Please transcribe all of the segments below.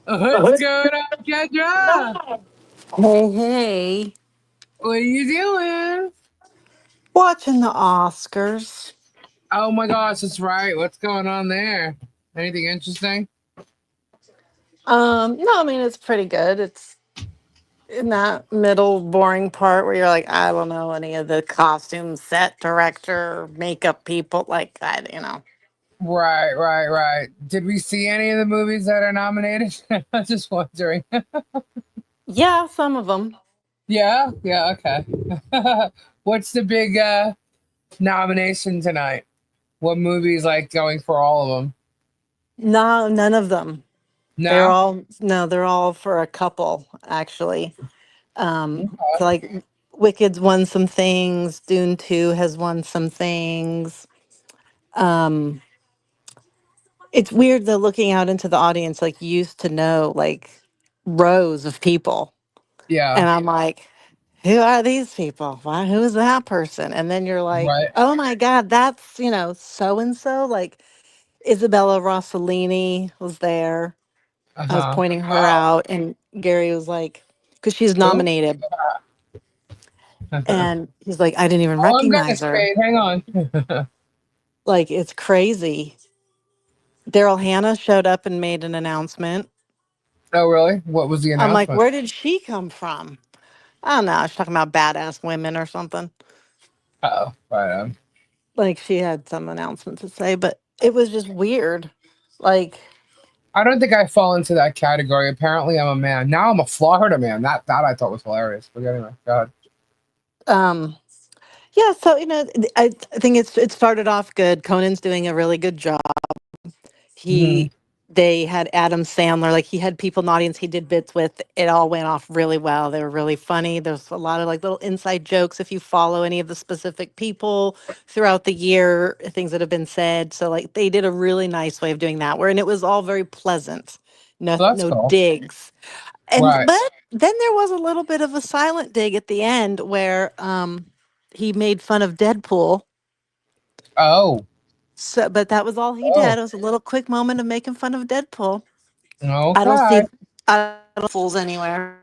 What's going on, Kendra? Hey, hey. What are you doing? Watching the Oscars. Oh my gosh, that's right. What's going on there? Anything interesting? No, I mean it's pretty good. It's in that middle boring part where you're like, I don't know any of the costume set director, makeup people, like I. Right. Did we see any of the movies that are nominated? I'm just wondering. Yeah, some of them. Yeah, okay. What's the big nomination tonight? What movies like going for all of them? No, none of them. They're No? all no, they're all for a couple actually. So Okay. like Wicked's won some things. Dune 2 has won some things. Um, It's weird though looking out into the audience, like you used to know like rows of people. Yeah, And I'm like, who are these people? Why who is that person? And then you're like, right. oh my God, that's so and so. Like Isabella Rossellini was there. I was Uh-huh. pointing her Oh, out and Gary was like, because she's who? nominated. And he's like, I didn't even Oh, I'm gonna recognize her. spade. Hang on. Like it's crazy. Daryl Hannah showed up and made an announcement. Oh, really? What was the I'm like, announcement? where did she come from? I don't know. She's talking about badass women or something. Oh, right on. Like she had some announcement to say, but it was just weird. Like, I don't think I fall into that category. Apparently, I'm a man. Now I'm a Florida man. That I thought was hilarious. But anyway, go ahead. um, yeah. So I think it started off good. Conan's doing a really good job. Hmm. He they had Adam Sandler, like he had people in the audience he did bits with. It all went off really well. They were really funny. There's a lot of like little inside jokes if you follow any of the specific people throughout the year, things that have been said. So like they did a really nice way of doing that where and it was all very pleasant. No Well, that's no cool. digs. And Right. but then there was a little bit of a silent dig at the end where he made fun of Deadpool. Oh. So, but that was all he Oh. did. It was a little quick moment of making fun of Deadpool. I don't Okay. see I don't fools anywhere.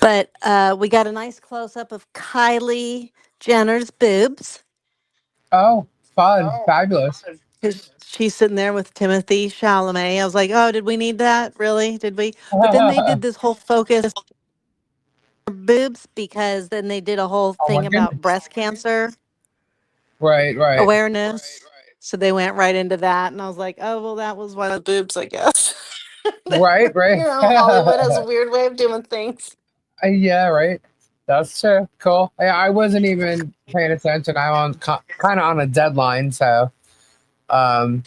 But we got a nice close up of Kylie Jenner's boobs. Oh, fun. Fabulous. 'Cause she's sitting there with Timothy Chalamet. I was like, oh, did we need that? Really? Did we? But then they did this whole focus on boobs because then they did a whole Oh my thing about goodness. breast cancer Right. awareness. So they went right into that. And I was like, oh, well, that was one of the boobs, I guess. Right. Hollywood has a weird way of doing things. Yeah, right. That's true. Cool. I wasn't even paying attention. I'm on kind of on a deadline, so um,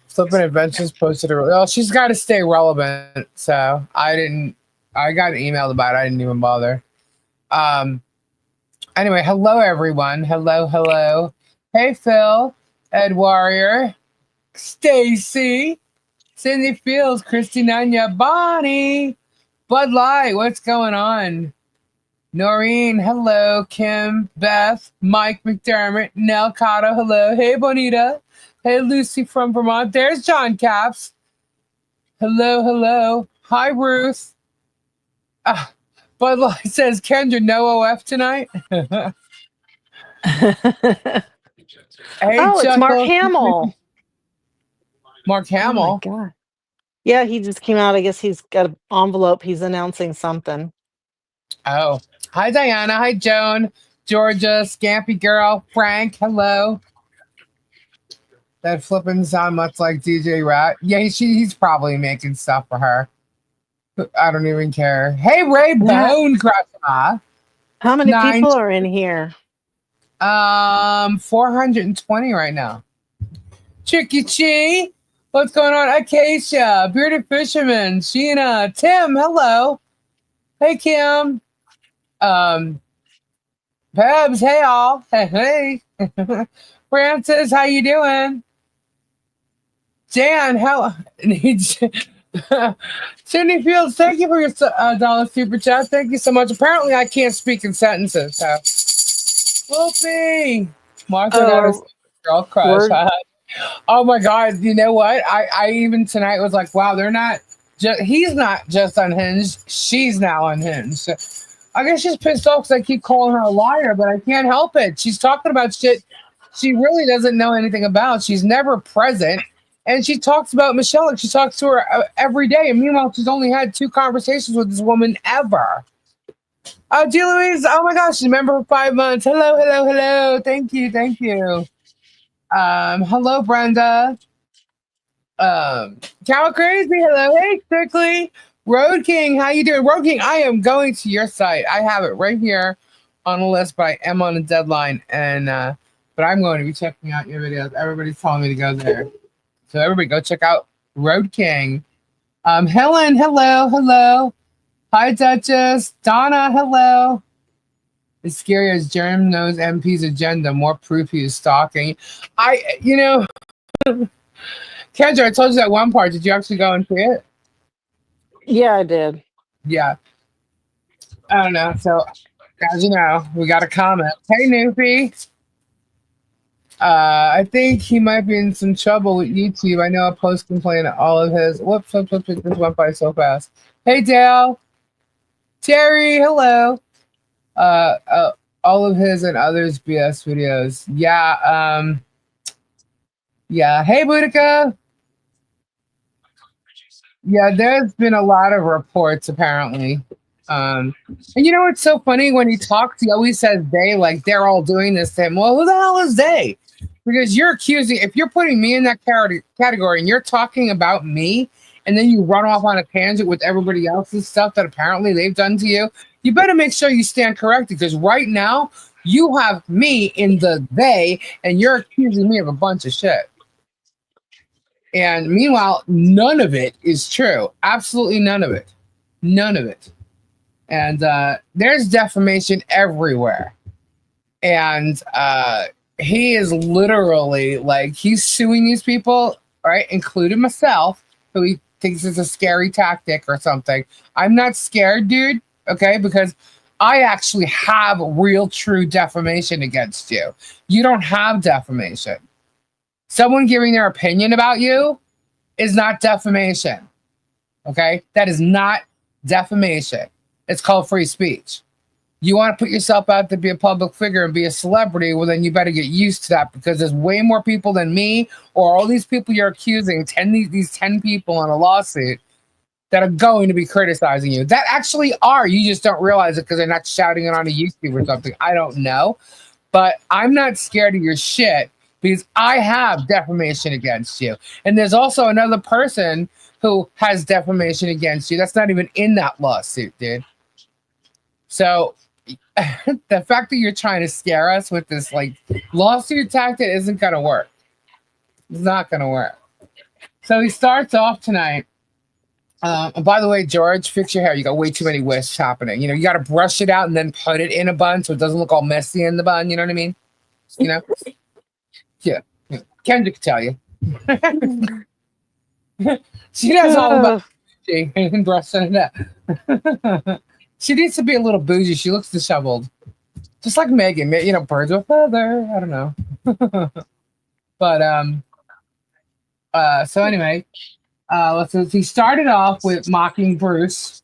Flippin' Adventures posted a. Well, she's got to stay relevant, so I didn't. I got emailed about it. I didn't even bother. Um. Anyway, hello everyone. Hello. Hey Phil, Ed Warrior, Stacy, Cindy Fields, Christy Nanya, Bonnie, Bud Light. What's going on? Noreen, hello. Kim, Beth, Mike McDermott, Nell Cotto, hello. Hey Bonita. Hey Lucy from Vermont. There's John Caps. Hello. Hi Ruth. Ah, Bud Light says Kendra, no OF tonight. Hey Oh, it's Mark Chuckles. Hamill. Mark Oh my Hamill. God. Yeah, he just came out. I guess he's got an envelope. He's announcing something. Oh. Hi Diana. Hi Joan. Georgia, Scampy Girl, Frank, hello. That flipping sound much like DJ Rat. Yeah, he's probably making stuff for her. I don't even care. Hey Ray Yeah. Bone Crusher. How many Nine people are in here? 420 right now. Chicky Chi. What's going on? Acacia, Bearded Fisherman, Sheena, Tim, hello. Hey Kim. Um Pebs, hey all. Hey. Francis, how you doing? Jan, how Cindy Fields, thank you for your dollar super chat. Thank you so much. Apparently, I can't speak in sentences. So, Whoopie, Martha got a Oh, girl crush. we're Huh? Oh my God! You know what? I even tonight was like, wow, they're not. He's not just unhinged. She's now unhinged. I guess she's pissed off because I keep calling her a liar, but I can't help it. She's talking about shit she really doesn't know anything about. She's never present. And she talks about Michelle like she talks to her every day. And meanwhile, she's only had 2 conversations with this woman ever. Oh, G. Louise, oh my gosh, she's a member for 5 months. Hello, hello, hello. Thank you, thank you. Hello, Brenda. Cow Crazy, hello. Hey, Strictly. Road King, how you doing? Road King, I am going to your site. I have it right here on the list, but I am on a deadline. And but I'm going to be checking out your videos. Everybody's telling me to go there. So everybody go check out Road King. Helen, hello, hello. Hi, Duchess. Donna, hello. It's scary as Germ knows MP's agenda. More proof he is stalking. Kendra, I told you that one part. Did you actually go and see it? Yeah, I did. Yeah. I don't know. So, as you know, we got a comment. Hey, Noopy. I think he might be in some trouble with YouTube. I know a post complaining all of his. Whoops, whoops, whoops. This went by so fast. Hey, Dale. Terry, hello. All of his and others BS videos. Yeah. Yeah. Hey, Boudica. Yeah, there's been a lot of reports apparently. And you know what's so funny? When he talks, he always says they, like they're all doing this to him. Well, who the hell is they? Because you're accusing, if you're putting me in that category and you're talking about me, and then you run off on a tangent with everybody else's stuff that apparently they've done to you, you better make sure you stand corrected. Because right now, you have me in the they, and you're accusing me of a bunch of shit. And meanwhile, none of it is true. Absolutely none of it. None of it. And there's defamation everywhere. And he is literally like, he's suing these people, right? Including myself, who he thinks is a scary tactic or something. I'm not scared, dude. Okay. Because I actually have real, true defamation against you. You don't have defamation. Someone giving their opinion about you is not defamation. Okay? That is not defamation. It's called free speech. You want to put yourself out to be a public figure and be a celebrity, well, then you better get used to that because there's way more people than me or all these people you're accusing, these 10 people on a lawsuit that are going to be criticizing you. That actually are. You just don't realize it because they're not shouting it on a YouTube or something. I don't know. But I'm not scared of your shit because I have defamation against you. And there's also another person who has defamation against you that's not even in that lawsuit, dude. So the fact that you're trying to scare us with this like lawsuit tactic isn't gonna work. It's not gonna work. So he starts off tonight. And by the way, George, fix your hair. You got way too many wisps happening. You know, you got to brush it out and then put it in a bun so it doesn't look all messy in the bun. You know what I mean? You know? Yeah. Kendra could tell you. She knows all about and brushing it up. She needs to be a little bougie. She looks disheveled. Just like Megan, you know, birds with feather. I don't know. But so anyway, let's see. He started off with mocking Bruce.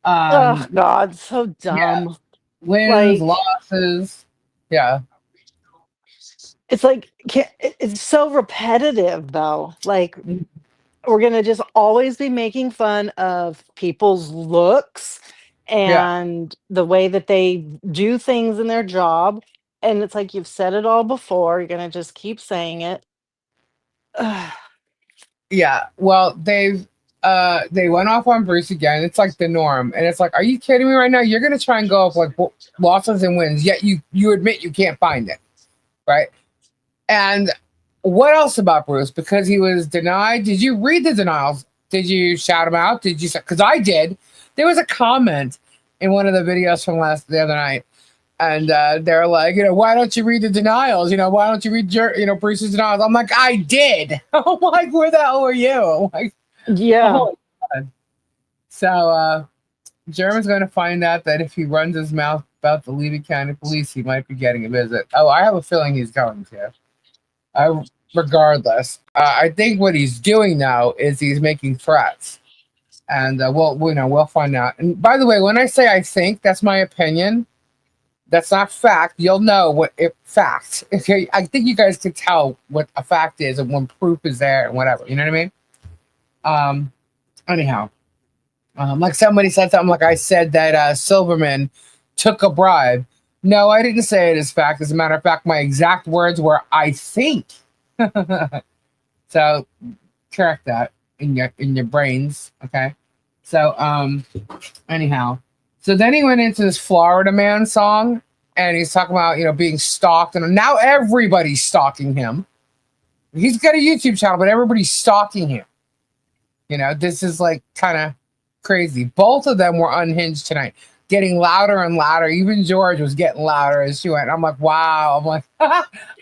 Oh God, so Yeah, dumb. wins, Like losses. Yeah, it's like it's so repetitive though. Like we're gonna just always be making fun of people's looks yeah, and the way that they do things in their job. And it's like you've said it all before. You're gonna just keep saying it. Ugh. yeah. Well, they went off on Bruce again. It's like the norm, and it's like, are you kidding me right now? You're gonna try and go off like losses and wins, yet you admit you can't find it, right? And what else about Bruce? Because he was denied. Did you read the denials? Did you shout him out? Did you say? Because I did. There was a comment in one of the videos from the other night, and they're like, you know, why don't you read the denials? You know, why don't you read Bruce's denials? I'm like, I did. I'm like, where the hell were you? I'm like, Yeah. oh God. So Germ is going to find out that if he runs his mouth about the Levy County Police, he might be getting a visit. Oh, I have a feeling he's going to. regardless. I think what he's doing now is he's making threats, and we'll find out. And by the way, when I say I think, that's my opinion. That's not fact. You'll know what if fact. Okay, I think you guys can tell what a fact is and when proof is there and whatever. You know what I mean? Um. Anyhow, like somebody said something like I said that Silverman took a bribe. No, I didn't say it as fact. As a matter of fact, my exact words were I think. So correct that in your brains, okay? So anyhow, so then he went into this Florida Man song, and he's talking about being stalked, and now everybody's stalking him. He's got a YouTube channel, but everybody's stalking him. This is like kind of crazy. Both of them were unhinged tonight, getting louder and louder. Even George was getting louder as she went. I'm like, wow. I'm like,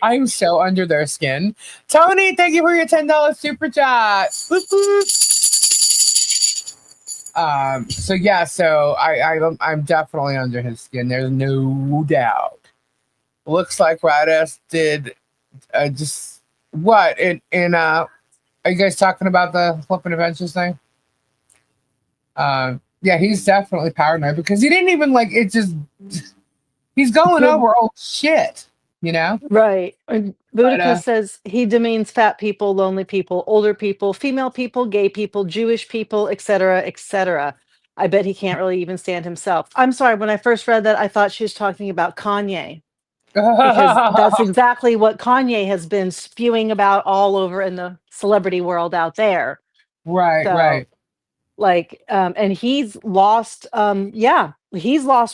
I'm so under their skin. Tony, thank you for your $10 super chat. Boop, boop. So yeah, so I'm definitely under his skin. There's no doubt. Looks like Radass did just what in are you guys talking about the flipping adventures thing? Yeah, he's definitely paranoid because he didn't even like it. Just he's going Good. over old shit, you know. Right. And But Boudica says he demeans fat people, lonely people, older people, female people, gay people, Jewish people, etc., etc. I bet he can't really even stand himself. I'm sorry, when I first read that, I thought she was talking about Kanye because that's exactly what Kanye has been spewing about all over in the celebrity world out there. right, So right, like and he's lost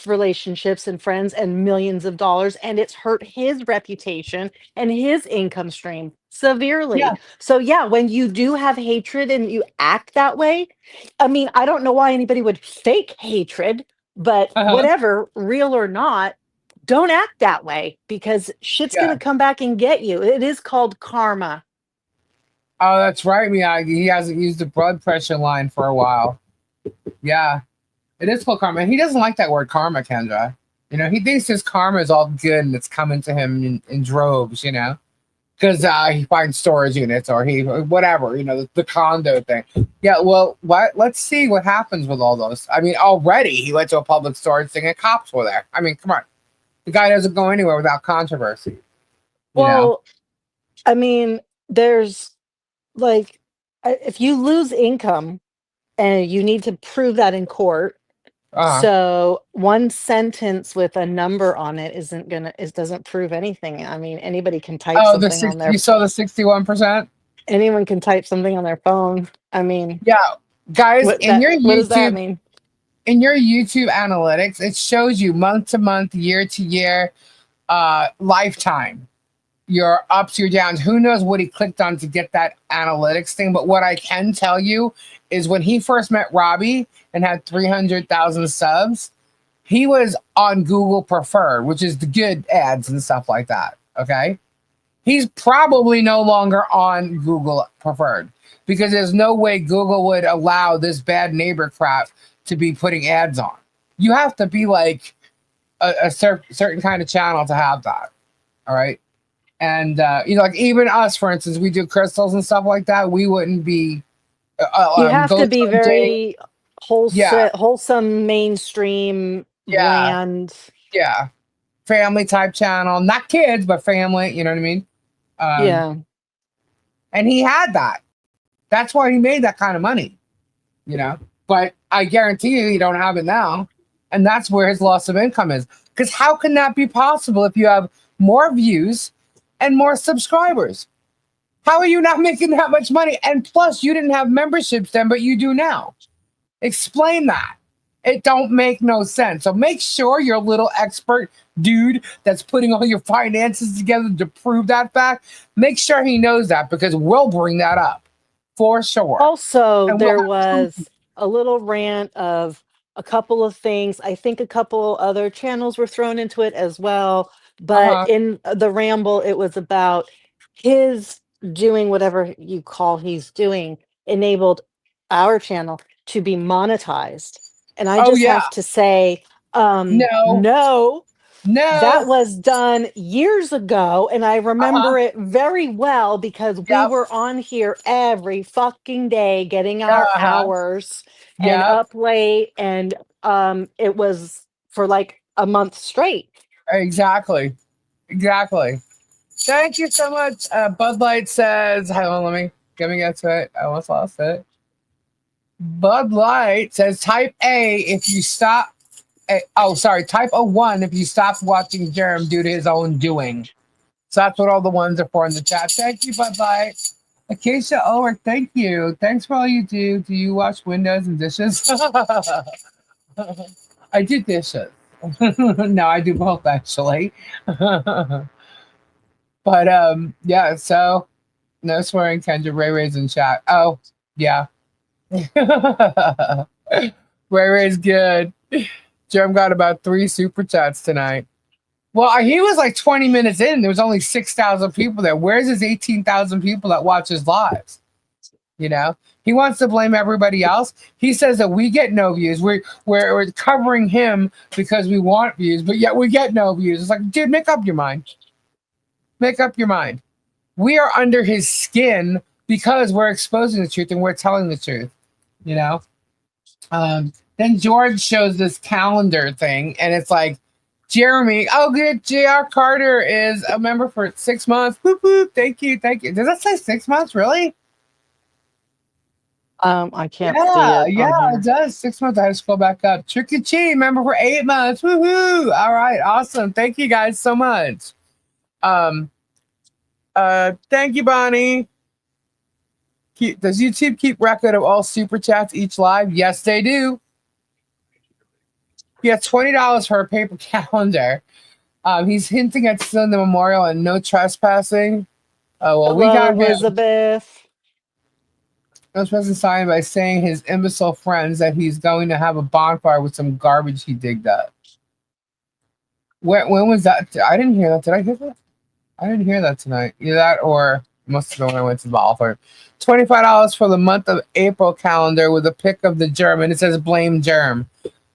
relationships and friends and millions of dollars, and it's hurt his reputation and his income stream yeah, severely. So yeah, when you do have hatred and you act that way, I mean, I don't know why anybody would fake hatred, but uh-huh, whatever, real or not, don't act that way because shit's going yeah. to come back and get you. It is called karma. Oh, that's right, Miyagi. He hasn't used the blood pressure line for a while. Yeah, it is called karma. And he doesn't like that word karma, Kendra. He thinks his karma is all good and it's coming to him in droves. Because he finds storage units or he whatever the condo thing. Yeah, well, let's see what happens with all those. I mean, already he went to a public storage thing and cops were there. I mean, come on, the guy doesn't go anywhere without controversy. you know Well, I mean, there's like if you lose income and you need to prove that in court, uh so one sentence with a number on it isn't gonna it doesn't prove anything. I mean, anybody can type oh, the something six on you their saw the 61%. anyone can type something on their phone. I mean, Yeah, guys, what does that mean? in your YouTube analytics, it shows you month to month, year to year, lifetime, your ups, your downs. Who knows what he clicked on to get that analytics thing? But what I can tell you is when he first met Robbie and had 300,000 subs, he was on Google Preferred, which is the good ads and stuff like that. Okay. He's probably no longer on Google Preferred because there's no way Google would allow this bad neighbor crap to be putting ads on. You have to be like a certain kind of channel to have that. All right. And like even us, for instance, we do crystals and stuff like that. We wouldn't be You have to ghost be hunting. very Yeah, wholesome, mainstream, yeah, bland. yeah. Family type channel, not kids, but family. You know what I mean? Um, Yeah. and he had that. That's why he made that kind of money. You know, but I guarantee you, he don't have it now, and that's where his loss of income is. Because how can that be possible if you have more views and more subscribers? How are you not making that much money? And plus, you didn't have memberships then, but you do now. Explain that. It don't make no sense. So make sure your little expert dude that's putting all your finances together to prove that fact, make sure he knows that because we'll bring that up for sure. Also, And we'll there have proof. was a little rant of a couple of things. I think a couple other channels were thrown into it as well. But Uh-huh. in the ramble, it was about his doing whatever you call he's doing, enabled our channel to be monetized. And I Oh just yeah. have to say, No. no. No. That was done years ago, and I Uh-huh. remember it very well because we Yep. were on here every fucking day getting our Uh-huh. hours and Yep. up late, and it was for like a month straight. Exactly. Exactly. Thank you so much. Bud Light says, hold on, let me get to it. I almost lost it. Bud Light says type A if you stop. Oh, sorry. Type A1 if you stop watching Germ due to his own doing. So that's what all the ones are for in the chat. Thank you, Bud Light. Acacia Ulrich, thank you. Thanks for all you do. Do you wash windows and dishes? I do dishes. No, I do both actually. But yeah, so no swearing, Kendra. Ray Ray's in chat. Oh, yeah. Ray Ray's good. Jerem got about 3 super chats tonight. Well, he was like 20 minutes in. There was only 6,000 people there. Where's his 18,000 people that watch his lives? You know, he wants to blame everybody else. He says that we get no views. We're covering him because we want views, but yet we get no views. It's like, dude, make up your mind. Make up your mind. We are under his skin because we're exposing the truth and we're telling the truth. You know. Then George shows this calendar thing, and it's like Jeremy. Oh, good. Jr. Carter is a member for 6 months. Whoop whoop. Thank you. Thank you. Does that say 6 months? Really? I can't see Yeah, it yeah, on it here. does. 6 months. I had to scroll back up. Tricky Chi, member for 8 months. Woohoo! All right, awesome. Thank you guys so much. Um, thank you, Bonnie. Does YouTube keep record of all super chats each live? Yes, they do. Yeah, $20 for a paper calendar. He's hinting at stealing the memorial and no trespassing. Well, we Hello, got him. Elizabeth. No trespassing sign by saying his imbecile friends that he's going to have a bonfire with some garbage he digged up. When was that? I didn't hear that. Did I hear that? I didn't hear that tonight. Either that or must have been when I went to the bathroom. $25 for the month of April calendar with a pic of the germ, and it says blame germ.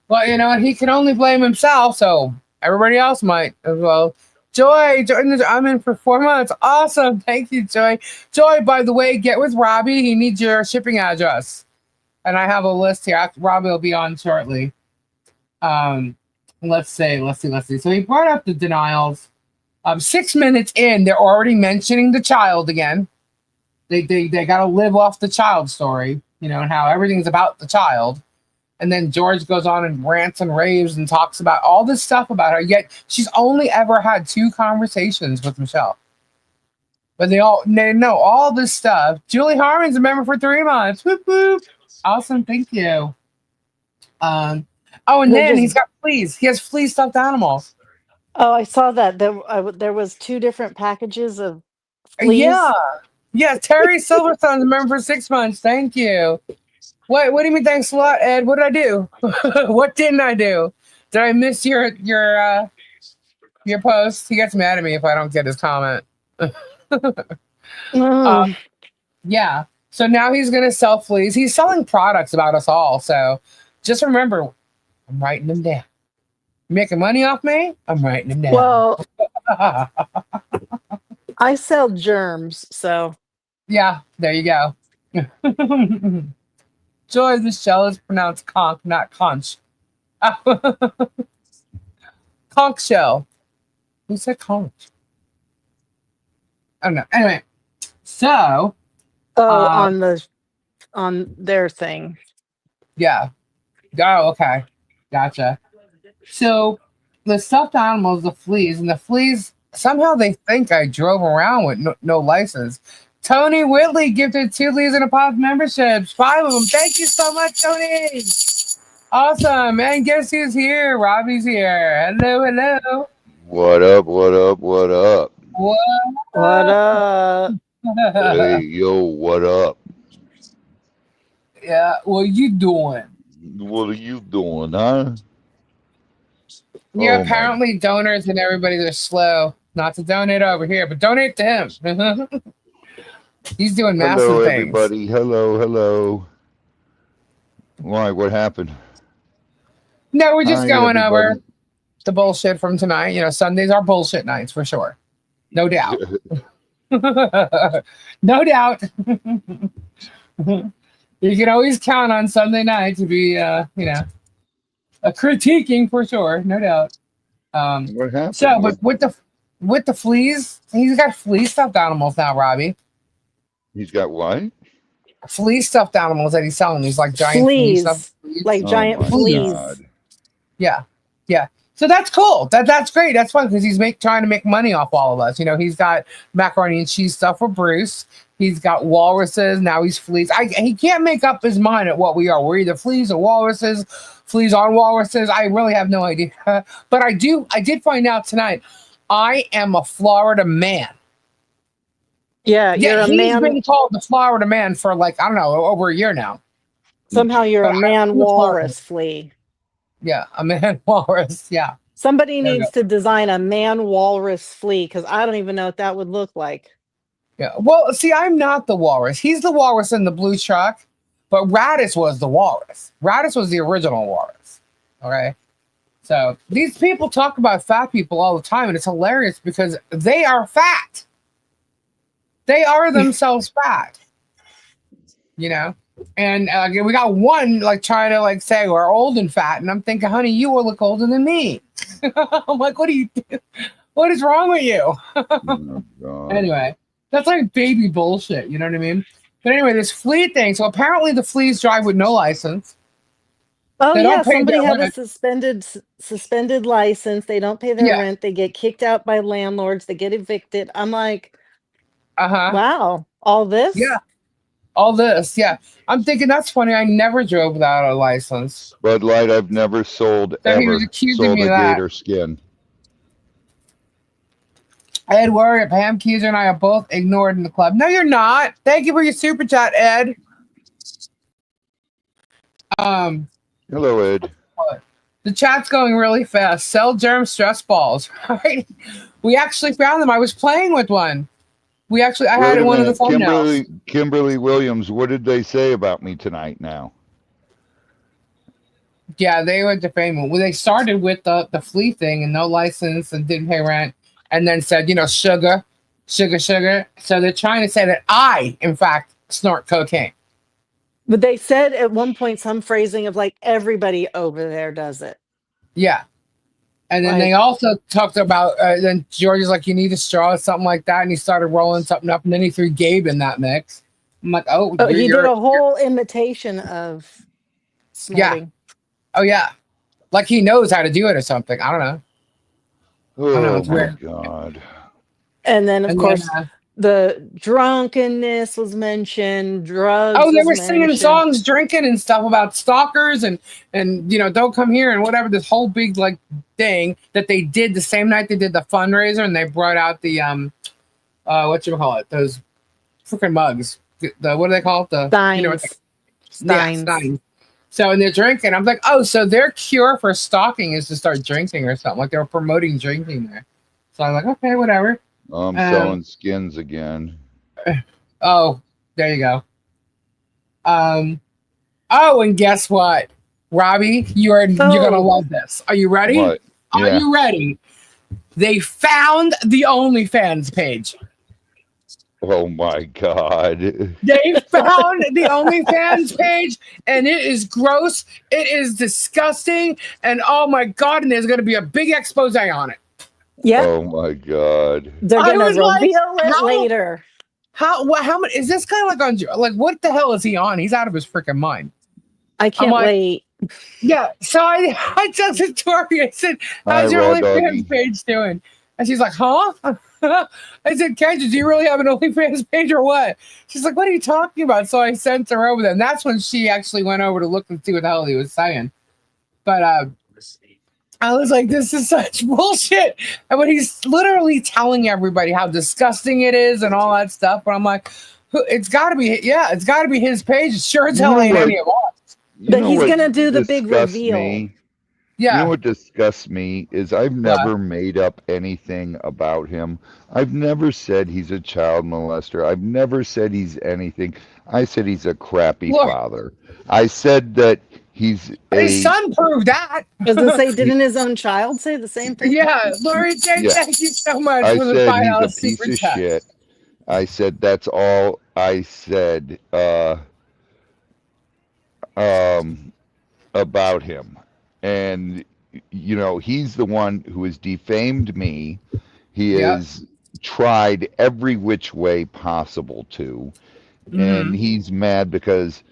Well, you know what? He can only blame himself, so everybody else might as well. Joy, I'm in for 4 months. Awesome. Thank you, Joy. Joy, by the way, get with Robbie. He needs your shipping address. And I have a list here. Robbie will be on shortly. Um, let's see. So he brought up the denials. 6 minutes in, they're already mentioning the child again. They got to live off the child story, you know, and how everything's about the child. And then George goes on and rants and raves and talks about all this stuff about her. Yet she's only ever had 2 conversations with Michelle. But they know all this stuff. Julie Harmon's a member for 3 months. Whoop whoop. Awesome, thank you. Um, oh, and They're then just he's got fleas. He has flea stuffed animals. Oh, I saw that. There was two different packages of Yeah, fleas. yeah. Terry Silverstone's a member for 6 months. Thank you. What do you mean? Thanks a lot, Ed. What did I do? What didn't I do? Did I miss your post? He gets mad at me if I don't get his comment. uh, Oh, yeah. So now he's gonna sell fleas. He's selling products about us all. So just remember, I'm writing them down. You making money off me? I'm writing them down. well, I sell germs, so Yeah, there you go. Joy, the shell is pronounced conch, not conch. Conch shell. Who said conch? I don't know. Anyway, so oh, um, on their thing. yeah. Oh, okay. Gotcha. So the stuffed animals, the fleas, and the fleas somehow they think I drove around with no license. Tony Whitley gifted 2 leaves and a pod memberships, 5 of them. Thank you so much, Tony. Awesome. And guess who's here? Robbie's here. Hello, hello. What up? What up? What up? What What up? up? Hey, yo, what up? Yeah, what you doing? What are you doing, huh? Yeah, Oh my. apparently donors and everybody are slow. Not to donate over here, but donate to him. He's doing Hello, massive things. everybody. Hello, hello. Why? What happened? No, we're just Hi, going over. everybody. the bullshit from tonight. You know, Sundays are bullshit nights for sure. No doubt. No doubt. You can always count on Sunday night to be, you know, a critiquing for sure, no doubt. What happened? So, but with the fleas, he's got flea stuffed animals now, Robbie. He's got what? Flea stuffed animals that he's selling. These like giant flea stuffed fleas. Like giant my fleas. God. Yeah, yeah. So that's cool. That's great. That's fun because he's trying to make money off all of us. You know, he's got macaroni and cheese stuff for Bruce. He's got walruses. Now he's fleas. He can't make up his mind at what we are. We're either fleas or walruses. Fleas on walruses. I really have no idea. But I did find out tonight. I am a Florida man. Yeah, you're a man. He's been called the Florida man for like, I don't know, over a year now. Somehow you're But a man I'm a Florida. walrus flea. Yeah, a man walrus. Yeah. Somebody There you needs to design a man walrus flea because I don't even know what that would look like. Yeah. Well, see, I'm not the walrus. He's the walrus in the blue truck, but Radis was the walrus. Radis was the original walrus. Okay. So these people talk about fat people all the time, and it's hilarious because they are fat. They are themselves fat. You know? And we got one like trying to like say we're old and fat, and I'm thinking, honey, you will look older than me. I'm like, what is wrong with you? Oh, God. Anyway, that's like baby bullshit. You know what I mean? But anyway, this flea thing. So apparently the fleas drive with no license. Oh They don't yeah, pay somebody their had a rent. suspended license. They don't pay their Yeah. rent. They get kicked out by landlords. They get evicted. I'm like, Uh-huh. wow, all this? Yeah. All this. Yeah. I'm thinking that's funny. I never drove without a license. Bud Light, I've never sold So he ever was accusing sold me a of that. gator skin. Ed Warrior, Pam Keyser, and I are both ignored in the club. No, you're not. Thank you for your super chat, Ed. Hello, Ed. The chat's going really fast. Sell Germ stress balls. Right? We actually found them. I was playing with one. I had Wait a one of the minute. thumbnails. Kimberly Williams, what did they say about me tonight now? Yeah, they were defaming. Well, they started with the flea thing and no license and didn't pay rent, and then said, you know, sugar. So they're trying to say that I, in fact, snort cocaine. But they said at one point some phrasing of like everybody over there does it. Yeah. And then Like- they also talked about, then George is like, you need a straw or something like that. And he started rolling something up. And then he threw Gabe in that mix. I'm like, oh, He did a whole imitation of snorting. Oh, yeah. Like he knows how to do it or something. I don't know. Oh, it's my weird. God. And then, of And course, then, the drunkenness was mentioned, drugs. oh, they was were singing mentioned. songs, drinking and stuff about stalkers and you know, don't come here and whatever. This whole big like thing that they did the same night they did the fundraiser, and they brought out the whatchamacallit, those freaking mugs. The what do they call it? The Steins. you know what they, Steins. Yeah, Steins. So and they're drinking. I'm like, oh, so their cure for stalking is to start drinking or something. Like they were promoting drinking there. So I'm like, okay, whatever. I'm selling skins again. Oh, there you go. Oh, and guess what, Robbie? You're gonna love this. Are you ready? What? Are Yeah. you ready? They found the OnlyFans page. Oh, my God. They found the OnlyFans page, and it is gross. It is disgusting, and oh my God! And there's gonna be a big expose on it. Yeah, Oh, my God. they're I gonna was like, reveal it how- later. How much is this guy like on? Like, what the hell is he on? He's out of his freaking mind. I can't like- wait. Yeah, so I texted Tori. I said, "How's Hi, your Raw Doggy. OnlyFans page doing?" And she's like, "Huh?" I said, "Kendra, do you really have an OnlyFans page or what?" She's like, "What are you talking about?" So I sent her over there, and that's when she actually went over to look and see what the hell he was saying. But I was like, "This is such bullshit." And when he's literally telling everybody how disgusting it is and all that stuff, but I'm like, "It's got to be, yeah, it's got to be his page. It sure as You hell know ain't what? any of ours." You But know he's what gonna do the big disgusts reveal. me? Yeah. You know what disgusts me is I've never made up anything about him. I've never said he's a child molester. I've never said he's anything. I said he's a crappy Look. father. I said that He's His a son proved that. I was gonna say, didn't his own child say the same thing? Yeah, Lori J, yeah. thank you so much I for the said he's a $5 piece super of chat. shit. I said that's all I said um, about him. And he's the one who has defamed me. He Yep. has tried every which way possible to, and Mm-hmm. he's mad because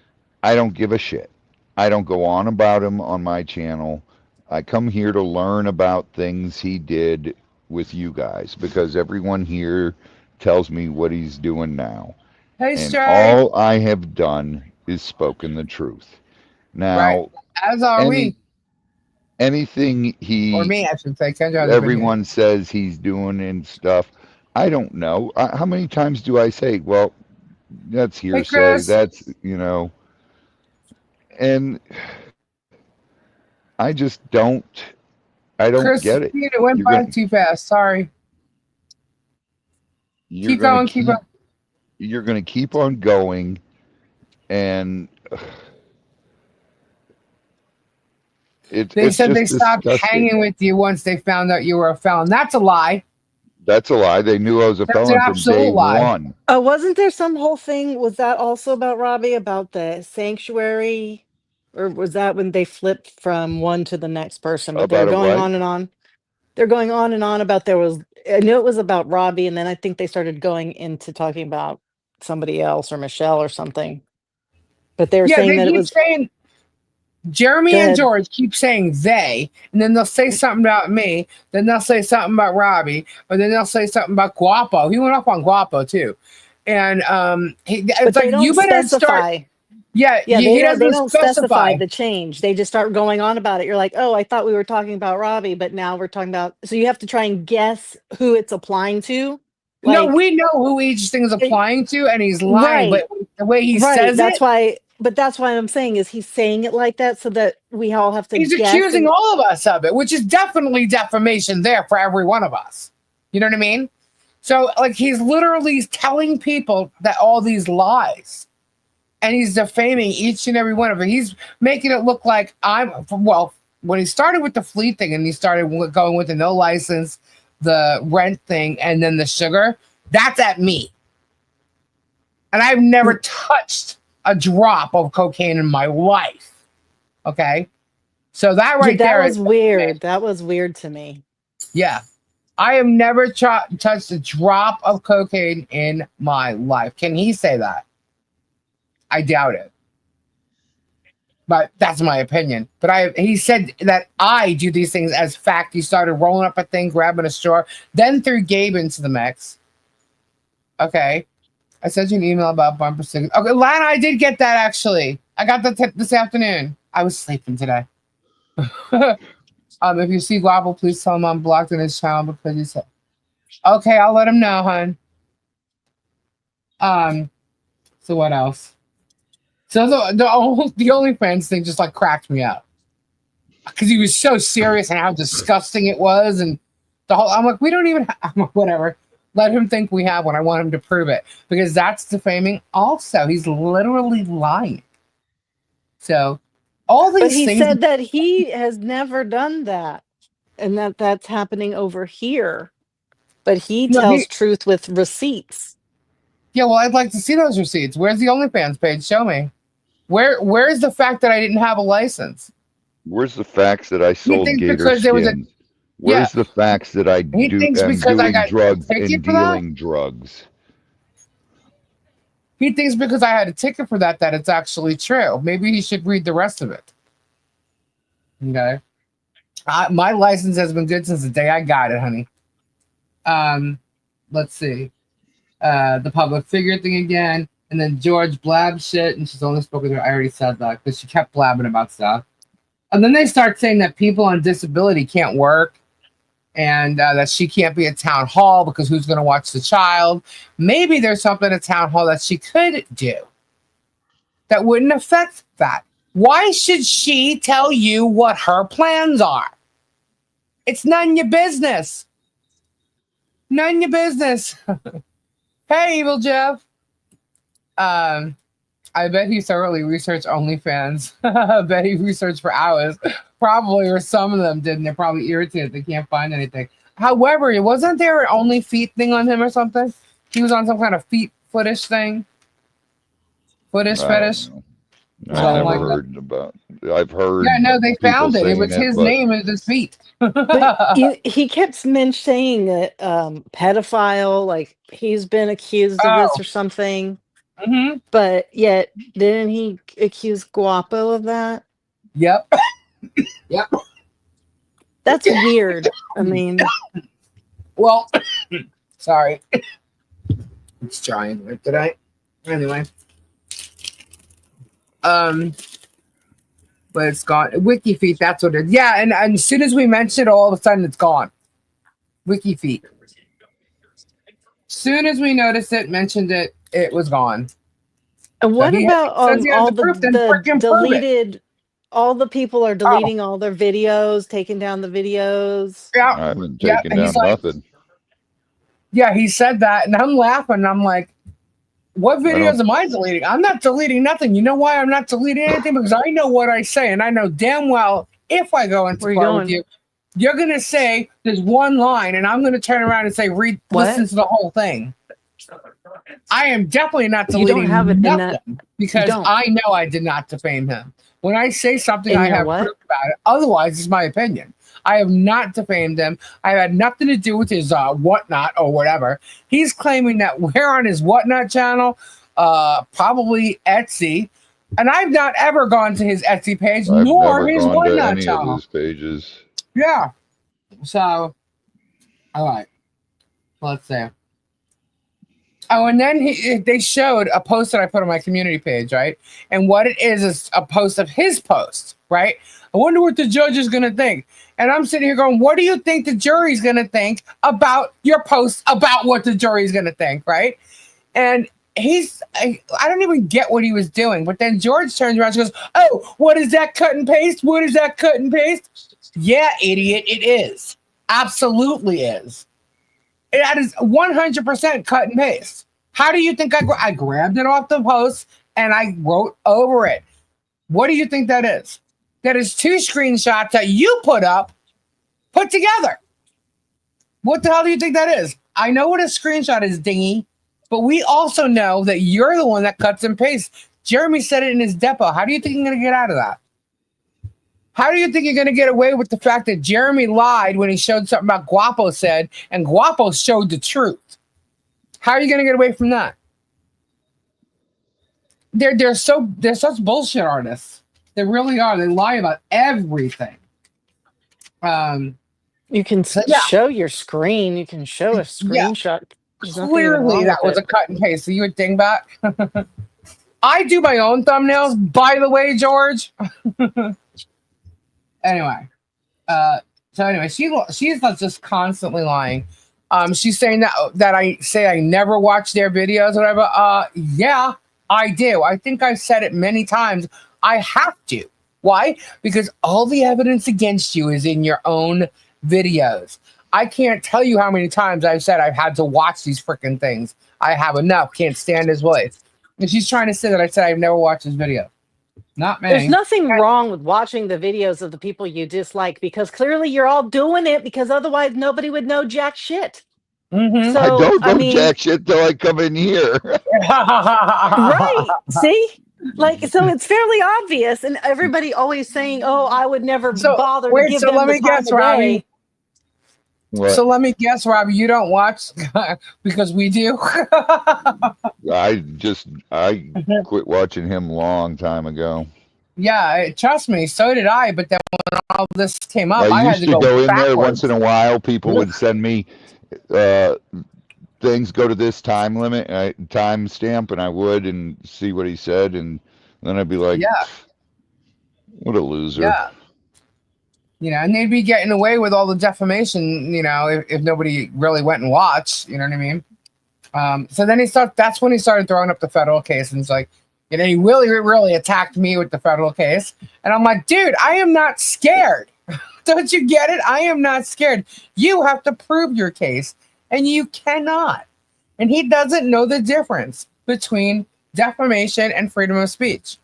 I don't give a shit. I don't go on about him on my channel. I come here to learn about things he did with you guys because everyone here tells me what he's doing now. Hey, And Stray. all I have done is spoken the truth. Right. Now, As are we. anything Or he me, I should say. Kendra hasn't been here. everyone says he's doing and stuff, I don't know. How many times do I say, well, that's Hey, hearsay, Chris. and I just I don't Chris, get it. it went You're by gonna too fast. Sorry. you're Keep gonna going. Keep keep going. you're gonna keep on going, and They it's said they just stopped disgusting. hanging with you once they found out you were a felon. That's a lie. That's a lie. They knew I was a That's an felon from day absolute lie. one. Oh, wasn't there some whole thing? Was that also about Robbie, about the sanctuary? Or was that when they flipped from one to the next person? But they were About a going what? on and on. They're going on and on about I knew it was about Robbie, and then I think they started going into talking about somebody else or Michelle or something. But they were Yeah, saying they that it keep was saying Jeremy and good. George keep saying they, and then they'll say something about me, then they'll say something about Robbie, or then they'll say something about Guapo. He went up on Guapo too. And it's But like they you don't better start. specify. Yeah, Yeah, he they doesn't don't specify specify. the change. They just start going on about it. You're like, "Oh, I thought we were talking about Robbie, but now we're talking about." So you have to try and guess who it's applying to. No, Like, we know who each thing is it, applying to, and he's lying. right, But the way he right. says it, That's why I'm saying is he's saying it like that so that we all have to he's guess. accusing And all of us of it, which is definitely defamation there for every one of us. You know what I mean? So, like, he's literally telling people that all these lies, and he's defaming each and every one of them. He's making it look like when he started with the fleet thing and he started going with the no license, the rent thing, and then the sugar, that's at me. And I've never touched a drop of cocaine in my life. Okay. So that yeah, right that there was is, weird. That was weird to me. yeah. I have never touched a drop of cocaine in my life. Can he say that? I doubt it. But that's my opinion. But he said that I do these things as fact. He started rolling up a thing, grabbing a straw, then threw Gabe into the mix. Okay. I sent you an email about bumper stickers. Okay, Lana, I did get that actually. I got that this afternoon. I was sleeping today. If you see Guapo, please tell him I'm blocked in his channel because he said, okay, I'll let him know, hon. So what else? So the OnlyFans thing just like cracked me up because he was so serious and how disgusting it was, and the whole. I'm like, we don't even. I'm like, whatever. Let him think we have one. I want him to prove it because that's defaming. Also, he's literally lying. So all But these he things. said that he has never done that and that's happening over here. But he No, tells truth with receipts. yeah. Well, I'd like to see those receipts. Where's the OnlyFans page? Show me. Where's the fact that I didn't have a license? Where's the facts that I He sold thinks gator because there was a skins? yeah. Where's the facts that I He thinks am because I doing got a drugs ticket and for that. dealing drugs? He thinks because I had a ticket for that it's actually true. Maybe he should read the rest of it. Okay. My license has been good since the day I got it, honey. Let's see. The public figure thing again, and then George blab shit, and she's only spoken to her. I already said that because she kept blabbing about stuff. And then they start saying that people on disability can't work, and that she can't be at town hall because who's going to watch the child? Maybe there's something at town hall that she could do that wouldn't affect that. Why should she tell you what her plans are? It's none of your business. None of your business. Hey, Evil Jeff. Um, I bet he thoroughly researched OnlyFans. I bet he researched for hours. Probably, or some of them did, and they're probably irritated they can't find anything. However, wasn't there an only feet thing on him or something? He was on some kind of feet footish thing. Footish I fetish. don't know. I've Something never like that. heard about. I've heard Yeah, no, they people found it. It saying was it, his but name and his feet. But he kept saying that pedophile, like he's been accused of this Oh. or something. Mm-hmm. But yet, didn't he accuse Guapo of that? Yep. Yep. That's weird. I mean, Well, sorry. It's trying today. Anyway. But it's gone. WikiFeet, that's what it is. Yeah, and as soon as we mention it, all of a sudden it's gone. WikiFeet. Soon as we noticed it, mentioned it, it was gone. and what about says he has all the proof, then the freaking prove it. deleted? All the people are Oh, deleting all their videos, taking down the videos. I yeah. haven't Yeah. taken And he's down like, nothing. yeah, he said that. And I'm laughing. And I'm like, what I videos don't. am I deleting? I'm not deleting nothing. You know why I'm not deleting anything? Because I know what I say. And I know damn well if I go into Where you court with going? you, you're going to say there's one line. And I'm going to turn around and say, read, listen What? to the whole thing. I am definitely not You don't deleting have it in that. nothing because don't. I know I did not defame him. When I say something, In I your have what? proof about it. Otherwise, it's my opinion. I have not defamed him. I had nothing to do with his whatnot or whatever. He's claiming that we're on his whatnot channel, probably Etsy, and I've not ever gone to his Etsy page I've nor never his gone to whatnot any of channel. his pages. Yeah. So, all right. Let's see. Oh, and then they showed a post that I put on my community page, right? And what it is a post of his post, right? I wonder what the judge is going to think. And I'm sitting here going, what do you think the jury's going to think about your post about what the jury's going to think, right? And I don't even get what he was doing. But then George turns around and goes, oh, what is that cut and paste? What is that cut and paste? Yeah, idiot, it is. Absolutely is. That is 100% cut and paste. How do you think I grabbed it off the post and I wrote over it? What do you think that is? That is 2 screenshots that you put together. What the hell do you think that is? I know what a screenshot is, dingy, but we also know that you're the one that cuts and pastes. Jeremy said it in his depot. How do you think you're going to get out of that? How do you think you're going to get away with the fact that Jeremy lied when he showed something about Guapo said, and Guapo showed the truth? How are you going to get away from that? They're such bullshit artists. They really are. They lie about everything. You can Yeah. show your screen. You can show a screenshot. There's nothing even Clearly, wrong that with was it. a cut and paste. So you would dingbat. I do my own thumbnails, by the way, George. Anyway, she's not just constantly lying. She's saying that I say I never watch their videos, or whatever. Yeah, I do. I think I've said it many times. I have to. Why? Because all the evidence against you is in your own videos. I can't tell you how many times I've said I've had to watch these freaking things. I have enough. Can't stand his voice. And she's trying to say that I said I've never watched his video. Not me. There's nothing wrong with watching the videos of the people you dislike because clearly you're all doing it because otherwise nobody would know jack shit. Mm-hmm. So, I don't know I mean, jack shit till I come in here. right. See? Like, so it's fairly obvious. And everybody always saying, oh, I would never bother to give them let the me time guess, of Robbie. day. What? So let me guess, Robbie, you don't watch because we do. I quit watching him long time ago. Yeah, trust me, so did I. But then when all this came up, I I had used to go in there once backwards. in a while. People would send me things, go to this time limit, time stamp, and I would and see what he said, and then I'd be like, Yeah. What a loser. Yeah. And they'd be getting away with all the defamation, if nobody really went and watched, you know what I mean? So then that's when he started throwing up the federal case, and it's like, he really attacked me with the federal case. And I'm like, dude, I am not scared. Don't you get it? I am not scared. You have to prove your case, and you cannot. And he doesn't know the difference between defamation, and freedom of speech.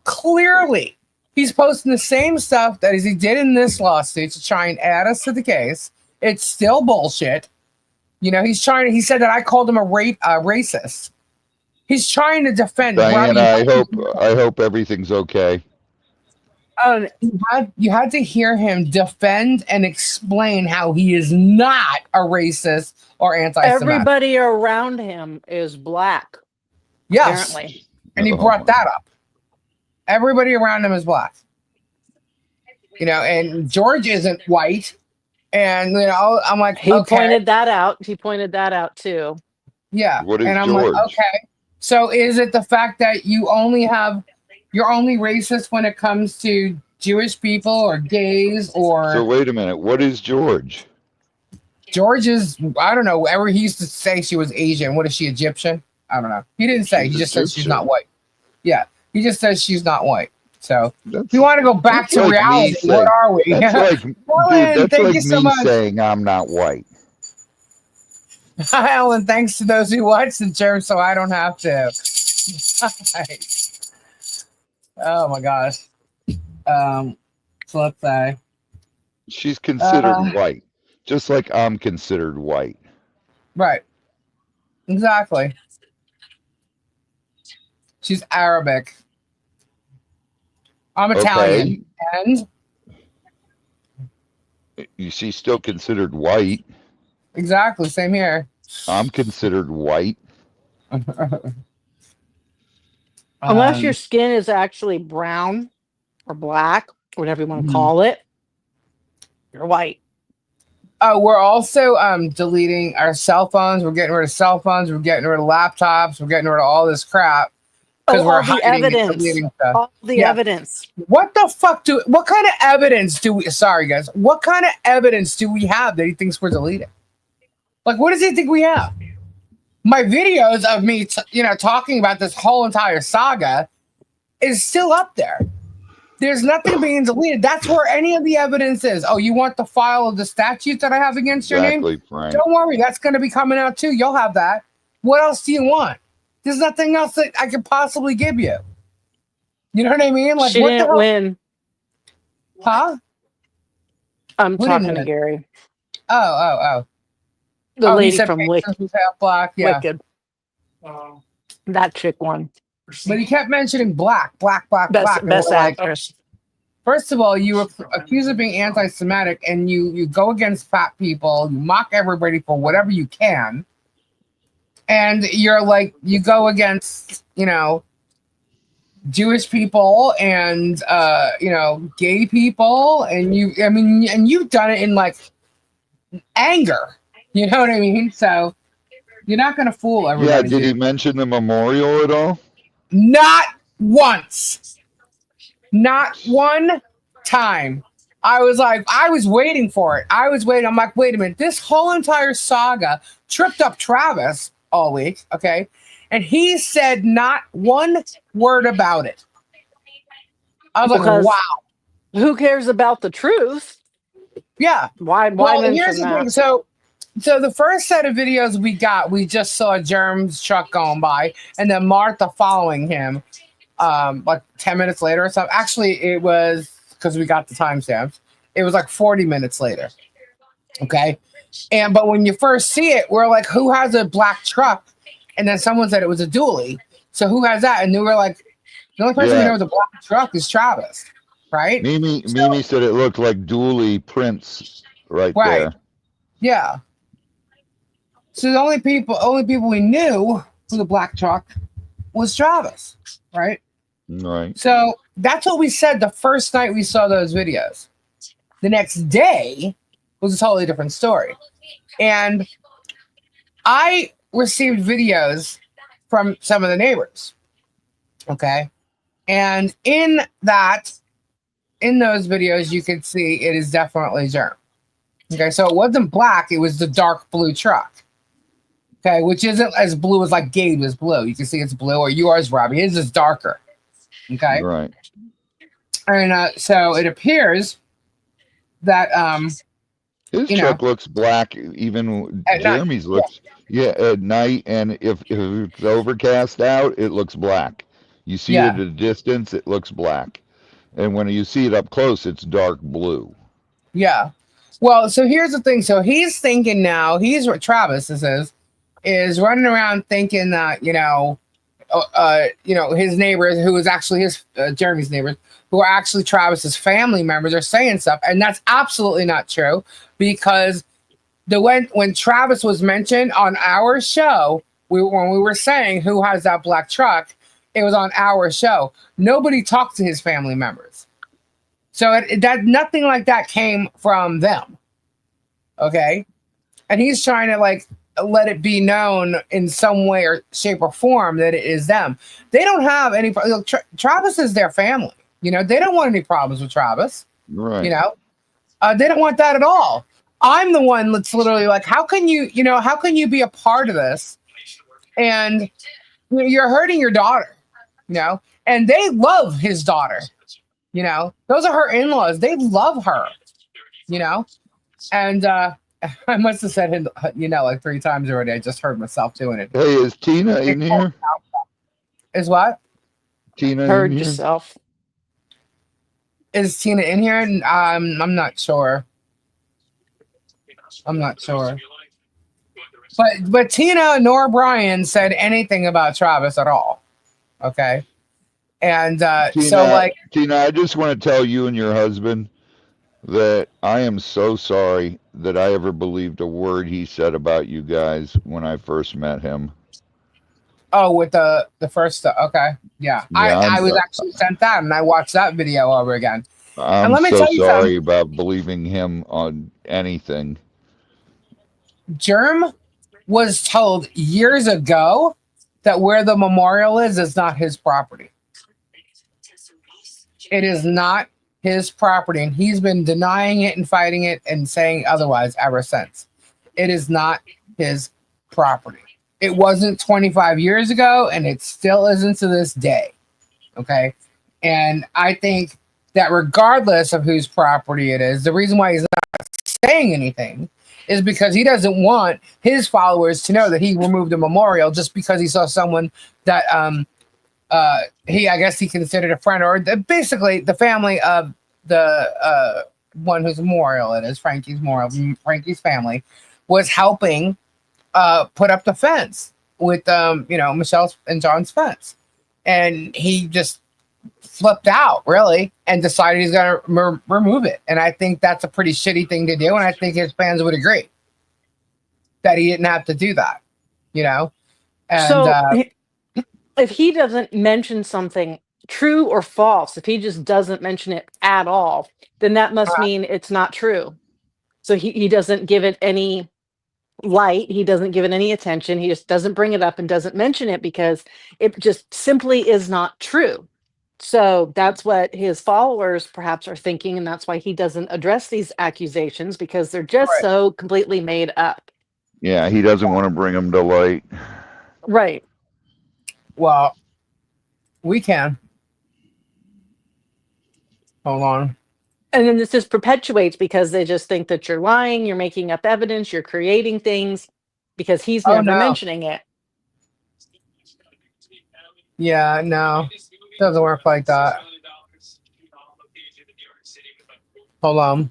Clearly, he's posting the same stuff that as he did in this lawsuit to try and add us to the case. It's still bullshit. You know, he said that I called him a racist. He's trying to defend. Diana, I hope everything's okay. You had to hear him defend and explain how he is not a racist or anti-Semitic. Everybody around him is black. Yes, Apparently. and he brought that up. Everybody around him is black. You know, and George isn't white. And you know, I'm like, he okay. pointed that out. He pointed that out too. Yeah. What is and I'm George? like, okay. So is it the fact that you're only racist when it comes to Jewish people or gays or? So wait a minute. What is George? George is, I don't know. Ever he used to say she was Asian. What is she, Egyptian? I don't know. He didn't say. He just said she's not white. Yeah, he just says she's not white. So if you want to go back to reality, what are we? That's like, dude, that's like me so saying I'm not white. Alan, thanks to those who watch the Germ, so I don't have to. Oh my gosh. So let's say she's considered white, just like I'm considered white. Right. Exactly. She's Arabic. I'm Italian. Okay. And she's still considered white. Exactly. Same here. I'm considered white. Unless your skin is actually brown or black, whatever you want to call it, you're white. Oh, we're also deleting our cell phones. We're getting rid of cell phones. We're getting rid of laptops. We're getting rid of all this crap. Because we're hiding evidence. All the evidence. What the fuck what kind of evidence do we, sorry guys, what kind of evidence do we have that he thinks we're deleting? Like, what does he think we have? My videos of me, talking about this whole entire saga is still up there. There's nothing being deleted. That's where any of the evidence is. Oh, you want the file of the statute that I have against your name? Frank. Don't worry, that's going to be coming out too. You'll have that. What else do you want? There's nothing else that I could possibly give you. You know what I mean? Like, she what didn't win. Huh? I'm talking to Gary. Oh. The lady from Wicked. Was half black. Yeah. Wicked. That chick won. But he kept mentioning black. Best actress. First of all, you were accused of being anti-Semitic, and you go against fat people. You mock everybody for whatever you can. And you're like, you go against, Jewish people and, gay people. And you've done it in like anger. You know what I mean? So you're not going to fool everybody. Yeah, did he mention the memorial at all? Not once. Not one time. I was waiting for it. I'm like, wait a minute. This whole entire saga tripped up Travis all week, okay? And he said not one word about it. I was like, wow. Who cares about the truth? Yeah. Why here's the thing. So the first set of videos we just saw Germ's truck going by, and then Martha following him like 10 minutes later or something. Actually, it was, because we got the timestamps, it was like 40 minutes later. Okay. But when you first see it, we're like, who has a black truck? And then someone said it was a dually. So who has that? And we were like, the only person we know with a black truck is Travis, right? Mimi said it looked like dually prints right there. Yeah. So the only people we knew with a black truck was Travis, right? Right. So that's what we said the first night we saw those videos. The next day was a totally different story. And I received videos from some of the neighbors. Okay. And in those videos, you could see it is definitely Germ. Okay. So it wasn't black, it was the dark blue truck. Okay. Which isn't as blue as like Gabe's blue. You can see it's blue, or yours, Robbie. His is darker. Okay. Right. And so it appears that his truck looks black. Even Jeremy's looks Yeah, at night, and if it's overcast out, it looks black. You see it at Yeah. a distance, it looks black. And when you see it up close, it's dark blue. Yeah. Well, so here's the thing. So he's thinking now, Travis, this is running around thinking that, his neighbors, who is actually his Jeremy's neighbors, who are actually Travis's family members, are saying stuff, and that's absolutely not true because when Travis was mentioned on our show, when we were saying who has that black truck, it was on our show. Nobody talked to his family members, so that nothing like that came from them. Okay, and he's trying to like let it be known in some way or shape or form that it is them. They don't have any. Travis is their family. They don't want any problems with Travis. You Right. know, they don't want that at all. I'm the one that's literally like, how can you be a part of this? And you're hurting your daughter, and they love his daughter. Those are her in-laws. They love her, you know, and I must have said him, like 3 times already. I just heard myself doing it. Hey, is Tina in here? Is what? Tina in Heard here? yourself. Is Tina in here? I'm not sure. I'm not sure. But Tina nor Brian said anything about Travis at all. Okay. And so like Tina, I just want to tell you and your husband that I am so sorry that I ever believed a word he said about you guys when I first met him. with the first okay. Yeah. Yeah, I was actually sent that and I watched that video over again. And I'm let me so tell you something. sorry about believing him on anything. Germ was told years ago that where the memorial is not his property. It is not his property, and he's been denying it and fighting it and saying otherwise ever since. It is not his property. It wasn't 25 years ago, and it still isn't to this day. Okay. And I think that regardless of whose property it is, the reason why he's not saying anything is because he doesn't want his followers to know that he removed a memorial just because he saw someone that I guess he considered a friend, or basically the family of the one whose memorial it is, Frankie's memorial. Frankie's family was helping put up the fence with Michelle's and John's fence, and he just flipped out really and decided he's going to remove it. And I think that's a pretty shitty thing to do, and I think his fans would agree that he didn't have to do that, and So if he doesn't mention something true or false, if he just doesn't mention it at all, then that must mean it's not true. So he doesn't give it any light, he doesn't give it any attention, he just doesn't bring it up and doesn't mention it because it just simply is not true. So that's what his followers perhaps are thinking, and that's why he doesn't address these accusations because they're just right. so completely made up. Yeah, he doesn't want to bring them to light. Right. Well, we can. Hold on. And then this just perpetuates because they just think that you're lying, you're making up evidence, you're creating things because he's Oh never no. mentioning it. Yeah, no. Doesn't work like that. Hold on.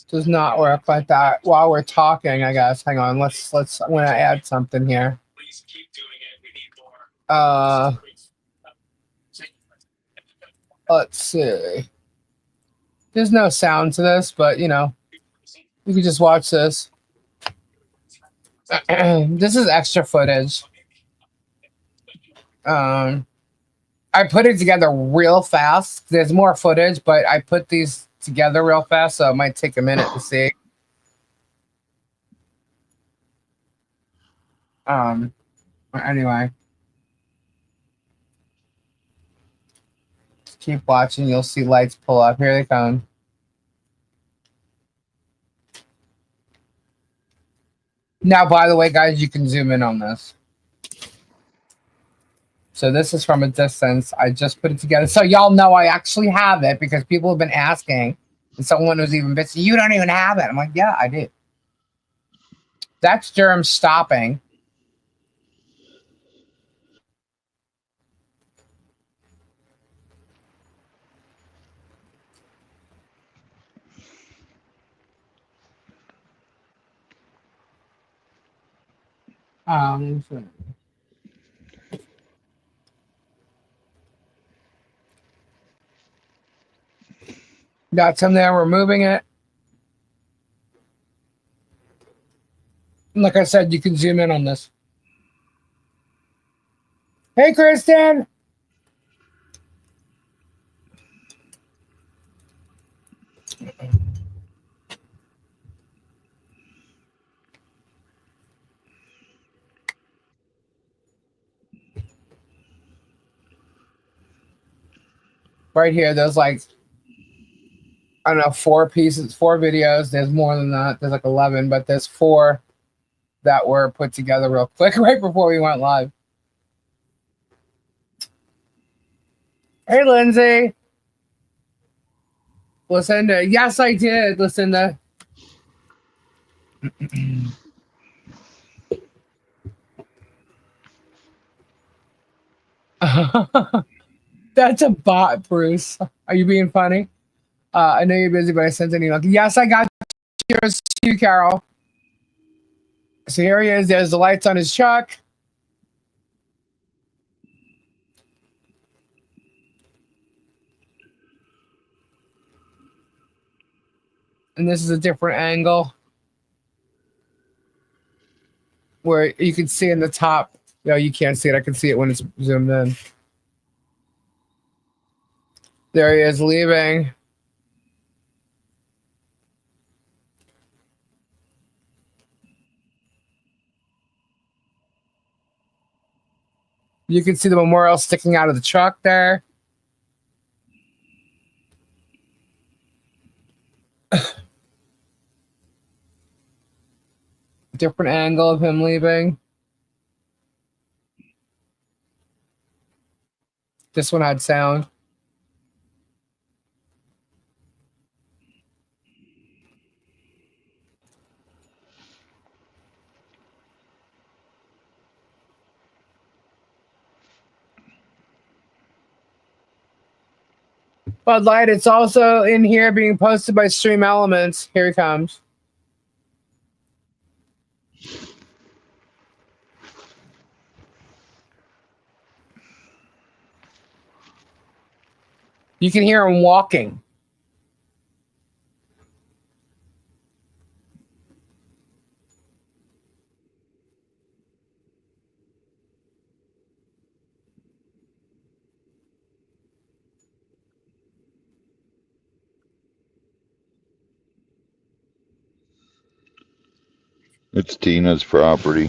Does not work like that. While we're talking, I guess. Hang on. Let's I want to add something here. Let's see. There's no sound to this, but you can just watch this. This is extra footage. I put it together real fast. There's more footage, but I put these together real fast, so it might take a minute to see. Anyway. Just keep watching, you'll see lights pull up. Here they come. Now, by the way, guys, you can zoom in on this. So this is from a distance. I just put it together. So y'all know I actually have it because people have been asking. And someone was even bitching, you don't even have it. I'm like, yeah, I do. That's Germ stopping. Um, got some there. We're moving it. Like I said, you can zoom in on this. Hey, Kristen. Right here, there's like, I don't know, 4 pieces, 4 videos. There's more than that. There's like 11, but there's 4 that were put together real quick right before we went live. Hey, Lindsay. Lucinda. Yes, I did, Lucinda. That's a bot, Bruce. Are you being funny? I know you're busy, but I sent an email. Yes, I got yours too, Carol. So here he is. There's the lights on his truck. And this is a different angle where you can see in the top. No, you can't see it. I can see it when it's zoomed in. There he is leaving. You can see the memorial sticking out of the truck there. Different angle of him leaving. This one had sound. Bud Light, it's also in here being posted by Stream Elements. Here he comes. You can hear him walking. It's Tina's property.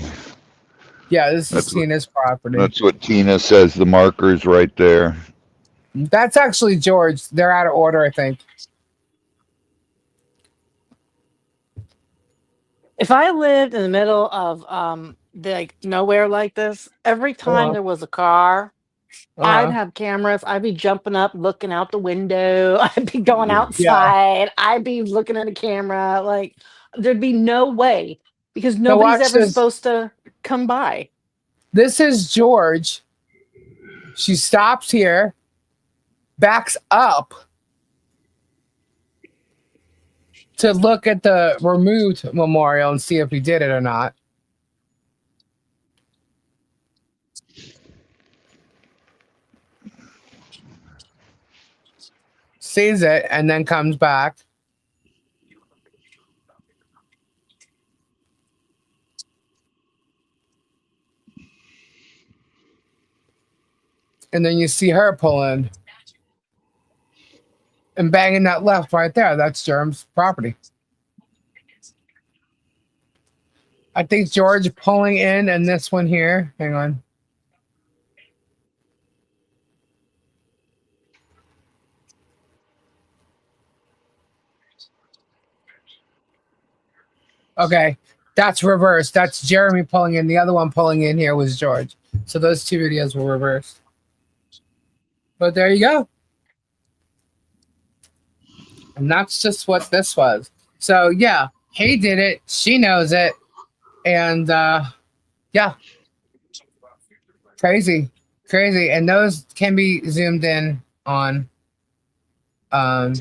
Yeah, this is Tina's property. That's what Tina says. The marker's right there. That's actually George. They're out of order, I think. If I lived in the middle of like nowhere like this, every time there was a car, I'd have cameras. I'd be jumping up, looking out the window. I'd be going outside. I'd be looking at a camera. Like there'd be no way because nobody's ever supposed to come by. This is George. She stops here, backs up to look at the removed memorial and see if he did it or not. Sees it and then comes back. And then you see her pull in and banging that left right there. That's Germ's property. I think George pulling in and this one here. Hang on. Okay, that's reversed. That's Jeremy pulling in. The other one pulling in here was George. So those 2 videos were reversed. But there you go. And that's just what this was. So yeah, he did it. She knows it. And yeah, crazy, crazy. And those can be zoomed in on. Um,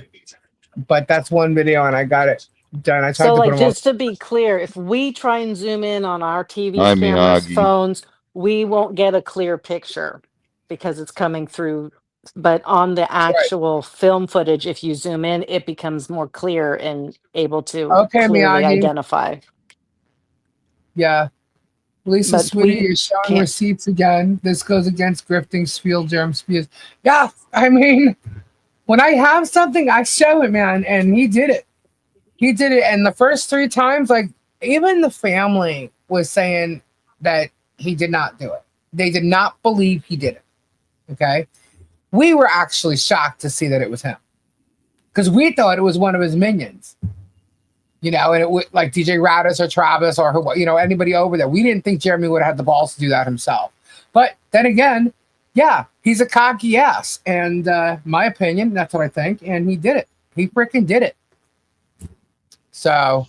but that's one video, and I got it done. I tried So, to put like, them on. just to be clear, if we try and zoom in on our TVs, Hi, cameras, Miyagi. phones, we won't get a clear picture because it's coming through. But on the Right. actual film footage, if you zoom in, it becomes more clear and able to Okay, clearly Miyagi. identify. Yeah. Lisa But Sweetie, we you're showing can't. receipts again. This goes against grifting, spiel, germ, spews. Yeah, I mean, when I have something, I show it, man. And he did it. He did it. And the first three times, like, even the family was saying that he did not do it. They did not believe he did it. Okay. We were actually shocked to see that it was him because we thought it was one of his minions, and it would like DJ Radis or Travis or anybody over there. We didn't think Jeremy would have had the balls to do that himself. But then again, yeah, he's a cocky ass, and my opinion, that's what I think. And he did it. He freaking did it. So,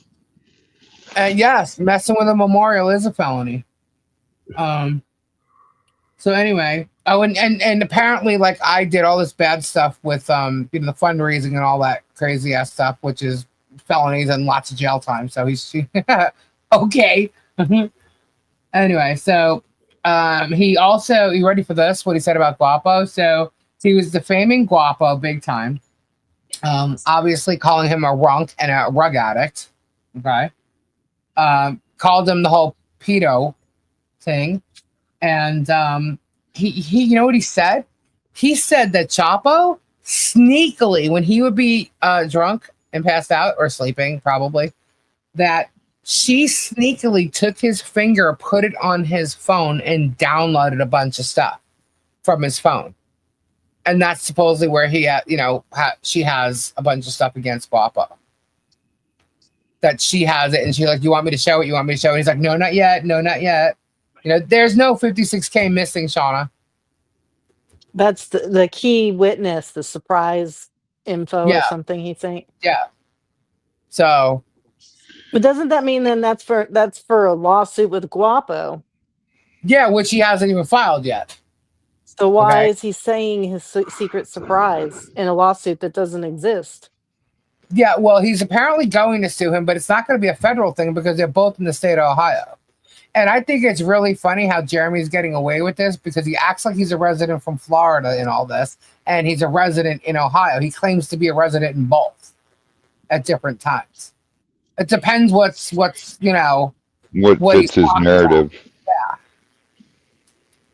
and yes, messing with a memorial is a felony. Um. So anyway, and apparently, like, I did all this bad stuff with the fundraising and all that crazy ass stuff, which is felonies and lots of jail time. So he's okay. Anyway, so you ready for this? What he said about Guapo? So he was defaming Guapo big time. Obviously calling him a runk and a rug addict. Okay. Called him the whole pedo thing. And he you know what he said? He said that Chapo sneakily, when he would be drunk and passed out or sleeping, probably, that she sneakily took his finger, put it on his phone, and downloaded a bunch of stuff from his phone. And that's supposedly where she has a bunch of stuff against Guapo. That she has it, and she's like, "You want me to show it? You want me to show it?" And he's like, "No, not yet. No, not yet." There's no 56K missing, Shauna. That's the key witness, the surprise info or Yeah, something he think. yeah. So But doesn't that mean then that's for a lawsuit with Guapo? yeah, which he hasn't even filed yet. So why Okay. is he saying his secret surprise in a lawsuit that doesn't exist? Yeah, well, he's apparently going to sue him, but it's not going to be a federal thing because they're both in the state of Ohio. And I think it's really funny how Jeremy's getting away with this because he acts like he's a resident from Florida in all this, and he's a resident in Ohio. He claims to be a resident in both at different times. It depends What what he's fits his talking about. narrative? Yeah.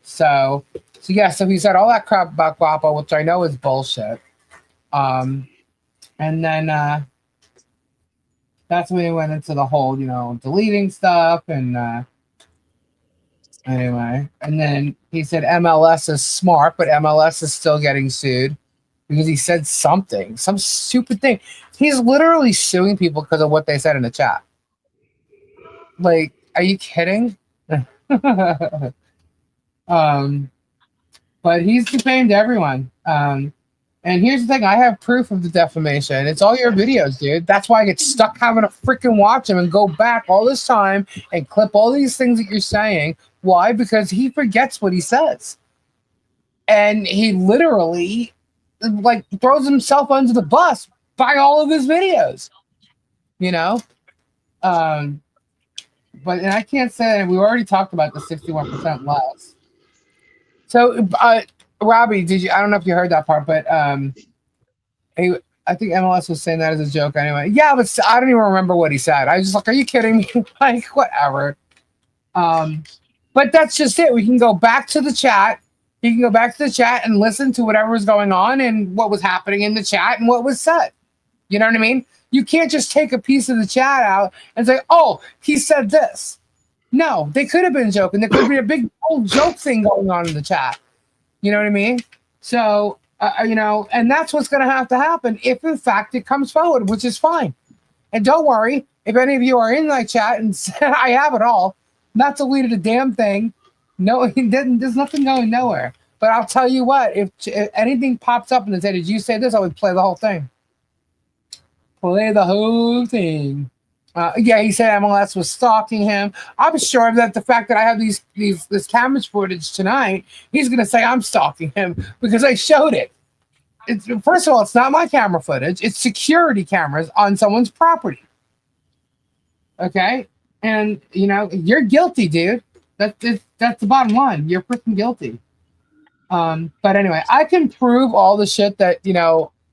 So he said all that crap about Guapo, which I know is bullshit. And then that's when he went into the whole, deleting stuff and anyway. And then he said MLS is smart, but MLS is still getting sued because he said some stupid thing. He's literally suing people because of what they said in the chat. Like, are you kidding? But he's defamed everyone. And here's the thing, I have proof of the defamation. It's all your videos, dude. That's why I get stuck having to freaking watch them and go back all this time and clip all these things that you're saying. Why? Because he forgets what he says. And he literally like throws himself under the bus by all of his videos. But and I can't say we already talked about the 61% less. So Robbie, I don't know if you heard that part, but I think MLS was saying that as a joke anyway. Yeah, but I don't even remember what he said. I was just like, are you kidding me? Like, whatever. But that's just it. We can go back to the chat. You can go back to the chat and listen to whatever was going on and what was happening in the chat and what was said. You know what I mean? You can't just take a piece of the chat out and say, oh, he said this. No, they could have been joking. There could be a big old joke thing going on in the chat. You know what I mean? So, and that's what's going to have to happen if, in fact, it comes forward, which is fine. And don't worry, if any of you are in my chat and I have it all, not deleted a damn thing. No, there's nothing going nowhere. But I'll tell you what, if anything pops up and they say, did you say this? I would play the whole thing. Play the whole thing. Yeah, he said MLS was stalking him. I'm sure that the fact that I have this camera footage tonight, he's gonna say I'm stalking him because I showed it. First of all, it's not my camera footage. It's security cameras on someone's property. Okay, and you're guilty, dude. That's the bottom line. You're freaking guilty. But anyway, I can prove all the shit that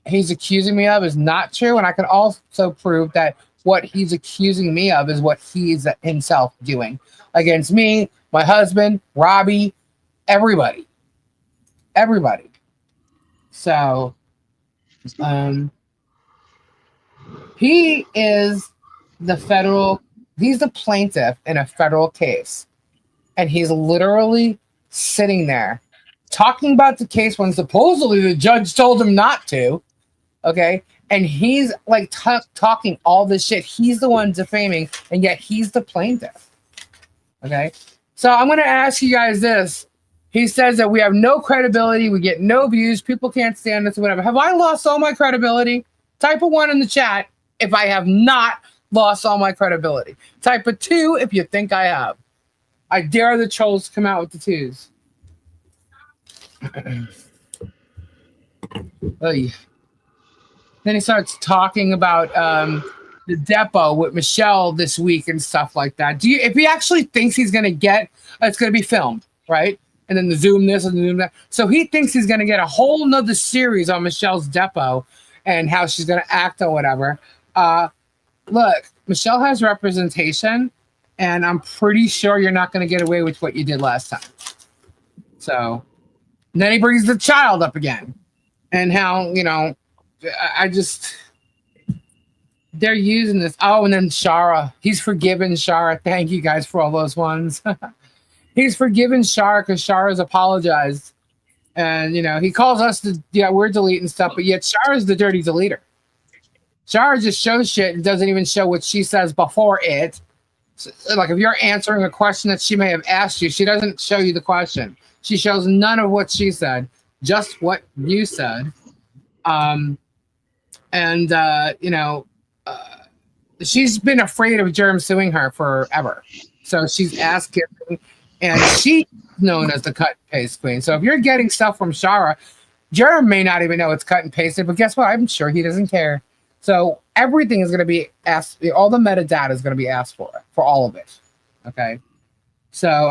he's accusing me of is not true, and I can also prove that what he's accusing me of is what he's himself doing against me, my husband, Robbie, everybody, everybody. So, he is he's the plaintiff in a federal case, and he's literally sitting there talking about the case when supposedly the judge told him not to. Okay. And he's like talking all this shit. He's the one defaming, and yet he's the plaintiff. Okay. So I'm going to ask you guys this. He says that we have no credibility. We get no views. People can't stand us, whatever. Have I lost all my credibility? Type a 1 in the chat if I have not lost all my credibility. Type a 2 if you think I have. I dare the trolls to come out with the 2s. Then he starts talking about the depot with Michelle this week and stuff like that. If he actually thinks he's going to get, it's going to be filmed, right? And then the Zoom this and the Zoom that. So he thinks he's going to get a whole nother series on Michelle's depot and how she's going to act or whatever. Look, Michelle has representation, and I'm pretty sure you're not going to get away with what you did last time. So and then he brings the child up again, and how I just they're using this. Oh, and then Shara, he's forgiven Shara. Thank you guys for all those ones. He's forgiven Shara because Shara's apologized, and he calls us we're deleting stuff, but yet Shara's the dirty deleter. Shara just shows shit and doesn't even show what she says before it. So, like if you're answering a question that she may have asked you, she doesn't show you the question. She shows none of what she said, just what you said. She's been afraid of Germ suing her forever. So she's asked him, and she's known as the cut and paste queen. So if you're getting stuff from Shara, Germ may not even know it's cut and pasted, but guess what? I'm sure he doesn't care. So everything is going to be asked. All the metadata is going to be asked for all of it. Okay. So,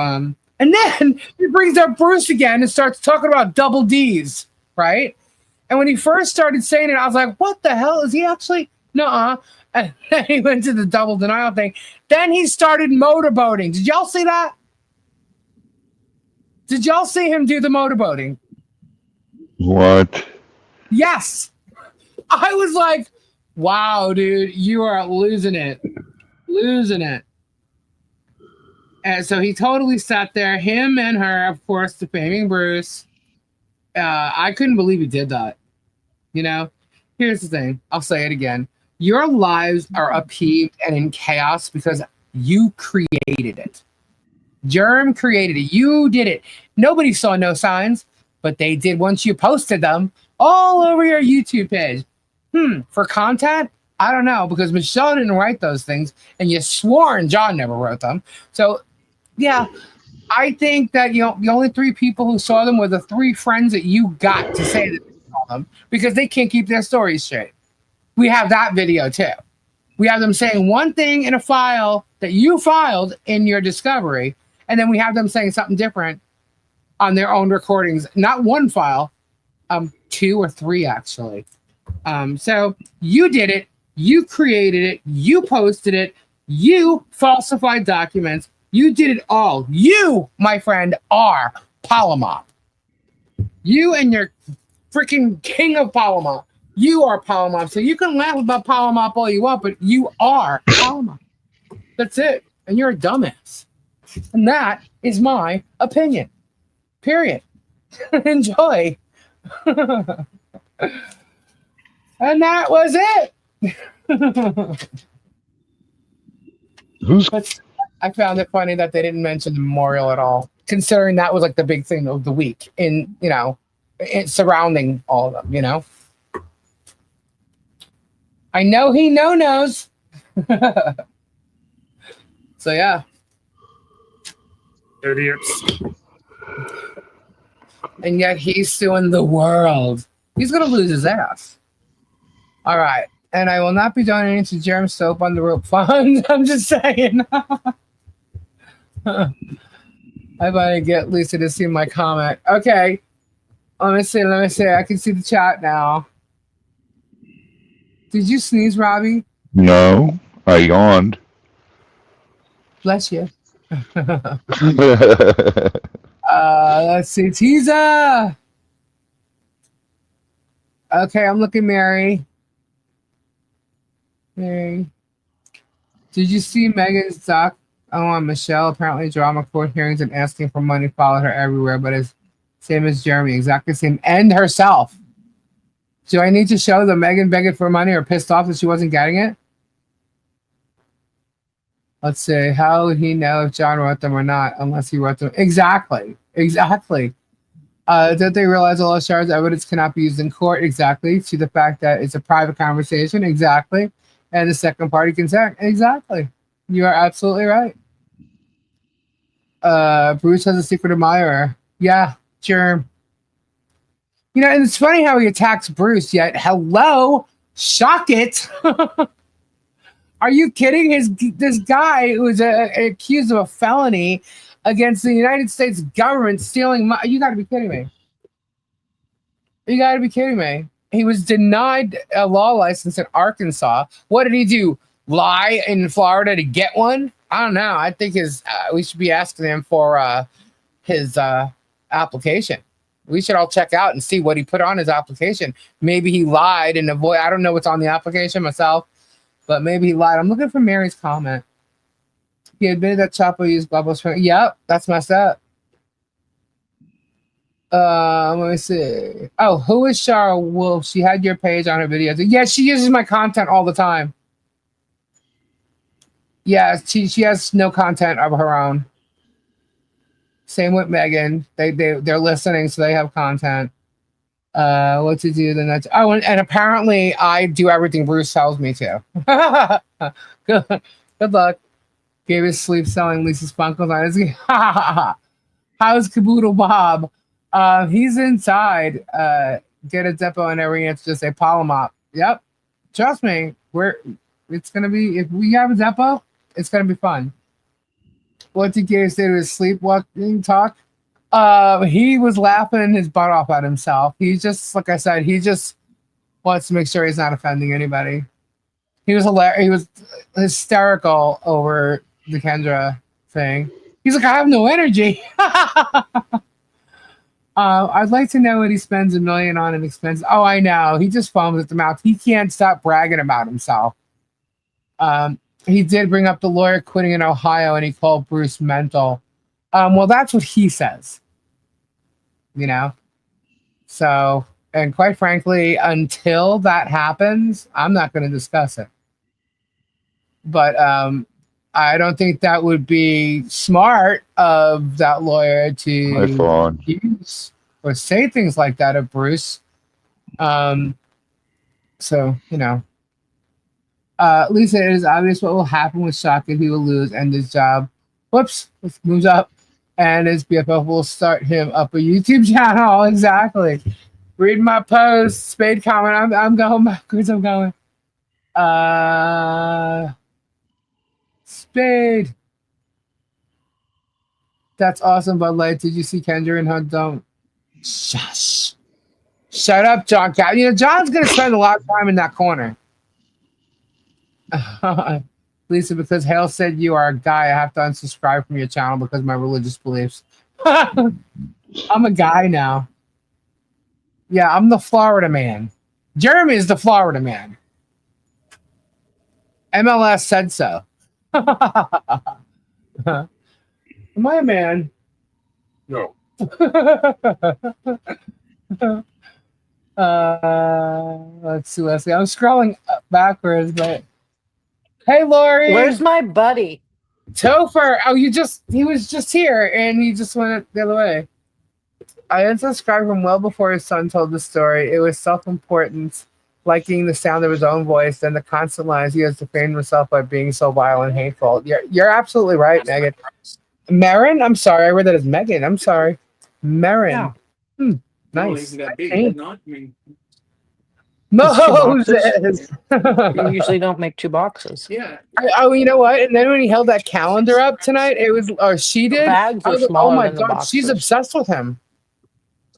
and then he brings up Bruce again and starts talking about double D's, right? And when he first started saying it, I was like, what the hell? Is he actually? Nuh-uh. And then he went to the double denial thing. Then he started motorboating. Did y'all see that? Did y'all see him do the motorboating? What? Yes. I was like, wow, dude, you are losing it. Losing it. And so he totally sat there, him and her, of course, defaming Bruce. I couldn't believe he did that. Here's the thing. I'll say it again. Your lives are upheaved and in chaos because you created it. Germ created it. You did it. Nobody saw no signs, but they did once you posted them all over your YouTube page. For content? I don't know, because Michelle didn't write those things, and you swore and John never wrote them. So, yeah, I think that the only 3 people who saw them were the 3 friends that you got to say that they saw them, because they can't keep their stories straight. We have that video too. We have them saying one thing in a file that you filed in your discovery, and then we have them saying something different on their own recordings. Not one file, 2 or 3 actually. So you did it. You created it. You posted it. You falsified documents. You did it all. You, my friend, are Palomop. You and your freaking king of Palomop. You are Palomop. So you can laugh about Palomop all you want, but you are Palomop. That's it. And you're a dumbass. And that is my opinion. Period. Enjoy. And that was it. But I found it funny that they didn't mention the memorial at all, considering that was like the big thing of the week surrounding all of them, I know he knows. So yeah. Idiots. And yet he's suing the world. He's gonna lose his ass. All right. And I will not be donating to Germ Soap on the Rope Fund. I'm just saying. I want to get Lisa to see my comment. Okay. Let me see. I can see the chat now. Did you sneeze, Robbie? No, I yawned. Bless you. Let's see. Teaser. Okay, I'm looking Mary. Mary. Did you see Megan's doc? Oh, on Michelle. Apparently, drama court hearings and asking for money followed her everywhere, but it's same as Jeremy, exactly same, and herself. Do I need to show that Megan begging for money or pissed off that she wasn't getting it? Let's see. How would he know if John wrote them or not, unless he wrote them? Exactly. Don't they realize all those charges evidence cannot be used in court? Exactly. To the fact that it's a private conversation. Exactly. And the second party consent. Exactly. You are absolutely right. Bruce has a secret admirer. Yeah, Germ. You know, and it's funny how he attacks Bruce, yet hello, shock it. Are you kidding? This guy who is accused of a felony against the United States government stealing money. You got to be kidding me. You got to be kidding me. He was denied a law license in Arkansas. What did he do? Lie in Florida to get one? I don't know. I think we should be asking him for his application. We should all check out and see what he put on his application. Maybe he lied and avoid. I don't know what's on the application myself, but maybe he lied. I'm looking for Mary's comment. He admitted that Chapo used bubbles for. Yep, that's messed up. Let me see. Oh, who is Shara Wolf? She had your page on her videos. Yeah, she uses my content all the time. Yeah, she has no content of her own. Same with Megan. They're listening, so they have content. What to do the next? Oh, and apparently I do everything Bruce tells me to. Good luck. Gave his sleep selling Lisa's Funkles on his. How's Caboodle Bob? He's inside. Get a depot and everything. It's just a Palomop. Yep. Trust me. It's gonna be, if we have a depot, it's gonna be fun. What did Gary say to his sleepwalking talk? He was laughing his butt off at himself. He just, like I said, he just wants to make sure he's not offending anybody. He was hilarious. He was hysterical over the Kendra thing. He's like, I have no energy. I'd like to know what he spends $1 million on in expenses. Oh, I know. He just foams at the mouth. He can't stop bragging about himself. He did bring up the lawyer quitting in Ohio, and he called Bruce mental. Well, that's what he says. You know? So, and quite frankly, until that happens, I'm not going to discuss it. But I don't think that would be smart of that lawyer to use or say things like that of Bruce. So, you know. Lisa, it is obvious what will happen with Shaka. He will lose and his job. Whoops, moves up. And his BFF will start him up a YouTube channel. Exactly. Read my post. Spade comment. I'm going backwards. I'm going. Spade. That's awesome, Bud Light. Did you see Kendra and Hunt? Don't. Shush. Shut up, John Cat. You know, John's going to spend a lot of time in that corner. Lisa, because Hale said you are a guy, I have to unsubscribe from your channel because of my religious beliefs. I'm a guy now. Yeah, I'm the Florida man. Jeremy is the Florida man. MLS said so. Am I a man? No. Let's see, Leslie. I'm scrolling backwards, but hey, Lori. Where's my buddy? Topher. Oh, he was just here and he just went the other way. I unsubscribed from well before his son told the story. It was self-importance liking the sound of his own voice and the constant lies he has defamed himself by being so vile and hateful. You're absolutely right, Megan. Marin? I'm sorry, I read that as Megan. I'm sorry. Marin. Yeah. Nice. That big, Hey. not me. It's 2 boxes. Moses. You usually don't make 2 boxes. Yeah. Oh, you know what? And then when he held that calendar up tonight, it was, or she did. Bags I are was like, oh smaller my than the god, she's boxes. obsessed with him.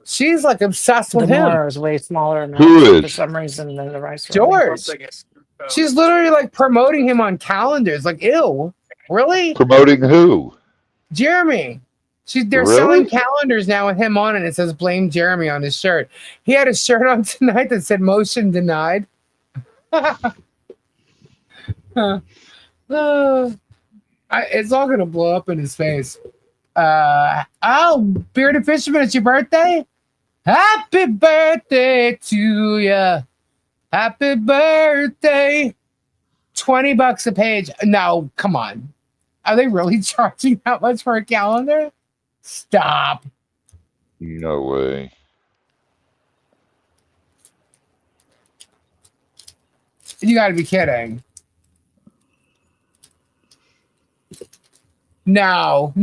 She's like obsessed The with him. Mora is way smaller than Who that for is? some reason than the rice. George. She's literally like promoting him on calendars. Like, ew, really? Promoting who? Jeremy. They're Really? selling calendars now with him on it. It says "Blame Jeremy" on his shirt. He had a shirt on tonight that said "Motion Denied." It's all gonna blow up in his face. Oh, Bearded Fisherman, it's your birthday. Happy birthday to ya. Happy birthday. $20 a page. No, come on. Are they really charging that much for a calendar? Stop. No way. You gotta be kidding. No,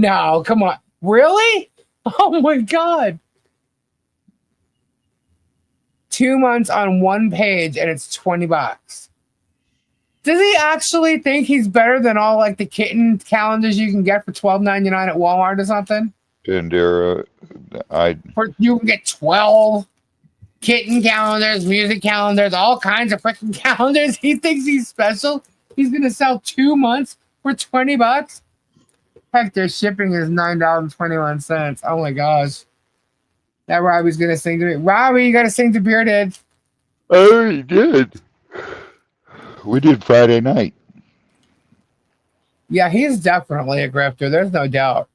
come on. Really? Oh my god. 2 months on one page and it's $20. Does he actually think he's better than all like the kitten calendars you can get for $12.99 at Walmart or something? Pandera, You can get 12 kitten calendars, music calendars, all kinds of freaking calendars. He thinks he's special. He's gonna sell 2 months for $20. Heck, their shipping is $9.21. Oh my gosh. That Robbie's gonna sing to me. Robbie, you gotta sing to Bearded. I already did. We did Friday night. Yeah, he's definitely a grifter. There's no doubt.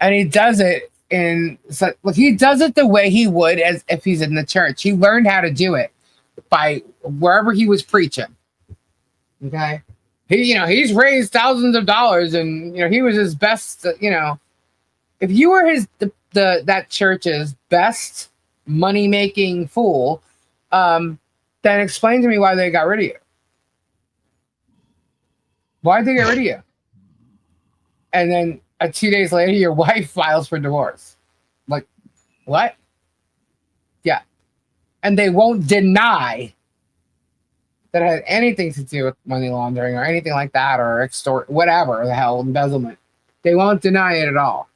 And he does it he does it the way he would as if he's in the church. He learned how to do it by wherever he was preaching. Okay. He's raised thousands of dollars and he was his best, if you were that church's best money-making fool, then explain to me why they got rid of you. Why'd they get rid of you? And then 2 days later, your wife files for divorce. Like, what? Yeah. And they won't deny that it had anything to do with money laundering or anything like that or extort, whatever the hell, embezzlement. They won't deny it at all.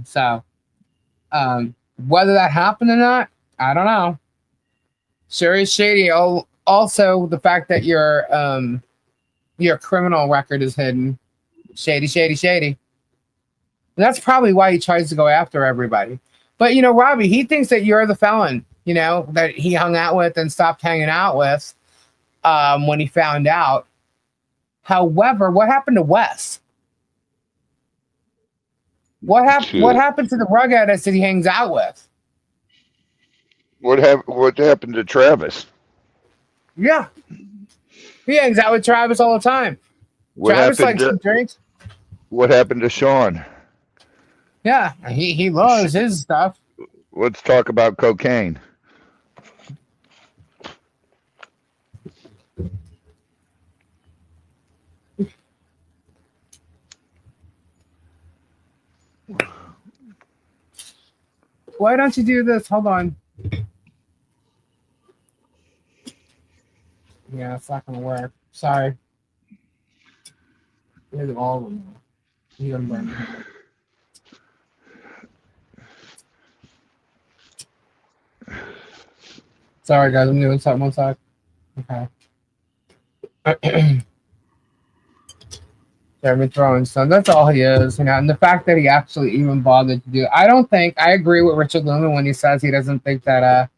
So, whether that happened or not, I don't know. Sure is shady. Also, the fact that your criminal record is hidden. Shady, shady, shady. And that's probably why he tries to go after everybody. But, Robbie, he thinks that you're the felon, that he hung out with and stopped hanging out with when he found out. However, what happened to Wes? What happened to the rug artist that he hangs out with? What happened to Travis? Yeah. He hangs out with Travis all the time. Travis likes to drink. What happened to Sean? Yeah, he loves his stuff. Let's talk about cocaine. Why don't you do this? Hold on. Yeah, it's not gonna work. Sorry. Here's all of them. You gonna burn them. Sorry, guys. I'm doing something. 1 sec. Okay. Jeremy throwing stuff. That's all he is, and the fact that he actually even bothered to do it. I agree with Richard Lumen when he says he doesn't think that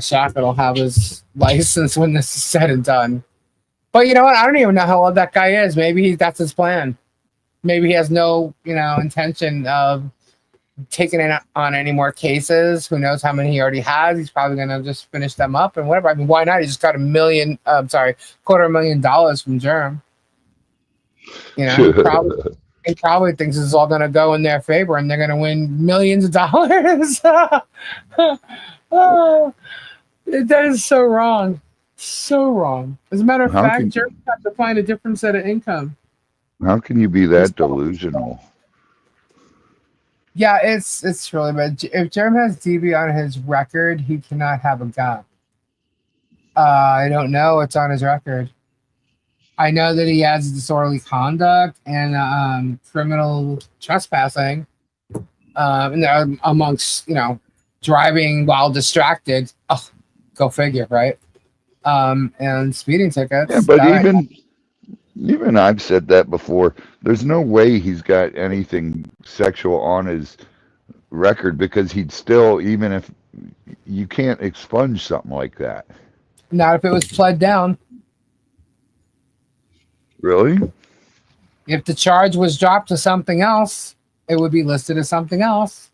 Shaka will have his license when this is said and done. But you know what? I don't even know how old that guy is. Maybe that's his plan. Maybe he has no, intention of taking it on any more cases. Who knows how many he already has? He's probably gonna just finish them up and whatever. I mean, why not? He just got $250,000 from Germ. He probably thinks this is all gonna go in their favor and they're gonna win millions of dollars. That is so wrong. So wrong. As a matter of How fact, can Germ have to find a different set of income. how can you be that delusional? Yeah, it's really bad. If Germ has DB on his record, he cannot have a gun. I don't know what's on his record. I know that he has disorderly conduct and criminal trespassing, and amongst driving while distracted. Oh, go figure, right? And speeding Yeah, tickets. but That I even I've said that before. There's no way he's got anything sexual on his record because he'd still, even if you can't expunge something like that. not if it was pled down. Really? If the charge was dropped to something else, it would be listed as something else.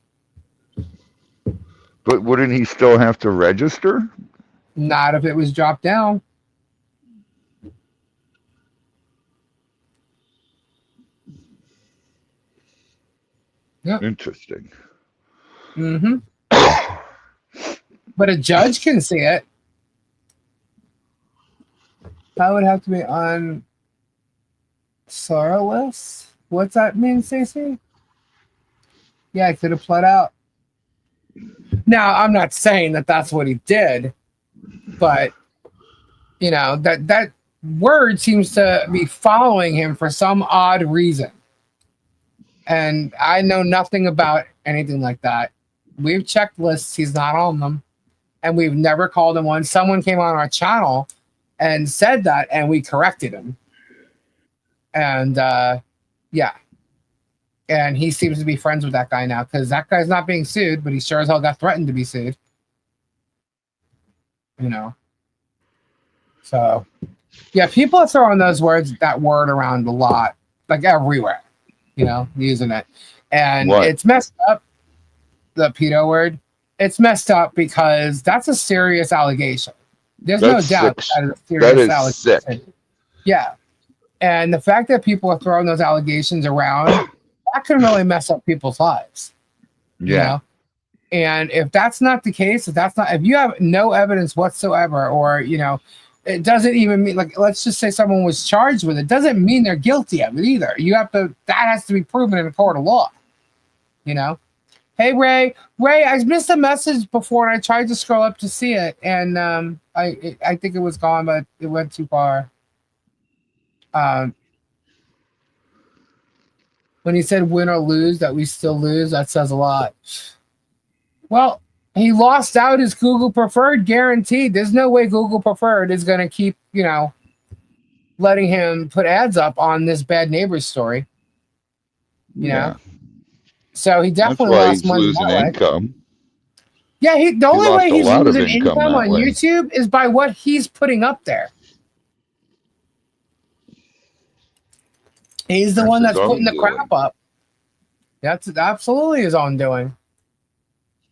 But wouldn't he still have to register? Not if it was dropped down. Yep. Interesting. Mm-hmm. But a judge can see it. That would have to be on Sorrowless. What's that mean, Stacey? Yeah, I could have pled out. Now, I'm not saying that that's what he did, but that word seems to be following him for some odd reason. And I know nothing about anything like that. We've checked lists, he's not on them, and we've never called him one. Someone came on our channel and said that, and we corrected him. And yeah. And he seems to be friends with that guy now because that guy's not being sued, but he sure as hell got threatened to be sued. So yeah, people are throwing that word around a lot, like everywhere, using it. And What? It's messed up, the pedo word. It's messed up because that's a serious allegation. There's That's no doubt sick. that is a That serious is allegation. sick. Yeah. And the fact that people are throwing those allegations around, that can really mess up people's lives. Yeah. And if that's not the case, if you have no evidence whatsoever, or it doesn't even mean, like, let's just say someone was charged with it, doesn't mean they're guilty of it either. That has to be proven in a court of law. Hey, Ray, I missed a message before and I tried to scroll up to see it, and I think it was gone, but it went too far. When he said win or lose, that we still lose, that says a lot. Well, he lost out his Google Preferred guaranteed. There's no way Google Preferred is going to keep, letting him put ads up on this bad neighbors story. Yeah. So he That's definitely why lost he's money losing that way. income. Yeah, the only lost way a he's lot of losing income income that on way. YouTube is by what he's putting up there. He's the one his that's putting the own crap up. That's absolutely his own doing.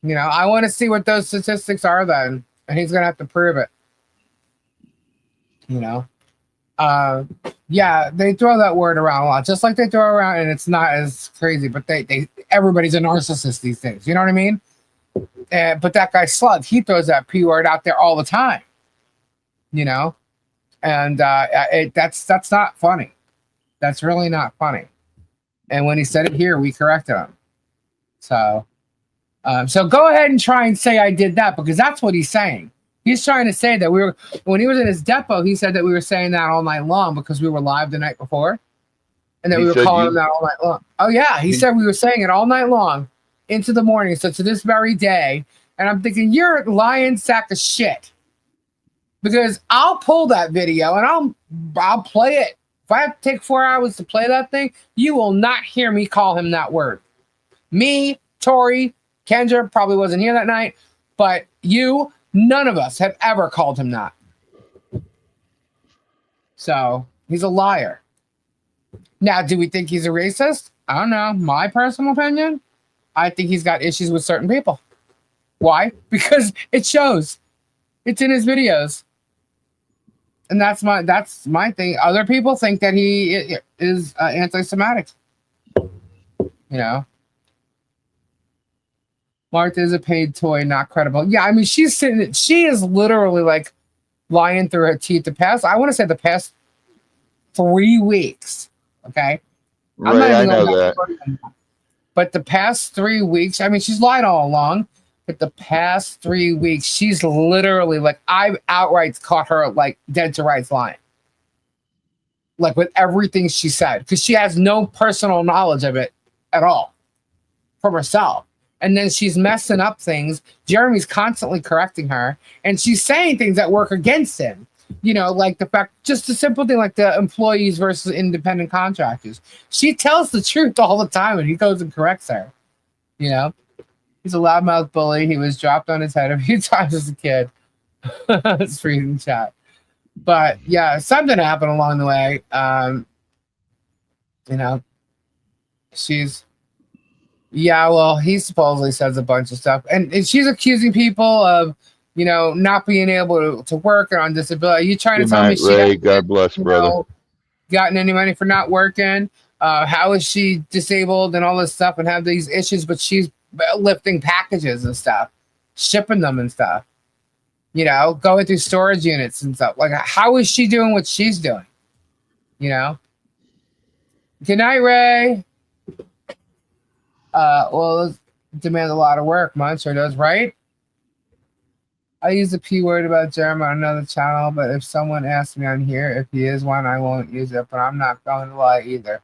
I want to see what those statistics are then, and he's gonna have to prove it. Yeah, they throw that word around a lot, just like they throw around, and it's not as crazy, but everybody's a narcissist these days. You know what I mean? But that guy Slug, he throws that P word out there all the time. And that's not funny. That's really not funny. And when he said it here, we corrected him. So go ahead and try and say I did that, because that's what he's saying. He's trying to say that when he was in his depot, he said that we were saying that all night long because we were live the night before, and that we were calling him that all night long. Oh yeah, he said we were saying it all night long into the morning, so to this very day. And I'm thinking, you're a lying sack of shit, because I'll pull that video and I'll play it. If I have to take 4 hours to play that thing, you will not hear me call him that word. Me, Tori, Kendra probably wasn't here that night, but none of us have ever called him that. So he's a liar. Now, do we think he's a racist? I don't know. My personal opinion, I think he's got issues with certain people. Why? Because it shows. It's in his videos. And that's my thing. Other people think that he is anti-Semitic. Martha is a paid toy, not credible. Yeah, I mean, she is literally like lying through her teeth I want to say the past 3 weeks. Okay. I'm not Right, I even going know back that. further than that. But the past 3 weeks, I mean, she's lied all along. But the past 3 weeks, she's literally like, I've outright caught her like dead to rights lying. Like with everything she said, because she has no personal knowledge of it at all from herself. And then she's messing up things. Jeremy's constantly correcting her, and she's saying things that work against him. You know, like the fact, just a simple thing like the employees versus independent contractors. She tells the truth all the time, and he goes and corrects her. You know, he's a loudmouth bully. He was dropped on his head a few times as a kid. It's freezing chat. But yeah, something happened along the way. You know, she's yeah, well, he supposedly says a bunch of stuff, and she's accusing people of, you know, not being able to work and on disability. Are you trying to Good tell me night, she Ray. hasn't, God bless, you brother. know, gotten any money for not working? How is she disabled and all this stuff and have these issues, but she's lifting packages and stuff, shipping them and stuff, you know, going through storage units and stuff. Like, how is she doing what she's doing? You know? Good night, Ray. Well, it demands a lot of work. Mine sure does, right? I use the P word about Germ on another channel, but if someone asks me on here if he is one, I won't use it, but I'm not going to lie either.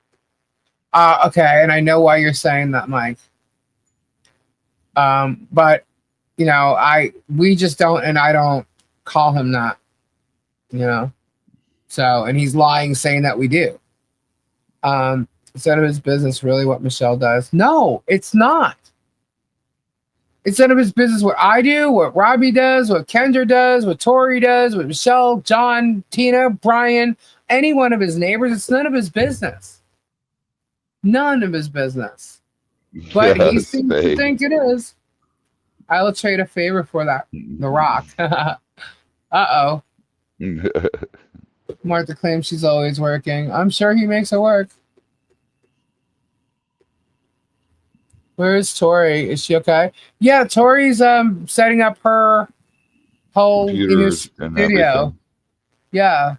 Okay, and I know why you're saying that, Mike. But you know, we just don't, and I don't call him that, you know. So, and he's lying saying that we do. It's none of his business really what Michelle does. No, it's not. It's none of his business what I do, what Robbie does, what Kendra does, what Tori does, what Michelle, John, Tina, Brian, any one of his neighbors. It's none of his business. None of his business. But he Yes, seems to babe. think it is. I will trade a favor for that. The Rock. Uh-oh. Martha claims she's always working. I'm sure he makes her work. Where is Tori? Is she okay? Yeah, Tori's setting up her whole new Computers and studio. everything. Yeah.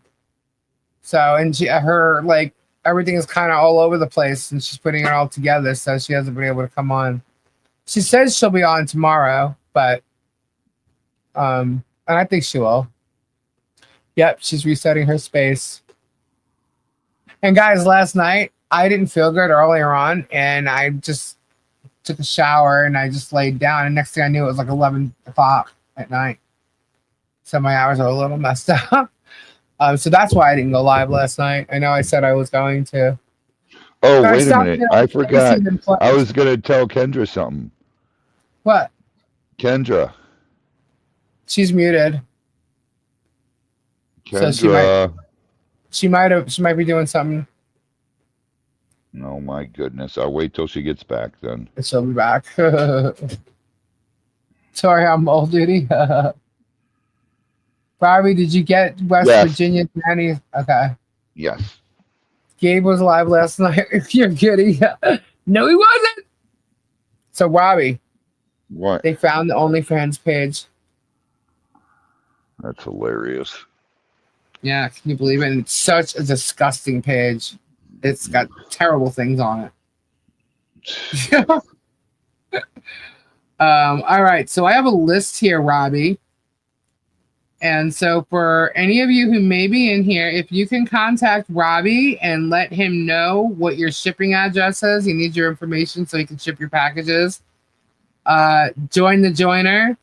So and her like everything is kind of all over the place, and she's putting it all together, so she hasn't been able to come on. She says she'll be on tomorrow, but and I think she will. Yep, she's resetting her space. And guys, last night I didn't feel good earlier on, and I just took a shower and I just laid down, and next thing I knew it was like 11 o'clock at night. So my hours are a little messed up. So that's why I didn't go live last night. I know I said I was going to. Oh, But I wait a stopped minute. doing I forgot. placing in place. I was going to tell Kendra something. What? Kendra. She's muted. So Kendra. she might be doing something. Oh, my goodness. I'll wait till she gets back then. And she'll be back. Sorry, I'm old duty. Bobby, did you get West Yes. Virginia nanny? Okay. Yes. Gabe was live last night. You're kidding. No, he wasn't. So, Robbie, What? they found the OnlyFans page. That's hilarious. Yeah, can you believe it? And it's such a disgusting page. It's got terrible things on it. All right, so I have a list here, Robbie. And so for any of you who may be in here, if you can contact Robbie and let him know what your shipping address is, he needs your information so he can ship your packages. Join the joiner,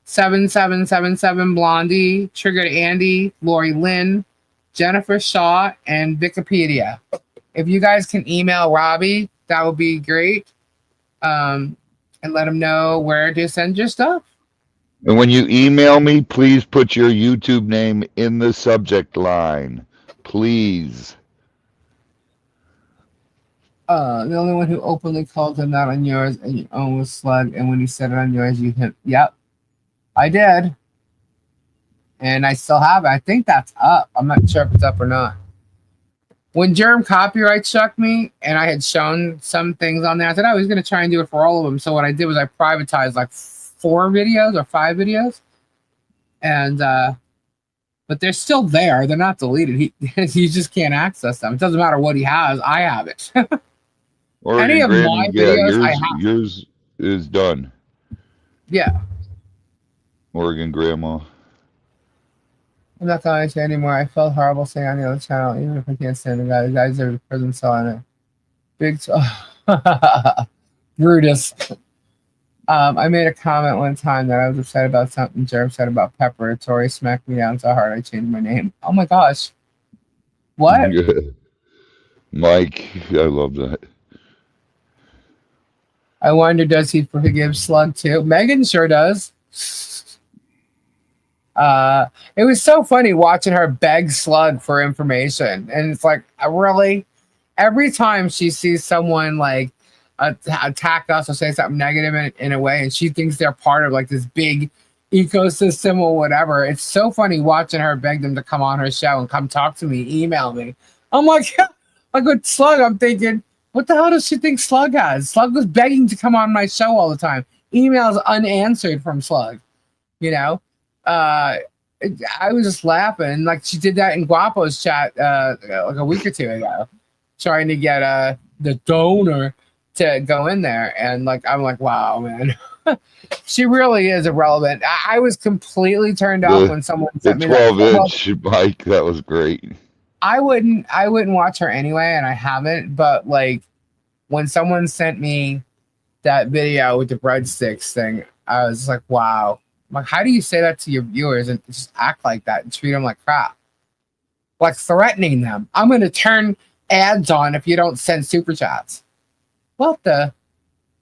7777 Blondie, Triggered Andy, Lori Lynn, Jennifer Shaw, and Wikipedia. If you guys can email Robbie, that would be great. And let him know where to send your stuff. And when you email me, please put your YouTube name in the subject line. Please. The only one who openly called him not on yours and your own was Slug, and when he said it on yours, you hit. Yep, I did. And I still have it. I think that's up. I'm not sure if it's up or not. when Germ copyright struck me and I had shown some things on there, I said I was going to try and do it for all of them. So what I did was I privatized like 4 videos or 5 videos. And, but they're still there. They're not deleted. He just can't access them. It doesn't matter what he has. I have it. Any Oregon of my Granny, yeah, videos, I have. yours is done. Yeah. Oregon Grandma. I'm not going to anymore. I felt horrible saying on the other channel, even if I can't stand the guy. The guys are in prison selling it. Big Brutus. I made a comment one time that I was upset about something Germ said about Pepper. Tori smacked me down so hard I changed my name. Oh my gosh. What? Mike, I love that. I wonder, does he forgive Slug too? Megan sure does. It was so funny watching her beg Slug for information. And it's like, really? Every time she sees someone like attack us or say something negative in a way, and she thinks they're part of like this big ecosystem or whatever, it's so funny watching her beg them to come on her show and come talk to me, email me. I'm like, like with Slug, I'm thinking, what the hell does she think Slug has? Slug was begging to come on my show all the time. Emails unanswered from Slug, you know? I was just laughing. Like she did that in Guapo's chat like a week or two ago, trying to get the donor to go in there. And like, I'm like, wow, man. She really is irrelevant. I was completely turned off when someone sent me that. 12-inch Mike, that was great. I wouldn't watch her anyway, and I haven't, but like when someone sent me that video with the breadsticks thing, I was like, wow. Like, how do you say that to your viewers and just act like that and treat them like crap? Like threatening them. I'm going to turn ads on if you don't send super chats. What the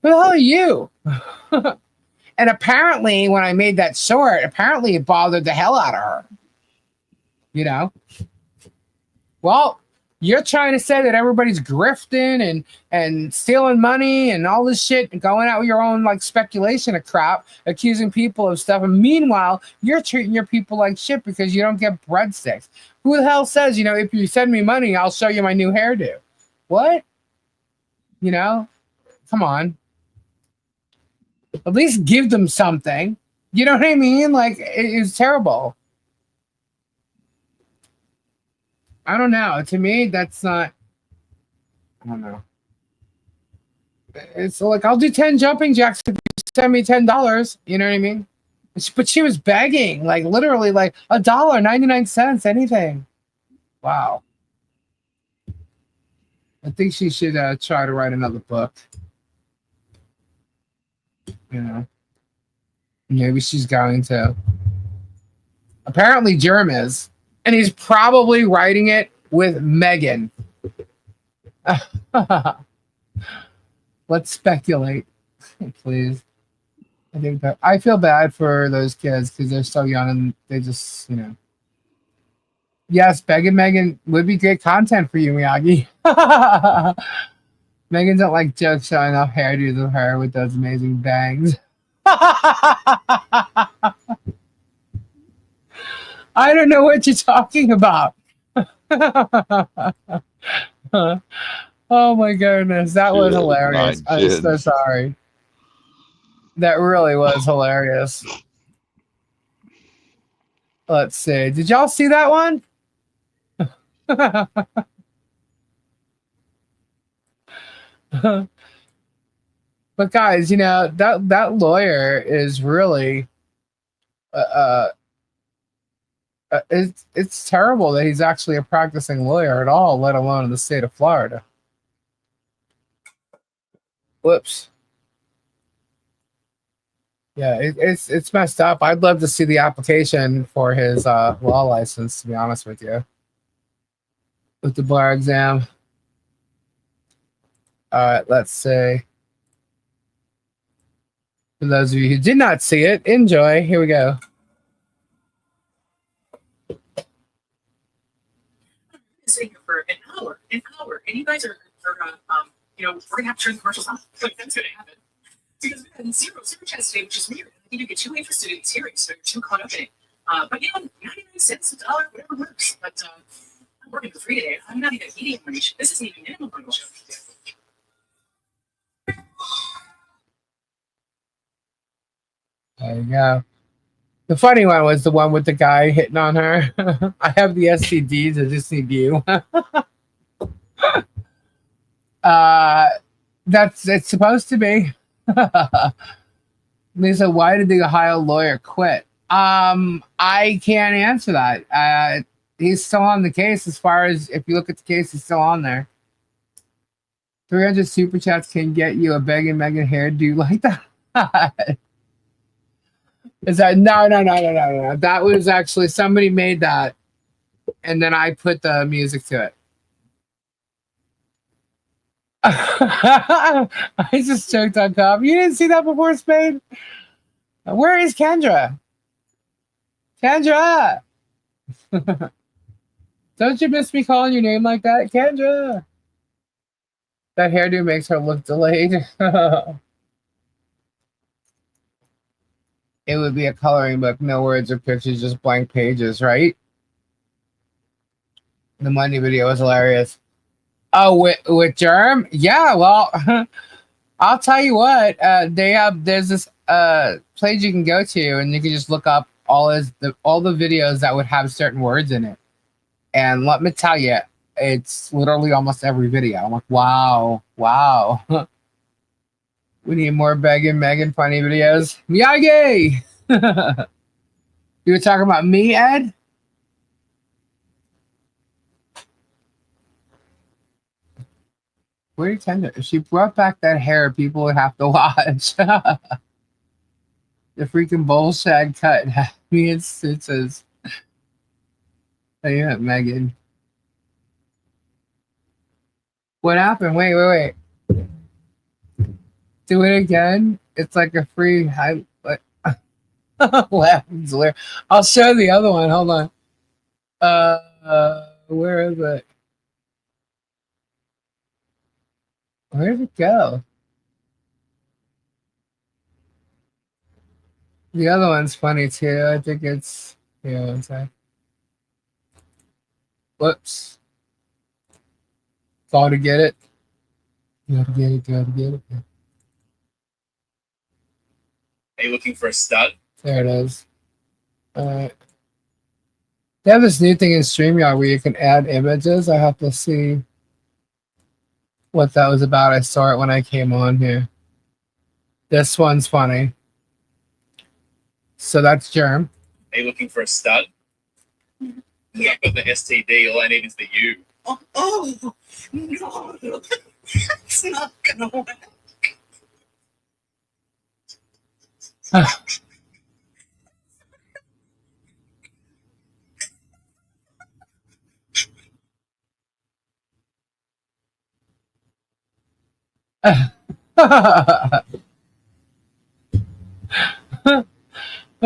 hell are you? And apparently, when I made that short, apparently it bothered the hell out of her. You know? Well, you're trying to say that everybody's grifting and stealing money and all this shit and going out with your own like speculation of crap, accusing people of stuff. And meanwhile, you're treating your people like shit because you don't get breadsticks. Who the hell says, you know, if you send me money, I'll show you my new hairdo? What? You know? Come on. At least give them something. You know what I mean? Like, it's terrible. I don't know. To me, that's not. I don't know. It's like I'll do 10 jumping jacks if you send me $10. You know what I mean? But she was begging, like literally, like $1.99, anything. Wow. I think she should try to write another book. You know, maybe she's going to. Apparently, Germ is, and he's probably writing it with Megan. Let's speculate, please. I think that I feel bad for those kids because they're so young and they just, you know. Yes, begging Megan would be great content for you, Miyagi. Megan don't like jokes showing off hairdos of her with those amazing bangs. I don't know what you're talking about. Oh my goodness, that was hilarious. I'm so sorry. That really was hilarious. Let's see. Did y'all see that one? But guys, you know, that lawyer is really it's terrible that he's actually a practicing lawyer at all, let alone in the state of Florida. Whoops. Yeah, it's messed up. I'd love to see the application for his law license, to be honest with you. With the bar exam. All right, let's see. For those of you who did not see it, enjoy. Here we go. Sitting here for an hour, and you guys are you know, we're gonna have to turn the commercials off. Like that's gonna happen because we had 0 super chats today, which is weird. I think you get too interested in these hearings, so you're too caught up in it. But you know, 99 cents, $1, whatever works. But working for free today. I'm not even eating wage. This isn't even minimum wage. There you go. The funny one was the one with the guy hitting on her. I have the STDs. I just need you. That's it's supposed to be. Lisa, why did the Ohio lawyer quit? I can't answer that. He's still on the case. As far as if you look at the case, he's still on there. 300 super chats can get you a begging Megan hairdo like that. Is that no? That was actually somebody made that, and then I put the music to it. I just choked on coffee. You didn't see that before, Spade? Where is Kendra? Kendra! Don't you miss me calling your name like that? Kendra! That hairdo makes her look delayed. It would be a coloring book, no words or pictures, just blank pages, right? The Monday video was hilarious. Oh, with Germ? Yeah, well, I'll tell you what. There's this page you can go to, and you can just look up all the videos that would have certain words in it. And let me tell you, it's literally almost every video. I'm like, wow. We need more begging Megan funny videos. Miyagi! You were talking about me, Ed? Where do you tend to? If she brought back that hair, people would have to watch. The freaking bullshit cut. Me, it says, yeah, Megan. What happened? Wait. Do it again. It's like a free. I'll show the other one. Hold on. Where is it? Where did it go? The other one's funny too. I think it's one sec. Whoops. Gotta get it. Gotta get it. Are you looking for a stud? There it is. Alright. They have this new thing in StreamYard where you can add images. I have to see what that was about. I saw it when I came on here. This one's funny. So that's Germ. Are you looking for a stud? Yeah. I've got the STD. All I need is the U. Oh no. It's not gonna work.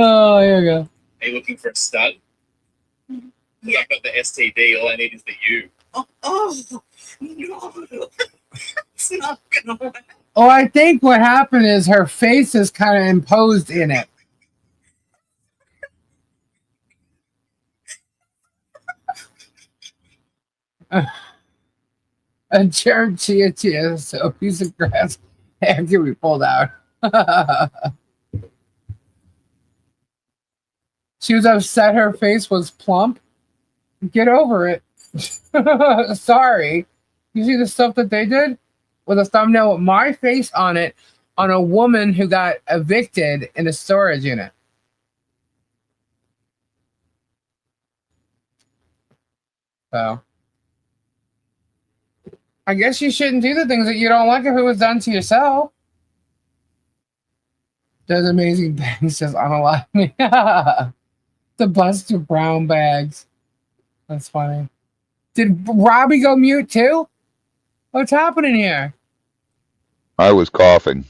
Oh, here we go. Are you looking for a stud? Yeah. I've got the STD. All I need is the U. Oh no. It's not gonna work. Oh, I think what happened is her face is kind of imposed in it. A Germ chia, so a piece of grass hair can be pulled out. She was upset her face was plump. Get over it. Sorry. You see the stuff that they did? With a thumbnail with my face on it on a woman who got evicted in a storage unit. So I guess you shouldn't do the things that you don't like if it was done to yourself. Those amazing bags just unalive me. The Buster Brown bags. That's funny. Did Robbie go mute too? What's happening here? I was coughing.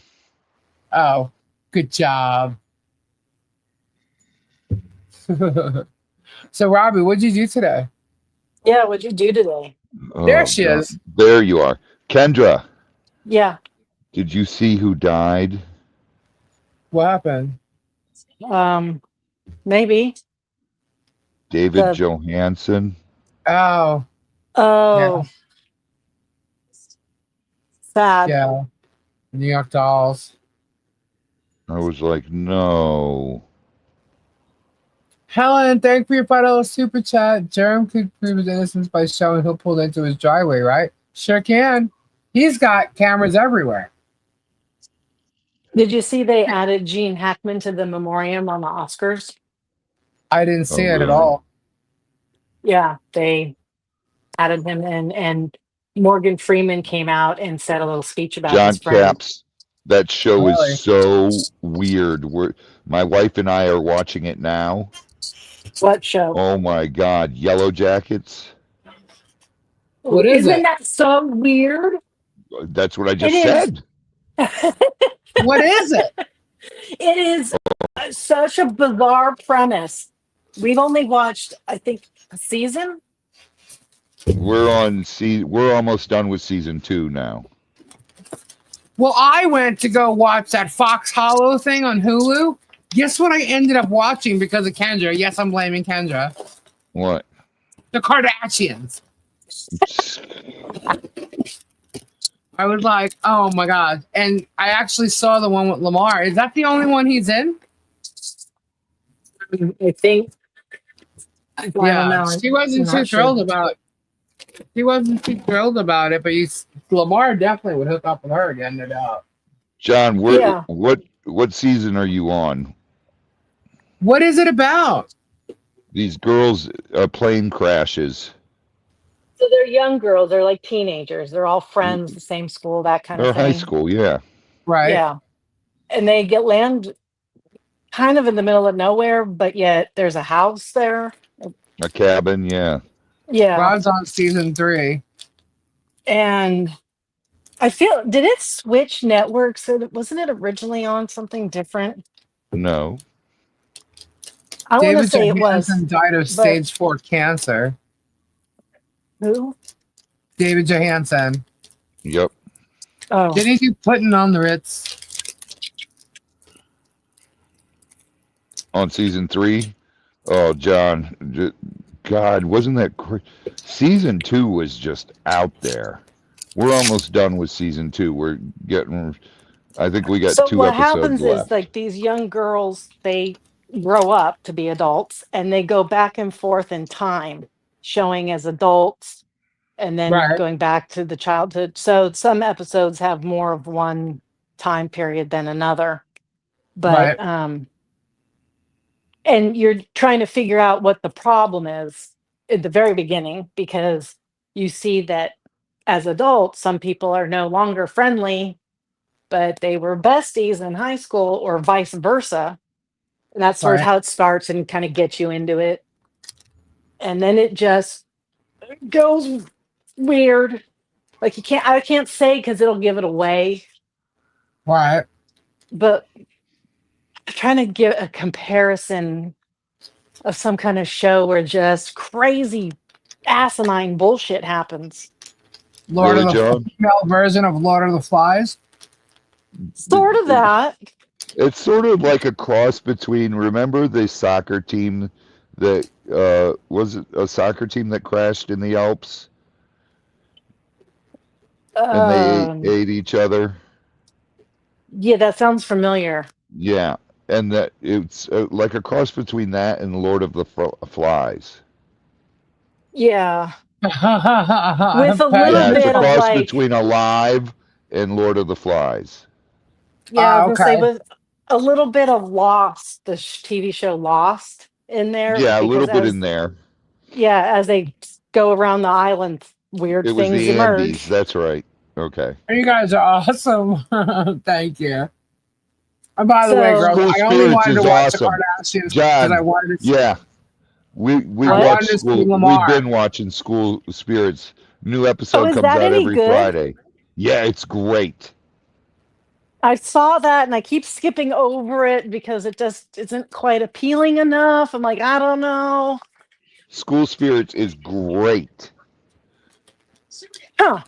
Oh, good job. So, Robbie, what'd you do today? Yeah, what'd you do today? There she is. There you are. Kendra, Yeah. did you see who died? What happened? Maybe. David Johansen. Oh, Oh, sad. Yeah. New York Dolls. I was like, no. Helen, thank you for your $5 super chat. Germ could prove his innocence by showing who pulled into his driveway, right? Sure can. He's got cameras everywhere. Did you see they added Gene Hackman to the memoriam on the Oscars? I didn't Oh, see it at really? all. Yeah, they added him in, and Morgan Freeman came out and said a little speech about John his friend. Caps. That show is Really? so weird. My wife and I are watching it now. What show? Oh my God. Yellow Jackets. What is Isn't it? that so weird? That's what I It just is. said. What is it? It is such a bizarre premise. We've only watched, I think, a season. We're almost done with season 2 now. Well, I went to go watch that Fox Hollow thing on Hulu. Guess what I ended up watching because of Kendra? Yes, I'm blaming Kendra. What? The Kardashians. I was like, oh my God. And I actually saw the one with Lamar. Is that the only one he's in? I think. I don't know. She wasn't I'm too not sure. thrilled about it. He wasn't too thrilled about it, but Lamar definitely would hook up with her again, no doubt. John, Yeah. what season are you on? What is it about? These girls plane crashes. So they're young girls. They're like teenagers. They're all friends, the same school, that kind They're of thing. high school, yeah. Right. Yeah. And they land kind of in the middle of nowhere, but yet there's a house there. A cabin, yeah. Yeah. Rod's on season 3. And I feel, did it switch networks? Wasn't it originally on something different? No. I want to David say it was. Johansen died of but- stage 4 cancer. Who? David Johansen. Yep. Oh, Did he do Putting on the Ritz? On season 3. Oh, John. God, wasn't that crazy? Season 2 was just out there. We're almost done with season 2. We're getting, I think we got so 2 what episodes happens left. is like these young girls, they grow up to be adults and they go back and forth in time, showing as adults and then Right. going back to the childhood. So some episodes have more of one time period than another. But and you're trying to figure out what the problem is at the very beginning, because you see that as adults, some people are no longer friendly, but they were besties in high school, or vice versa. And that's sort of Right. how it starts and kind of gets you into it. And then it just goes weird. Like I can't say because it'll give it away, Right. but I'm trying to give a comparison of some kind of show where just crazy asinine bullshit happens. Lord Really, of the John? female version of Lord of the Flies. Sort of that. It's sort of like a cross between, remember the soccer team that, was it a soccer team that crashed in the Alps? And they ate each other? Yeah, that sounds familiar. Yeah. And that it's like a cross between that and Lord of the Flies. Yeah. With a Pat, little Yeah, it's a bit of cross like, between Alive and Lord of the Flies. yeah, I was gonna say okay. with a little bit of Lost, the TV show Lost in there. Yeah, a little because bit in there. Yeah, as they go around the island, weird It was things the emerge. Andes. That's right. Okay. You guys are awesome. Thank you. And by the way, So- girls, School I only Spirits wanted to is watch awesome. the Kardashians because John, I wanted to see. Yeah. We What? watch wanted to see school. Lamar. We've been watching School Spirits. New episode is comes that out any every good? Friday. Yeah, it's great. I saw that and I keep skipping over it because it just isn't quite appealing enough. I'm like, I don't know. School Spirits is great. Huh.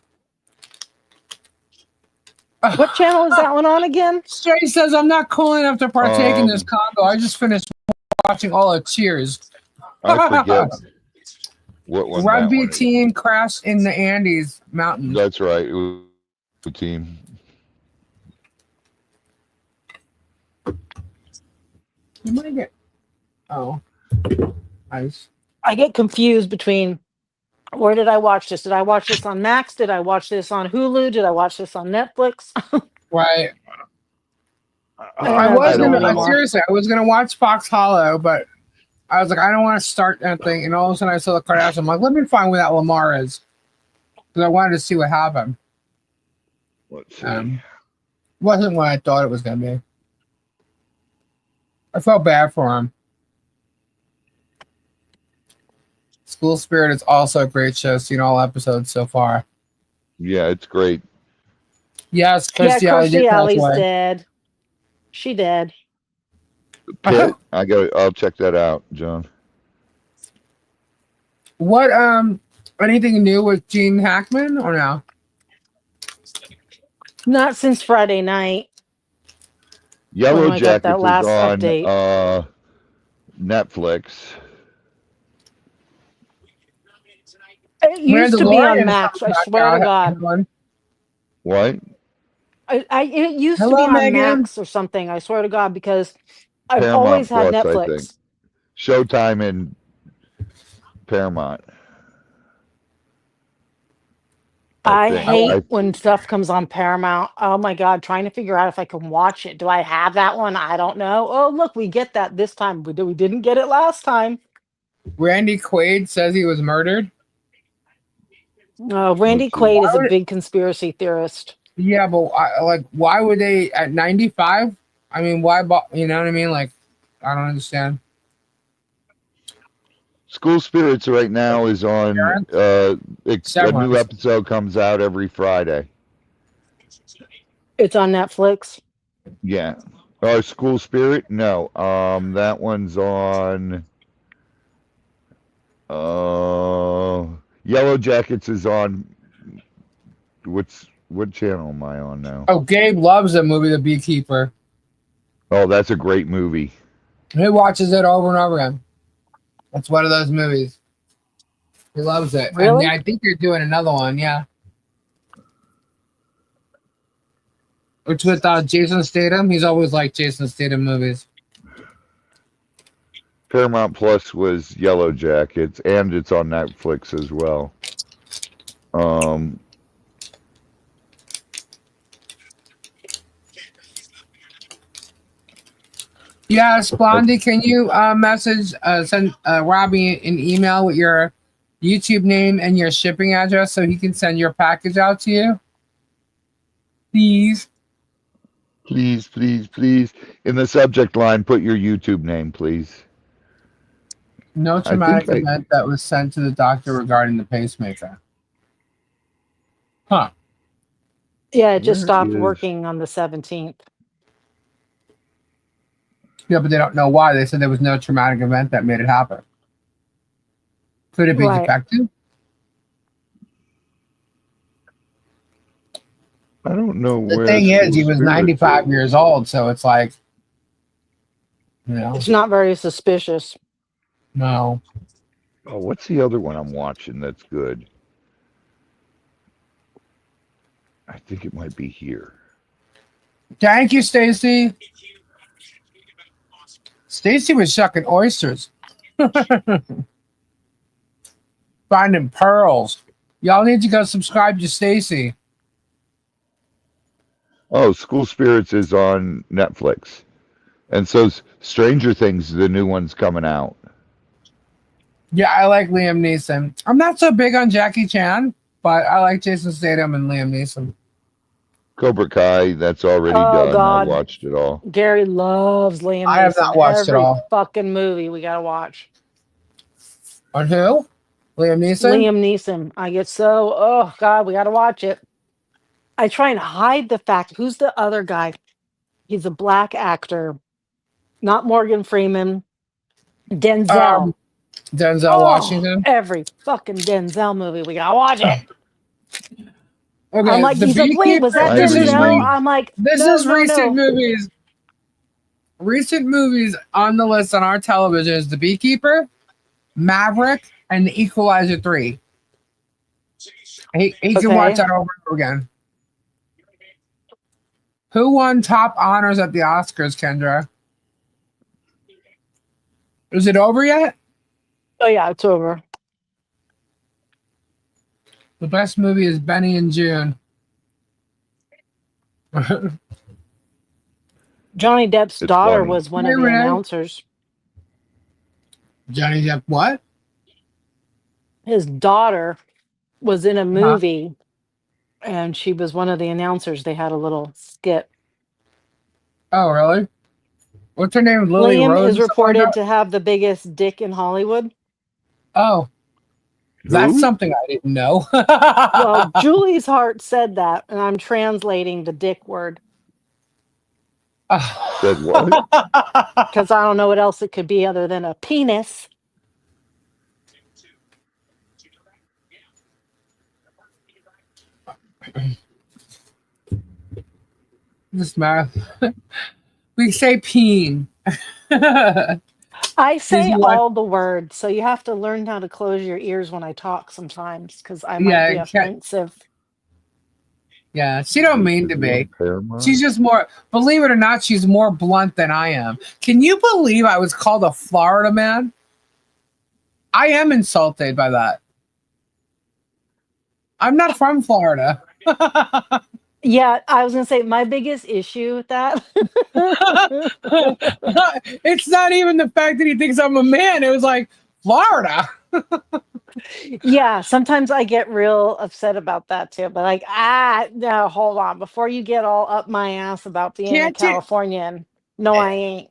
What channel is that one on again? Stray says, I'm not cool enough to partake in this Um, combo. I just finished watching all of Cheers. I forget. What one? That Rugby one. team crashed in the Andes Mountains. That's right. It was the team. You might get. Oh, nice. I get confused between where did I watch this? Did I watch this on Max? Did I watch this on Hulu? Did I watch this on Netflix? Right. I don't I know don't know. anymore. Seriously, I was gonna watch Fox Hollow, but I was like, I don't want to start that thing. And all of a sudden, I saw the Kardashians. I'm like, let me find where that Lamar is, because I wanted to see what happened. Let's see. Wasn't what I thought it was gonna be. I felt bad for him. School Spirit is also a great show. Seen all episodes so far. Yeah, it's great. Yes, Yeah, Kirstie Alley did Kirstie pass Alley's away. dead. She dead. Pitt. I'll check that out, John. What anything new with Gene Hackman or no? Not since Friday night. Yellow When I got that Jackets is last on update. Netflix. It used to be on Mandalorian Max. I comes back swear to out, God. everyone. What? It used to Hello, be on Megan. Max or something. I swear to God, because I've Paramount always had Plus, I think. Netflix. Showtime and Paramount. I think. hate when stuff comes on Paramount. Oh my God, trying to figure out if I can watch it. Do I have that one? I don't know. Oh, look, we get that this time. We didn't get it last time. Randy Quaid says he was murdered. Randy Let's see. Quaid is Why a would- big conspiracy theorist. Yeah, but why would they at 95? I mean, why? You know what I mean? Like, I don't understand. School Spirits right now is on. A new Severance. episode comes out every Friday. It's on Netflix. Yeah. School Spirit? No. That one's on. Yellow Jackets is on. What channel am I on now? Oh, Gabe loves the movie The Beekeeper. Oh, that's a great movie. He watches it over and over again. It's one of those movies. He loves it. Really? And I think you're doing another one, yeah. It's with Jason Statham. He's always liked Jason Statham movies. Paramount Plus was Yellow Jackets, and it's on Netflix as well. Yes, Blondie, can you send Robbie an email with your YouTube name and your shipping address so he can send your package out to you? Please. Please, please, please. In the subject line, put your YouTube name, please. No traumatic event that was sent to the doctor regarding the pacemaker. Huh. Yeah, it just Where stopped is- working on the 17th. Yeah, but they don't know why. They said there was no traumatic event that made it happen. Could it be Right. defective? I don't know The where. thing is, he School was Spirit 95 is. years old, so it's like, you know, It's not very suspicious. no. Oh, what's the other one I'm watching that's good? I think it might be here. Thank you, Stacy. Stacy was shucking oysters. Finding pearls. Y'all need to go subscribe to Stacy. Oh, School Spirits is on Netflix. And so's Stranger Things, the new one's coming out. Yeah, I like Liam Neeson. I'm not so big on Jackie Chan, but I like Jason Statham and Liam Neeson. Cobra Kai, that's already Oh, done. God. I watched it all. Gary loves Liam Neeson. I have not watched it Every all. fucking movie we gotta watch. On who? Liam Neeson? Liam Neeson. I get so, oh God, we gotta watch it. I try and hide the fact. Who's the other guy? He's a black actor, not Morgan Freeman. Denzel. Denzel Washington. Every fucking Denzel movie, we gotta watch it. Okay, I'm like, The he's like, wait, was that Beekeeper. Denzel? I'm like, This no, is no, recent no. movies. Recent movies on the list on our television is The Beekeeper, Maverick, and The Equalizer 3. He can watch that over and over again. Who won top honors at the Oscars, Kendra? Is it over yet? Oh yeah, it's over. The best movie is Benny and June. Johnny Depp's It's daughter funny. was one Hey, of the Renee. announcers. Johnny Depp, what? His daughter was in a Uh-huh. movie, and she was one of the announcers. They had a little skit. Oh, really? What's her name? Lily Liam Rose? is reported to have the biggest dick in Hollywood. Oh, that's Who? something I didn't know. Well, Julie's heart said that, and I'm translating the dick word Said what? because I don't know what else it could be other than a penis. This math. We say peen. I say you watch- all the words, so you have to learn how to close your ears when I talk sometimes because I might Yeah, be you can't- offensive. Yeah, she don't mean to be. Paramount? She's just more, believe it or not, she's more blunt than I am. Can you believe I was called a Florida man? I am insulted by that. I'm not from Florida. Yeah, I was gonna say my biggest issue with that. It's not even the fact that he thinks I'm a man. It was like, Florida. Yeah, sometimes I get real upset about that too. But like, no, hold on. Before you get all up my ass about being a Can't you- Californian, no, I ain't.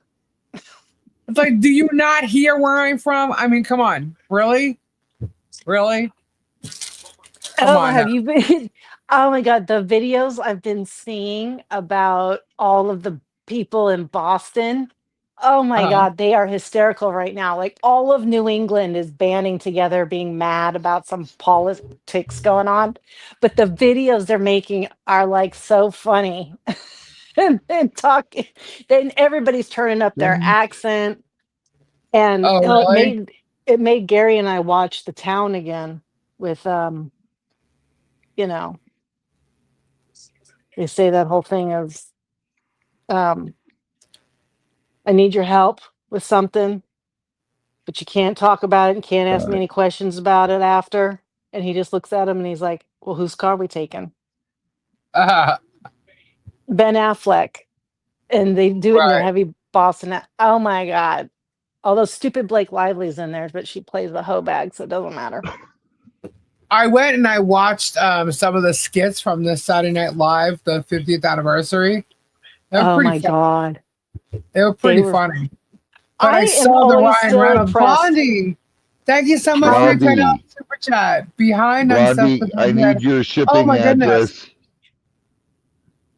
It's like, do you not hear where I'm from? I mean, come on. Really? Really? Come Oh, on have now. you been? Oh my God, the videos I've been seeing about all of the people in Boston. Oh my Uh-huh. God, they are hysterical right now. Like all of New England is banding together, being mad about some politics going on. But the videos they're making are like so funny. and talking, then everybody's turning up their accent. And Oh, it really? made Gary and I watch The Town again with you know, they say that whole thing of um I need your help with something, but you can't talk about it and can't ask me any questions about it after. And he just looks at him and he's like, well, whose car we taking? Uh, Ben Affleck. And they do it in their right. heavy Boston. Oh my God. Although stupid Blake Lively's in there, but she plays the hoe bag, so it doesn't matter. I went and I watched some of the skits from this Saturday Night Live, the 50th anniversary. They were Oh pretty my funny. God. They were They pretty were- funny. But I I am saw the always Ryan still Reynolds. impressed. Blondie, thank you so much for your Blondie. $10 super chat. Behind on stuff. Blondie, I need your shipping Oh my goodness. address.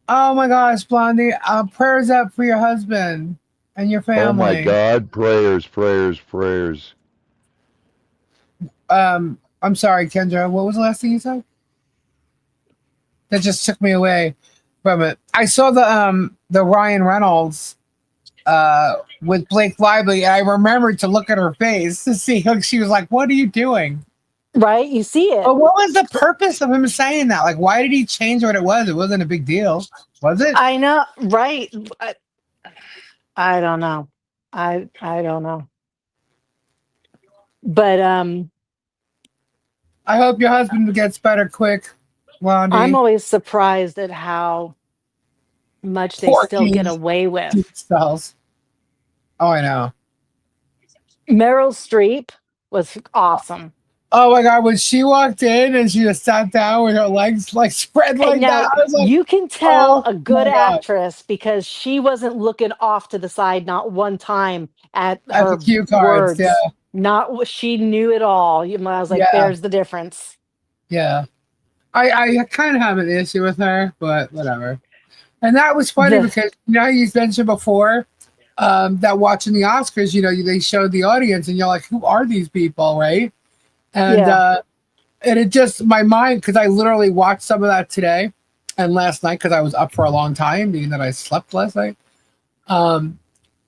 Oh my gosh, Blondie. Prayers up for your husband and your family. Oh my God. Prayers, prayers, prayers. I'm sorry, Kendra. What was the last thing you said? That just took me away from it. I saw the Ryan Reynolds with Blake Lively, and I remembered to look at her face to see how she was like, "What are you doing?" Right? You see it. But what was the purpose of him saying that? Like, why did he change what it was? It wasn't a big deal, was it? I know, right? I don't know. I don't know. But I hope your husband gets better quick, Blondie. I'm always surprised at how much they still get away with. Cells. Oh, I know. Meryl Streep was awesome. Oh my God, when she walked in and she just sat down with her legs like spread like And now that, I was like, you can tell oh a good my God. actress because she wasn't looking off to the side not one time at At her the cue cards, words. yeah. Not she knew it all. I was like, Yeah. there's the difference. Yeah. I kind of have an issue with her, but whatever. And that was funny because, you know, you mentioned before that watching the Oscars, you know, they showed the audience and you're like, who are these people, right? And and it just, my mind, because I literally watched some of that today and last night because I was up for a long time, being that I slept last night.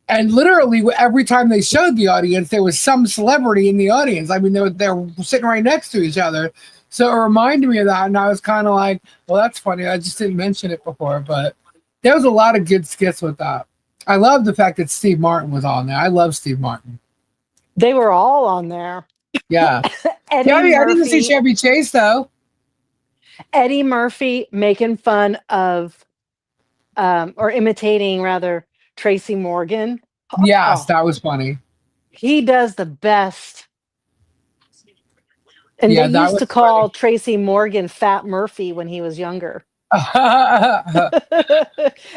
And literally, every time they showed the audience, there was some celebrity in the audience. I mean, they're sitting right next to each other. So it reminded me of that. And I was kind of like, well, that's funny. I just didn't mention it before. But there was a lot of good skits with that. I love the fact that Steve Martin was on there. I love Steve Martin. They were all on there. Yeah. Eddie Chevy, I didn't see Murphy. Chevy Chase, though. Eddie Murphy making fun of, or imitating rather, Tracy Morgan. Yes, Oh, that was funny. he does the best. And they Yeah, that used to was call Tracy Morgan Fat Murphy when he was younger. funny.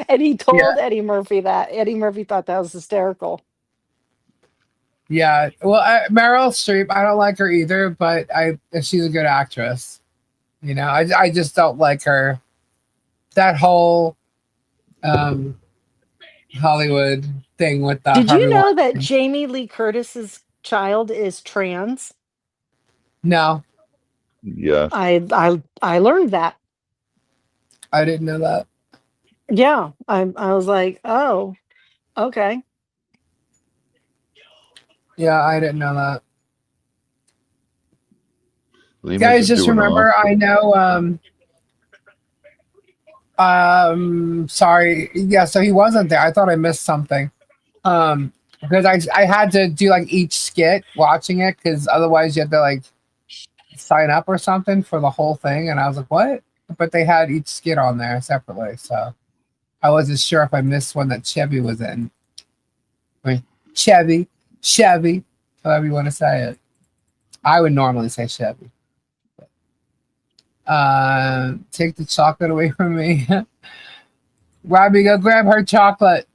And he Yeah. told Eddie Murphy that. Eddie Murphy thought that was hysterical. Yeah. Well, Meryl Streep, I don't like her either, but she's a good actress. You know, I just don't like her. That whole Hollywood thing with the Did you Harvey know that Weinstein. Jamie Lee Curtis's child is trans? No, Yes. I learned that. I didn't know that. Yeah, I was like, oh, okay. Yeah, I didn't know that. Lima's Guys, just doing remember, I awesome. know. Sorry. Yeah, so he wasn't there. I thought I missed something. Because I had to do like each skit watching it because otherwise you had to like sign up or something for the whole thing, and I was like, what? But they had each skit on there separately, so I wasn't sure if I missed one that Chevy was in. I mean, Chevy, however you want to say it. I would normally say Chevy. Take the chocolate away from me. Robbie, go grab her chocolate.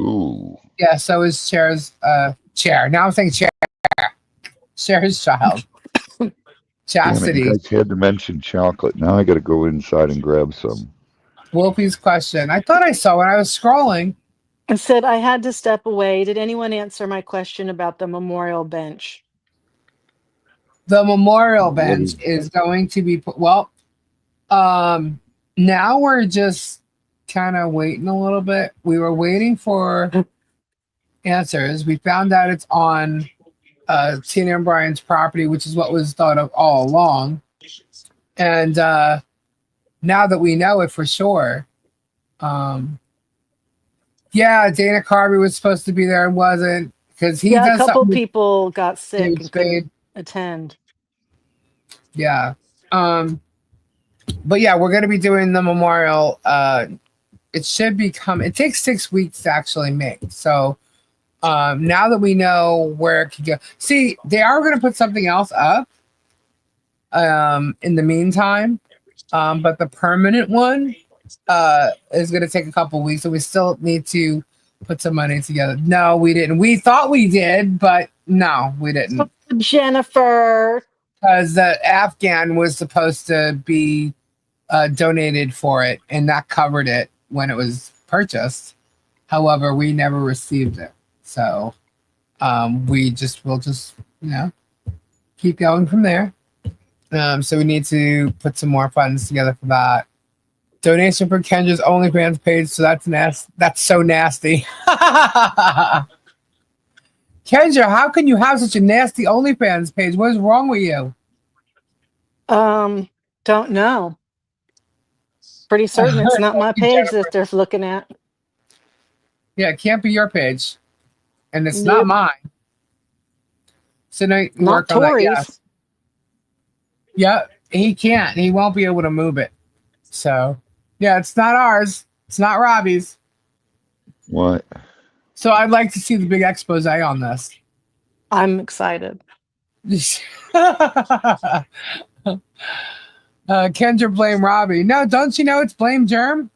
Ooh. Yeah, so is Cher's chair. Now I'm saying chair. Cher's child. Damn it, you Chastity. guys had to mention chocolate. Now I gotta go inside and grab some. Wolfie's question. I thought I saw when I was scrolling. I said I had to step away. Did anyone answer my question about the memorial bench? The memorial What bench is is going to be put, well, now we're just kind of waiting a little bit. We were waiting for answers. We found out it's on Tina and Brian's property, which is what was thought of all along. And now that we know it for sure, yeah, Dana Carvey was supposed to be there and wasn't because he Yeah, a does couple something with people got sick David and couldn't Spade. attend. Yeah. But yeah, we're gonna be doing the memorial. It should become. It takes 6 weeks to actually make. So now that we know where it could go, see, they are gonna put something else up. In the meantime, but the permanent one is gonna take a couple weeks, so we still need to put some money together. No, we didn't. We thought we did, but no, we didn't. Jennifer. Because the Afghan was supposed to be donated for it, and that covered it when it was purchased. However, we never received it, so we'll just keep going from there. So we need to put some more funds together for that. Donation for Kendra's OnlyFans page. So that's nasty. That's so nasty. Kendra, how can you have such a nasty OnlyFans page? What is wrong with you? Don't know. Pretty certain it's not my page that they're looking at. Yeah, it can't be your page. And it's not Nope. mine. So now you Not work on that. Tories. Yes. Yeah, he can't. He won't be able to move it. So, yeah, it's not ours. It's not Robbie's. what? So I'd like to see the big expose on this. I'm excited. Kendra blame Robbie. No, don't you know it's blame Germ?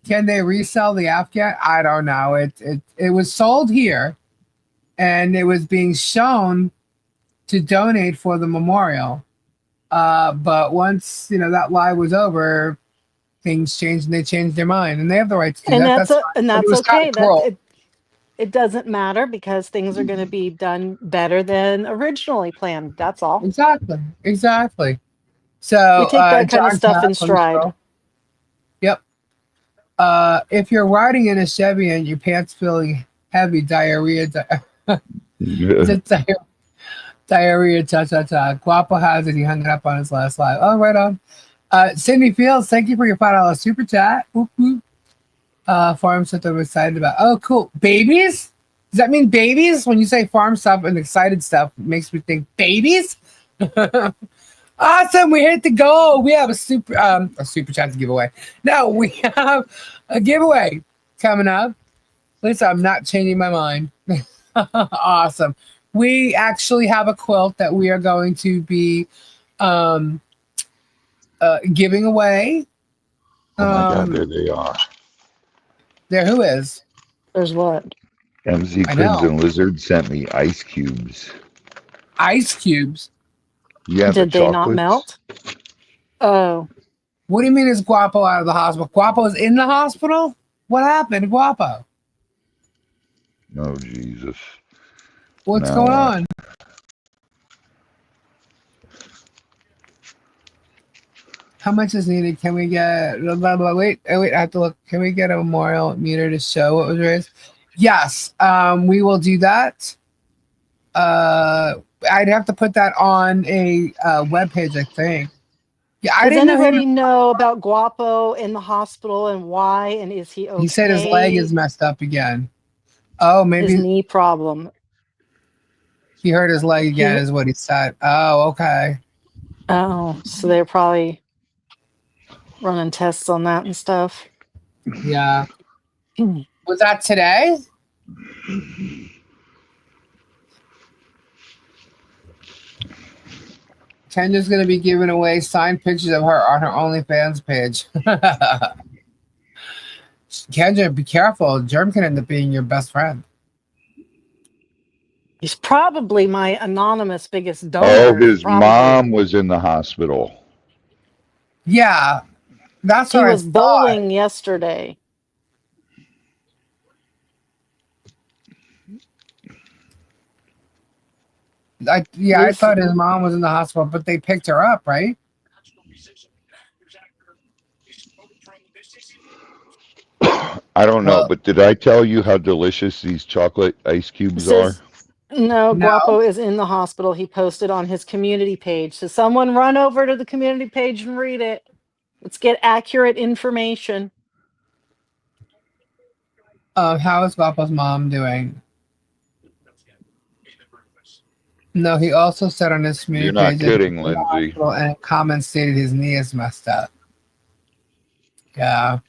Can they resell the Afghan? I don't know. It was sold here, and it was being shown to donate for the memorial. But once that live was over, things changed and they changed their mind, and they have the right to do And that. that's Fine. But that's it was okay. kind of cruel. It doesn't matter because things are going to be done better than originally planned. That's all. Exactly. So We take that kind of John stuff in Cass on the stride. show. Yep. If you're riding in a Chevy and your pants feeling heavy, diarrhea, diarrhea, cha. Guapo has it. He hung it up on his last live. Oh, right on. Sydney Fields, thank you for your $5 super chat. Whoop, whoop. Farm stuff I'm excited about. Oh, cool. Babies? Does that mean babies? When you say farm stuff and excited stuff, it makes me think babies. Awesome, we hit the goal. We have a super chat to give away. No, we have a giveaway coming up. At least I'm not changing my mind. Awesome. We actually have a quilt that we are going to be giving away. Oh my God, there they are. There, who is? There's what? MZ I know. Crimson Lizard sent me ice cubes. Ice cubes. Yeah, Did the they not chocolates. melt? Oh, What do you mean is Guapo out of the hospital? Guapo is in the hospital? What happened, Guapo? Oh Jesus! What's Now going what? on? How much is needed? Can we get wait, I have to look. Can we get a memorial meter to show what was raised? Yes, we will do that. I'd have to put that on a webpage, I think. Yeah, I does didn't know anybody know about Guapo in the hospital and why? And is he okay? he said his leg is messed up again. Oh, His maybe knee problem. he hurt his leg again, is what he said. Oh, okay. Oh, so they're probably running tests on that and stuff. Yeah. Was that today? Kendra's going to be giving away signed pictures of her on her OnlyFans page. Kendra, be careful. Germ can end up being your best friend. He's probably my anonymous biggest donor. Oh, his mom was in the hospital. Yeah, that's what he I was thought. bowling yesterday. I thought his mom was in the hospital, but they picked her up, right? I don't know, but did I tell you how delicious these chocolate ice cubes are? No, Guapo is in the hospital. He posted on his community page. So someone run over to the community page and read it. Let's get accurate information. How is Guapo's mom doing? No, he also said on his community You're not page kidding, Lindsay. and comments stated his knee is messed up. Yeah.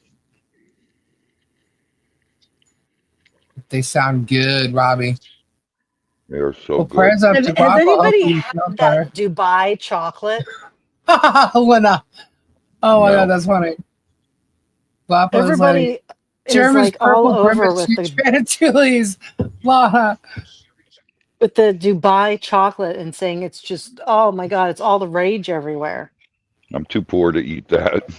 They sound good, Robbie. They're so good. Prayers up to Has Guapo. anybody had that Dubai chocolate? Lena. Oh my God, that's funny. Guapo Everybody is German's like all over with the Ratatouille's Lana. With the Dubai chocolate and saying it's just, oh my God, it's all the rage everywhere. I'm too poor to eat that.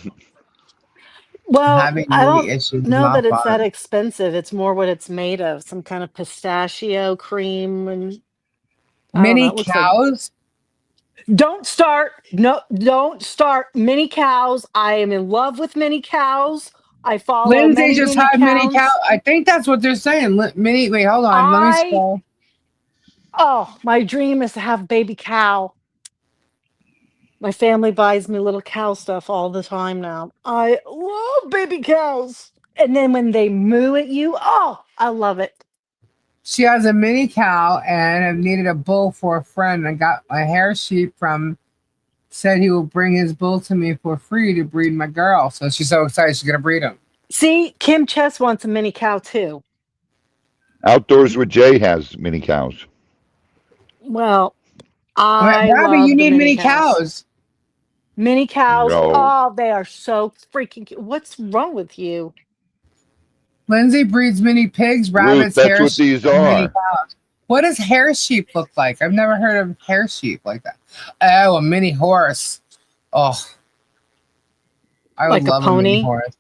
Well, Having I don't issues know that it's fun. that expensive. It's more what it's made of, some kind of pistachio cream and mini cows. Don't start. No, don't start. Mini cows. I am in love with mini cows. I follow Lindsay just had mini cow. cows. I think that's what they're saying. Mini. Wait, hold on. Let me scroll. Oh, my dream is to have baby cow. My family buys me little cow stuff all the time now. I love baby cows. And then when they moo at you, oh, I love it. She has a mini cow and have needed a bull for a friend and got a hair sheep from, said he will bring his bull to me for free to breed my girl. So she's so excited she's going to breed him. See, Kim Chess wants a mini cow too. Outdoors with Jay has mini cows. Well, Robbie, you need mini cows. Mini cows. No. Oh, they are so freaking cute. What's wrong with you? Lindsay breeds mini pigs, rabbits, Ruth, that's what these are. What does hair sheep look like? I've never heard of hair sheep like that. Oh, a mini horse. Oh, I would love a mini horse.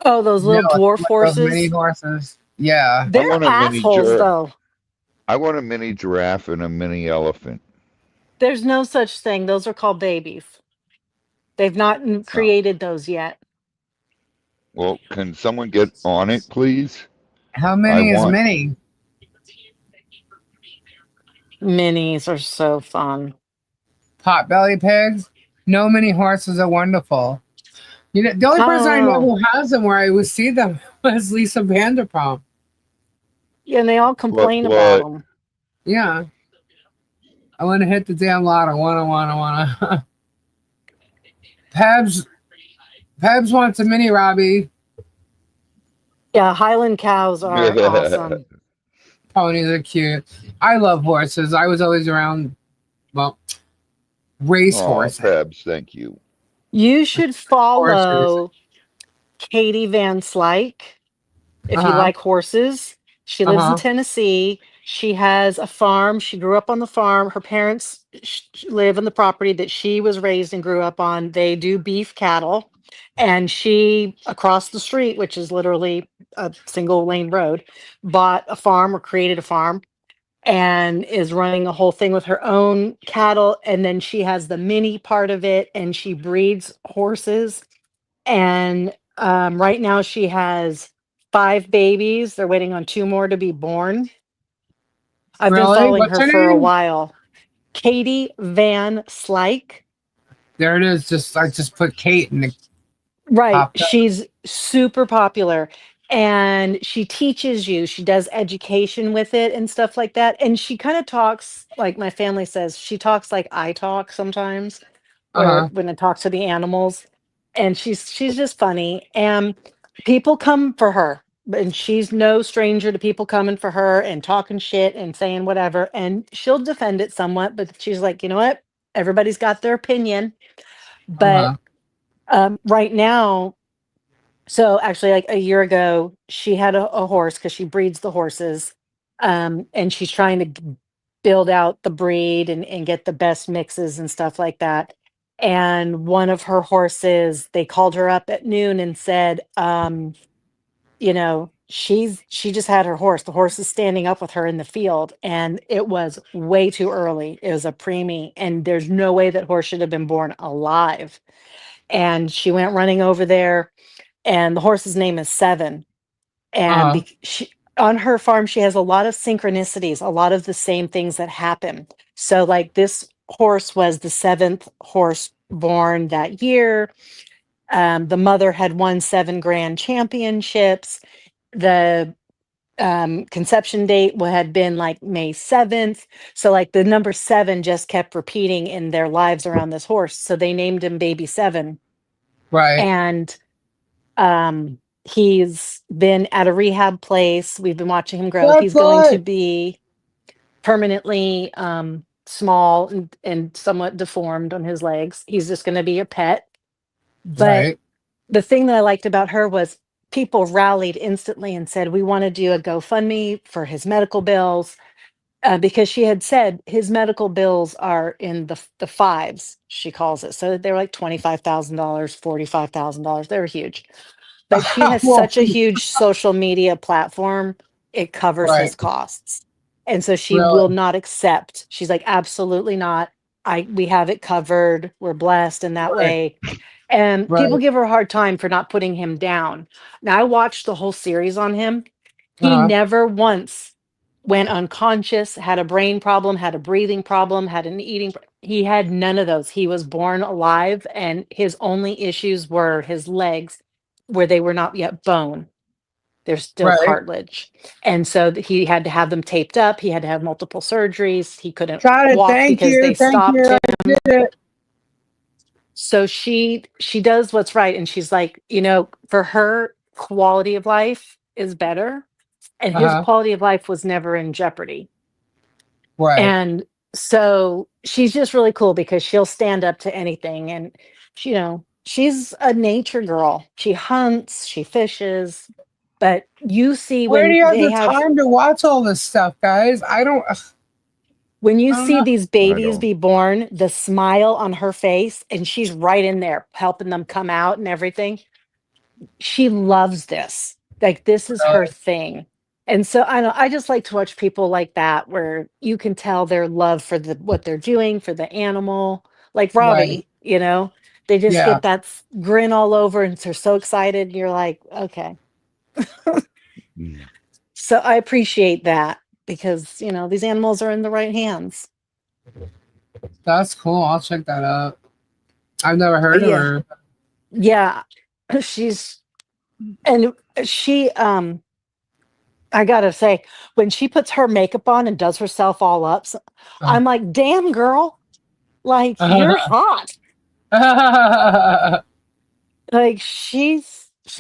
Oh, those little dwarf horses. Those mini horses. Yeah. They're assholes, though. I want a mini giraffe and a mini elephant. There's no such thing. Those are called babies. They've not created those yet. Well, can someone get on it, please? How I many is want. mini? Minis are so fun. Potbelly pigs? No mini horses are wonderful. You know, the only I don't person I know know. who has them where I would see them was Lisa Vanderpump. Yeah, and they all What? complain about What? them. Yeah. I want to hit the damn lot. I wanna. Pebs, Pebs wants a mini Robbie. Yeah, Highland cows are awesome. Ponies are cute. I love horses. I was always around, well, race Oh, horses. Pebs, thank you. You should Horse racing. follow Katie Van Slyke Uh if you huh. like horses. She Uh lives in huh. Tennessee. She has a farm. She grew up on the farm. Her parents live on the property that she was raised and grew up on. They do beef cattle. And she, across the street, which is literally a single lane road, bought a farm or created a farm and is running a whole thing with her own cattle. And then she has the mini part of it and she breeds horses. And right now she has 5 babies. They're waiting on 2 more to be born. I've been Really? following What's her her for a name? while. Katie Van Slyke. There it is. I just put Kate and it Right. popped up. She's super popular and she teaches you, she does education with it and stuff like that. And she kind of talks like my family says, she talks like I talk sometimes, Uh where huh. when I talk to the animals. And she's just funny. And people come for her. And she's no stranger to people coming for her and talking shit and saying whatever. And she'll defend it somewhat, but she's like, you know what? Everybody's got their opinion. Uh But huh. right now, so actually, like a year ago, she had a horse because she breeds the horses, and she's trying to build out the breed and get the best mixes and stuff like that. And one of her horses, they called her up at noon and said, she just had her horse. The horse is standing up with her in the field, and it was way too early. It was a preemie, and there's no way that horse should have been born alive. And she went running over there and the horse's name is Seven. Uh And huh. on her farm, she has a lot of synchronicities, a lot of the same things that happen. So, like this horse was the seventh horse born that year. The mother had won 7 grand championships. The conception date had been like May 7th. So, like the number 7 just kept repeating in their lives around this horse. So, they named him Baby Seven. Right. And he's been at a rehab place. We've been watching him grow. Good He's going to boy. be permanently small and somewhat deformed on his legs. He's just going to be a pet. But Right. the thing that I liked about her was people rallied instantly and said, we want to do a GoFundMe for his medical bills. Because she had said his medical bills are in the fives, she calls it. So they're like $25,000, $45,000. They're huge. But she has Well, such a huge social media platform, it covers right. his costs. And so she will Really. not accept. She's like, absolutely not. We have it covered. We're blessed in that Right. way. And people Right. give her a hard time for not putting him down. Now I watched the whole series on him. Uh He huh. never once went unconscious, had a brain problem, had a breathing problem, had an he had none of those. He was born alive and his only issues were his legs where they were not yet bone. They're still Right. cartilage. And so he had to have them taped up. He had to have multiple surgeries. He couldn't Got it. walk Thank because you. they Thank stopped you. I him. did it. So she does what's right and she's like, for her quality of life is better and Uh his huh. quality of life was never in jeopardy. Right. And so she's just really cool because she'll stand up to anything. And, she's a nature girl. She hunts, she fishes. But you see Where do when you have they the have, time to watch all this stuff, guys? I don't. when you I don't see know. these I babies don't. be born, the smile on her face, and she's right in there helping them come out and everything. She loves this. Like this is her Really. thing. And so I just like to watch people like that where you can tell their love for what they're doing for the animal. Like Right. Robbie. They just Yeah. get that grin all over and they're so excited. You're like, okay. Mm. So I appreciate that because, these animals are in the right hands. That's cool. I'll check that out. I've never But heard of yeah, her. yeah, she's, and she, I gotta say, when she puts her makeup on and does herself all up, I'm like, damn girl, like you're hot. Like she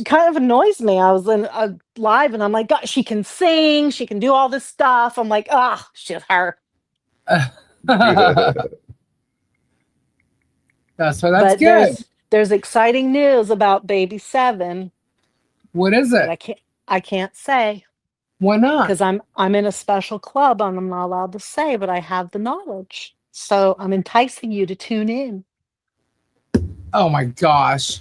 kind of annoys me. I was in a live and I'm like, God, she can sing, she can do all this stuff. I'm like, she's her. So that's But good. there's exciting news about baby 7 What is that it? I can't say Why not? because I'm in a special club and I'm not allowed to say, but I have the knowledge. So I'm enticing you to tune in. Oh my gosh.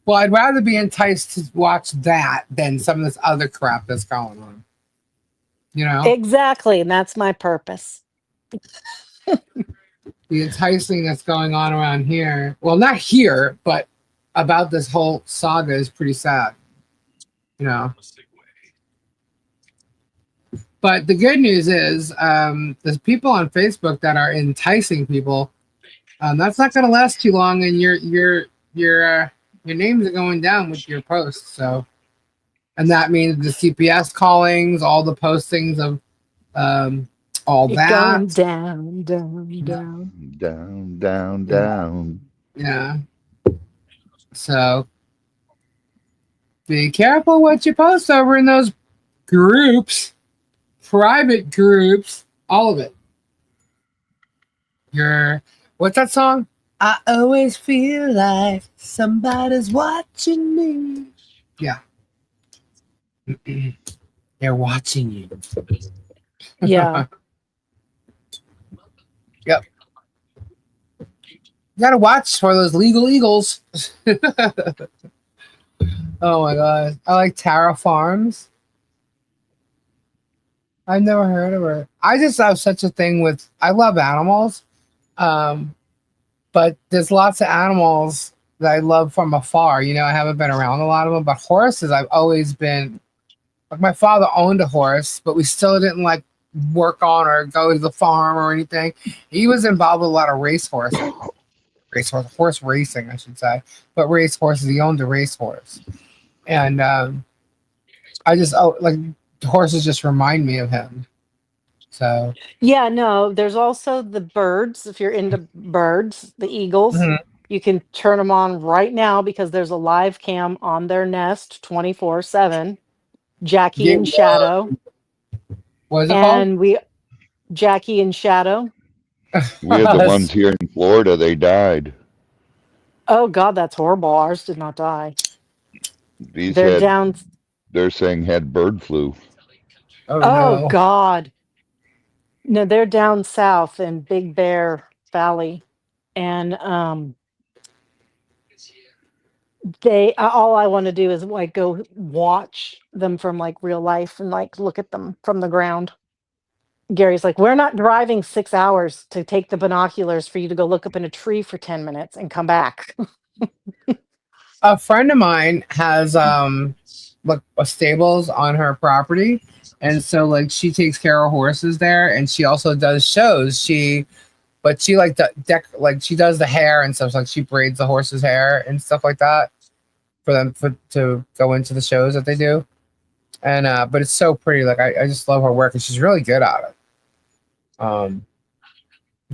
Well, I'd rather be enticed to watch that than some of this other crap that's going on. You know? Exactly, and that's my purpose. The enticing that's going on around here. Well, not here, but about this whole saga is pretty sad. You know? But the good news is there's people on Facebook that are enticing people. That's not going to last too long, and your names are going down with your posts. So, and that means the CPS callings, all the postings of all It's going that. down, down, Yeah. down. Down, down, Yeah. down. Yeah. So be careful what you post over in those groups, private groups, all of it. What's that song? I always feel like somebody's watching me. Yeah. They're watching you. Yeah. Yep. You gotta watch for those legal eagles. Oh my god. I like Tara Farms. I've never heard of her. I just have such a thing with I love animals. But there's lots of animals that I love from afar. I haven't been around a lot of them, but horses I've always been like my father owned a horse, but we still didn't like work on or go to the farm or anything. He was involved with a lot of horse racing, I should say. But race horses, he owned a racehorse. And I just like horses just remind me of him. So Yeah, no, there's also the birds. If you're into birds, the eagles, mhm. you can turn them on right now because there's a live cam on their nest 24/7. Jackie Yeah, and Shadow. what is it called? And Jackie and Shadow. We had the ones here in Florida, they died. Oh God, that's horrible. Ours did not die. These They're down. they're saying had bird flu. Oh Oh no. God. No, they're down south in Big Bear Valley. And all I want to do is like go watch them from like real life and like look at them from the ground. Gary's like, we're not driving 6 hours to take the binoculars for you to go look up in a tree for 10 minutes and come back. A friend of mine has like stables on her property, and so like she takes care of horses there, and she also does shows. She like like she does the hair and stuff. Like she braids the horse's hair and stuff like that for them to go into the shows that they do. And but it's so pretty. Like I just love her work, and she's really good at it.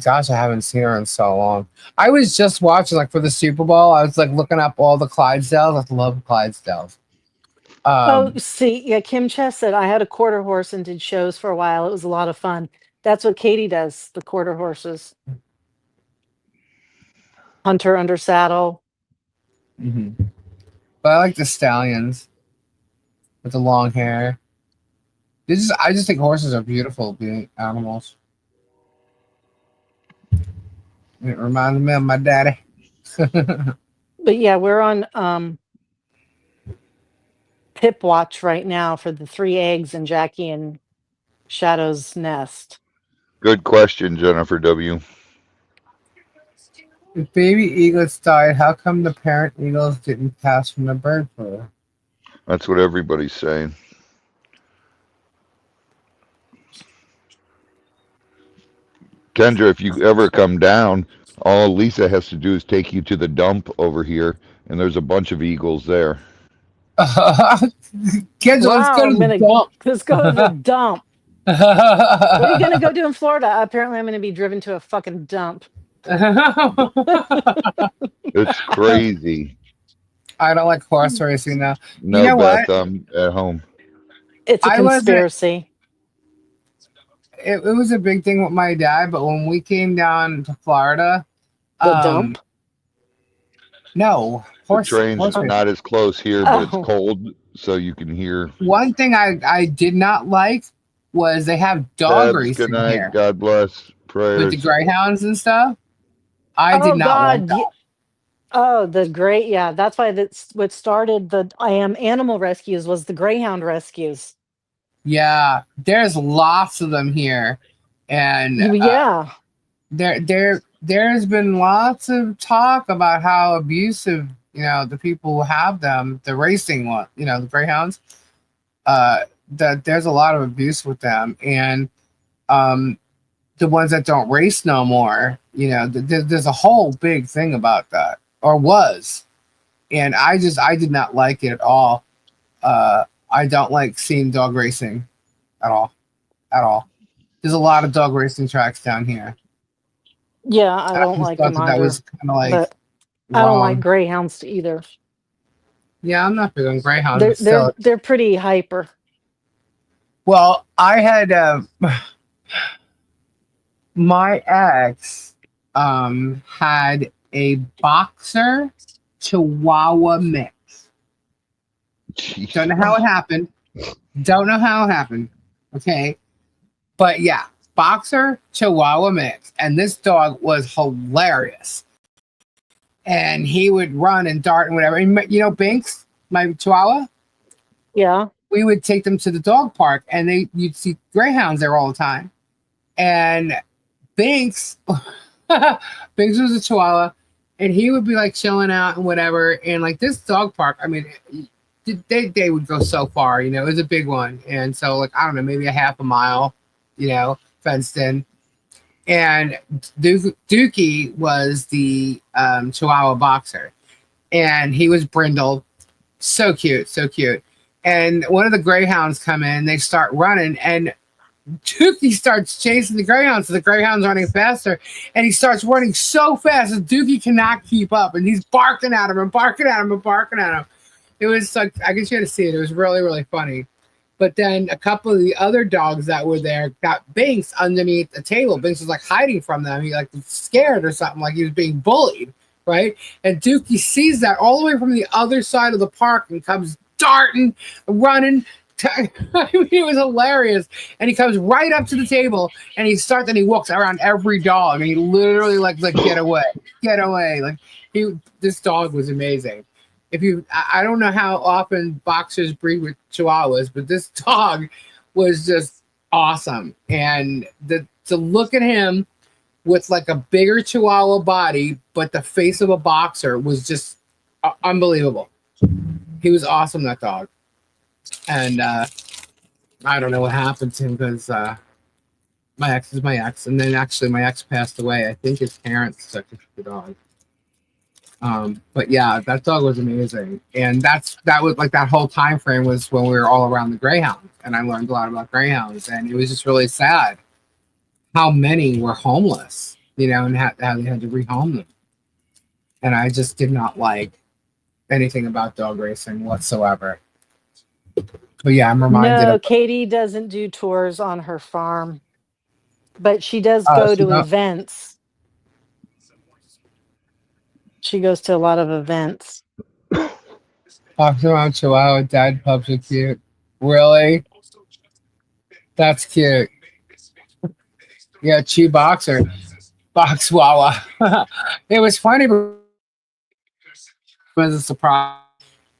Gosh, I haven't seen her in so long. I was just watching like for the Super Bowl. I was like looking up all the Clydesdales. I love Clydesdales. Oh, see, yeah, Kim Chess said I had a quarter horse and did shows for a while. It was a lot of fun. That's what Katie does, the quarter horses. Hunter under saddle. Mm-hmm. But I like the stallions with the long hair. I just think horses are beautiful being animals. It reminds me of my daddy. But yeah, we're on Pip watch right now for the 3 eggs in Jackie and Shadow's nest. Good question, Jennifer W. If baby eaglets died, how come the parent eagles didn't pass from the bird flu? That's what everybody's saying. Kendra, if you ever come down, all Lisa has to do is take you to the dump over here, and there's a bunch of eagles there. Kids, let's Wow, go to the let's go to the dump. dump. What are you gonna go do in Florida? Apparently, I'm gonna be driven to a fucking dump. It's crazy. I don't like horse racing now. You No, know what? Beth, I'm at home. It's a I wasn't. conspiracy. It was a big thing with my dad, but when we came down to Florida, The dump. no The horse train's racing. not as close here, but it's Oh, cold, so you can hear. One thing I did not like was they have dog Debs, good racing night. here God bless. with the Prayers. greyhounds and stuff. I did oh not like God. that. Oh, the great. Yeah, that's why that's what started the I am animal rescues was the greyhound rescues. Yeah, there's lots of them here, and Yeah. there's been lots of talk about how abusive the people who have them, the racing one, the greyhounds. That there's a lot of abuse with them, and the ones that don't race no more. There's a whole big thing about that, or was, and I did not like it at all. I don't like seeing dog racing at all, at all. There's a lot of dog racing tracks down here. Yeah, I I don't just like thought them that either. was kind of like But I don't like wrong. greyhounds either. Yeah, I'm not big on greyhounds, They're but they're still. they're pretty hyper. Well, I had my ex had a boxer Chihuahua mix. Jeez. Don't know how it happened. Don't know how it happened. Okay. But yeah, boxer Chihuahua mix. And this dog was hilarious. And he would run and dart and whatever. And Binks, my Chihuahua, Yeah. we would take them to the dog park and you'd see greyhounds there all the time. And Binks, Binks was a Chihuahua, and he would be like chilling out and whatever. And like this dog park, I mean, they would go so far, it was a big one. And so, like, I don't know, maybe a half a mile, fenced in. And Dookie was the Chihuahua boxer, and he was brindled. So cute, so cute. And one of the greyhounds come in, they start running, and Dookie starts chasing the greyhounds, so the greyhound's running faster, and he starts running so fast that Dookie cannot keep up, and he's barking at him and barking at him and barking at him. It was like, I guess you had to see it. It was really, really funny. But then a couple of the other dogs that were there got Binks underneath the table. Binks was like hiding from them. He like was scared or something, like he was being bullied, right? And Dookie sees that all the way from the other side of the park and comes darting, running. I mean, it was hilarious. And he comes right up to the table and he walks around every dog and he literally like get away. Like this dog was amazing. I don't know how often boxers breed with Chihuahuas, but this dog was just awesome. And to look at him with like a bigger Chihuahua body, but the face of a boxer was just unbelievable. He was awesome, that dog. And I don't know what happened to him because my ex is my ex, and then actually my ex passed away. I think his parents took the dog. But yeah, that dog was amazing, and that was like that whole time frame was when we were all around the greyhounds, and I learned a lot about greyhounds, and it was just really sad how many were homeless, and how they had to rehome them, and I just did not like anything about dog racing whatsoever. But yeah, I'm reminded No, of. Katie doesn't do tours on her farm, but she does Oh, go she to don't. events. She goes to a lot of events. Talking about Chihuahua dad pups are cute. Really? That's cute. Yeah, Chi Boxer. Box Wawa. It was funny, but it was a surprise.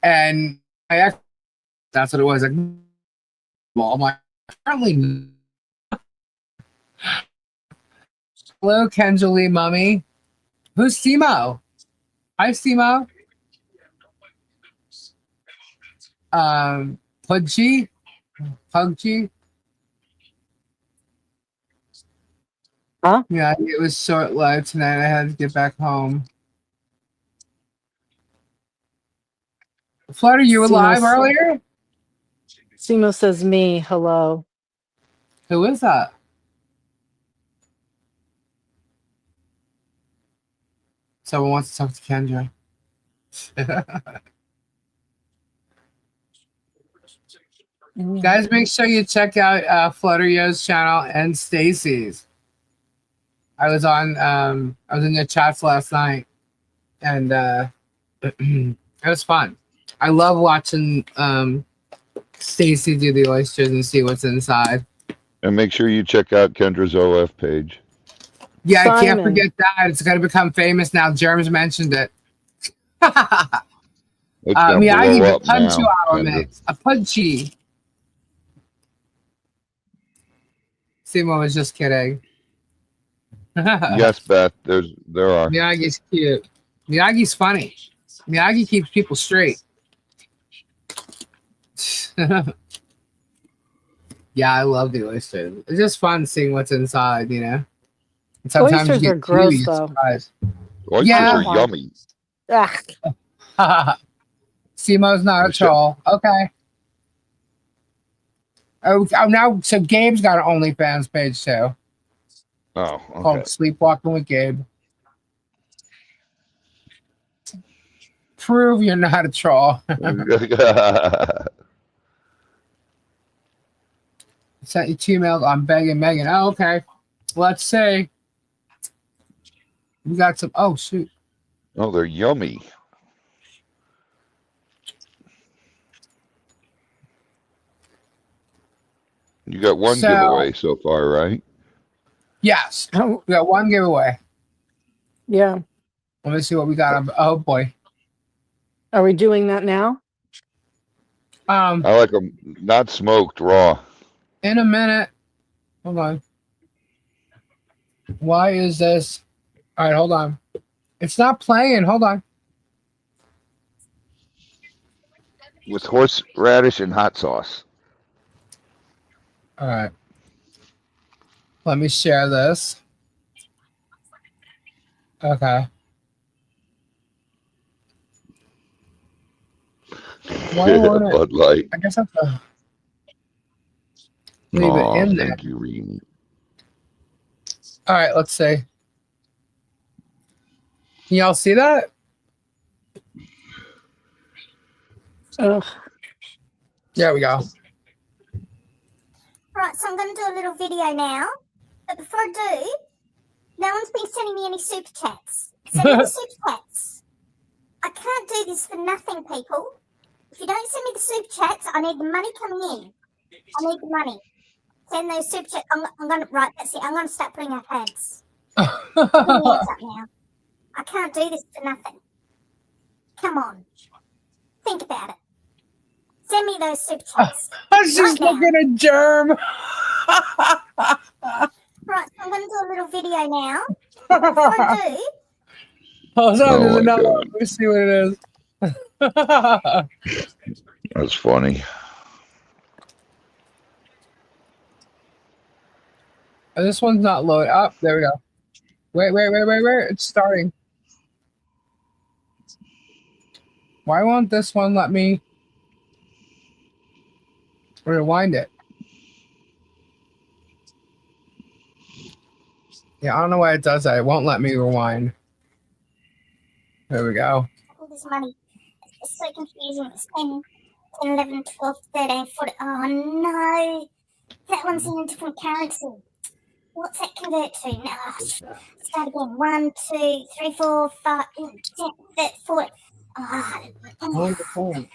And I actually, that's what it was. Like, well, I'm like, apparently, hello, Kenjali Mummy. Who's Simo? Hi, Simo. Pudgy? Pudgy? Huh? Yeah, it was short lived tonight. I had to get back home. Flutter, you were live earlier? Simo says me. Hello. Who is that? Someone wants to talk to Kendra. Guys, make sure you check out Flutter Yo's channel and Stacy's. I was in the chats last night, and it was fun. I love watching Stacy do the oysters and see what's inside. And make sure you check out Kendra's OF page. Yeah, I can't Simon. forget that. It's going to become famous now. Germ's mentioned it. It's gonna Miyagi, blow the up Punchu now, Hour Kendra. mix. A Punchy. Simo was just kidding. Yes, Beth. There are. Miyagi's cute. Miyagi's funny. Miyagi keeps people straight. Yeah, I love the oysters. It's just fun seeing what's inside, you know. And sometimes Oysters you are get gross, you get though. surprised. Oysters Yeah. are yummy. Ugh. Simo's not a troll. Okay. Oh, now so Gabe's got an OnlyFans page too. Oh, Called okay. Sleepwalking with Gabe. Prove you're not a troll. Sent you 2 emails on begging Megan. Oh, okay. Let's see. We got some. Oh, shoot. Oh, they're yummy. You got one giveaway so far, right? Yes. Oh, We got one giveaway. yeah. Let me see what we got. Oh, boy. Are we doing that now? I like them not smoked, raw. In a minute. Hold on. Why is this? All right, hold on. It's not playing. Hold on. With horseradish and hot sauce. All right. Let me share this. Okay. Why won't it? Bud Light. I guess I have to leave it in there. Thank you, Reem. All right, let's see. Can y'all see that? Ugh. There we go. Right, so I'm going to do a little video now. But before I do, no one's been sending me any super chats. Send me the super chats. I can't do this for nothing, people. If you don't send me the super chats, I need the money coming in. I need the money. Send those super chats. I'm going to, right, that's it. I'm going to start putting up ads. Put the ads up now. I can't do this for nothing. Come on. Think about it. Send me those super chats. I was just Right now. looking at Germ. Right, so I'm going to do a little video now. Before I do, Hold on, Oh there's my another God. one. Let me see what it is. That's funny. Oh, this one's not loaded up. There we go. Wait. It's starting. Why won't this one let me rewind it? Yeah, I don't know why it does that. It won't let me rewind. There we go. all this money. It's so confusing. It's 10, 11, 12, 13, 14. Oh no. That one's in a different currency. What's that convert to? No. Start again. 1, 2, 3, 4, 5, 10, 4. Oh, Hold the phone.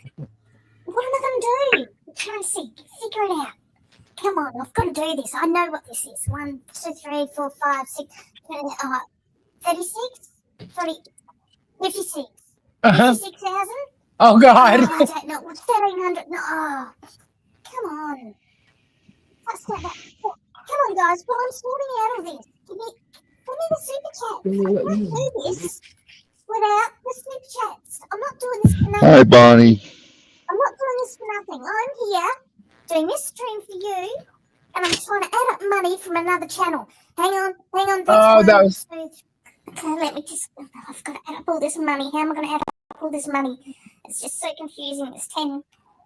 what am I going to do? The currency. Figure it out. Come on, I've got to do this. I know what this is. 1, 2, 3, 4, 5, 6, 36, 40, 56. 56,000? Oh God. Oh, I don't know. 1,300. No. Oh, come on. That's not that. Come on, guys. Well, I'm sorting out of this. Give me the super chat. do this without the super chats. I'm not doing this for nothing. Hi, Bonnie. I'm not doing this for nothing. I'm here doing this stream for you, and I'm trying to add up money from another channel. Hang on. Oh, that was. Okay, let me just. I've got to add up all this money. How am I going to add up all this money? It's just so confusing. It's 10,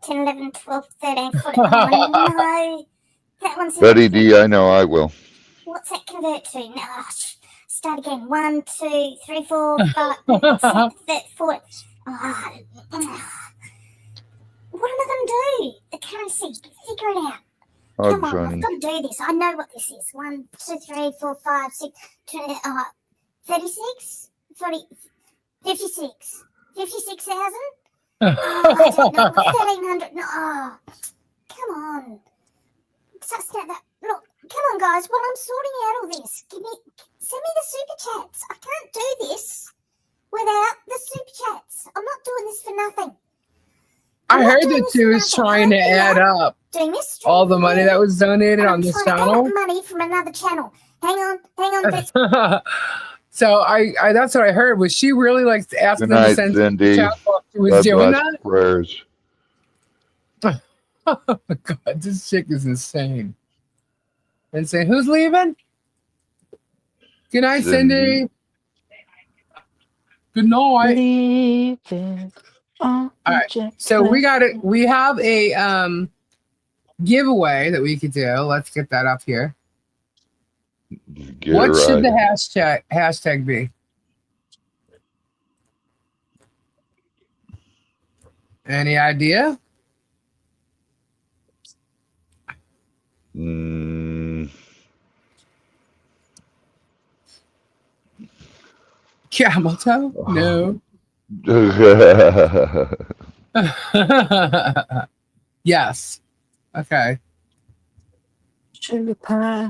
11, 12, 13, 14. Oh, no. That one's. Betty D, I know I will. What's that convert to? No, start again. 1, 2, 3, 4, 5, 6, 4. Oh, what am I going to do? The currency. Figure it out. Oh, Come on, Johnny. I've got to do this. I know what this is. 1, 2, 3, 4, 5, 6, 36, 40, 56. 56,000? I don't know. 1,300. No, come on. Look, come on, guys. While I'm sorting out all this, send me the super chats. I can't do this without the super chats. I'm not doing this for nothing. I heard that she was trying to add up all the money that was donated on this channel. Money from another channel. Hang on. So I that's what I heard. Was she really like asking them to send Cindy. chat while she was God doing bless that? prayers. Oh my god, this chick is insane. And say, who's leaving? Good night, Cindy. Good night. Leaving on All right. So we got it. We have a giveaway that we could do. Let's get that up here. Get What right. should the hashtag be? Any idea? Camel toe? No. Yes. Okay. Sugar pie.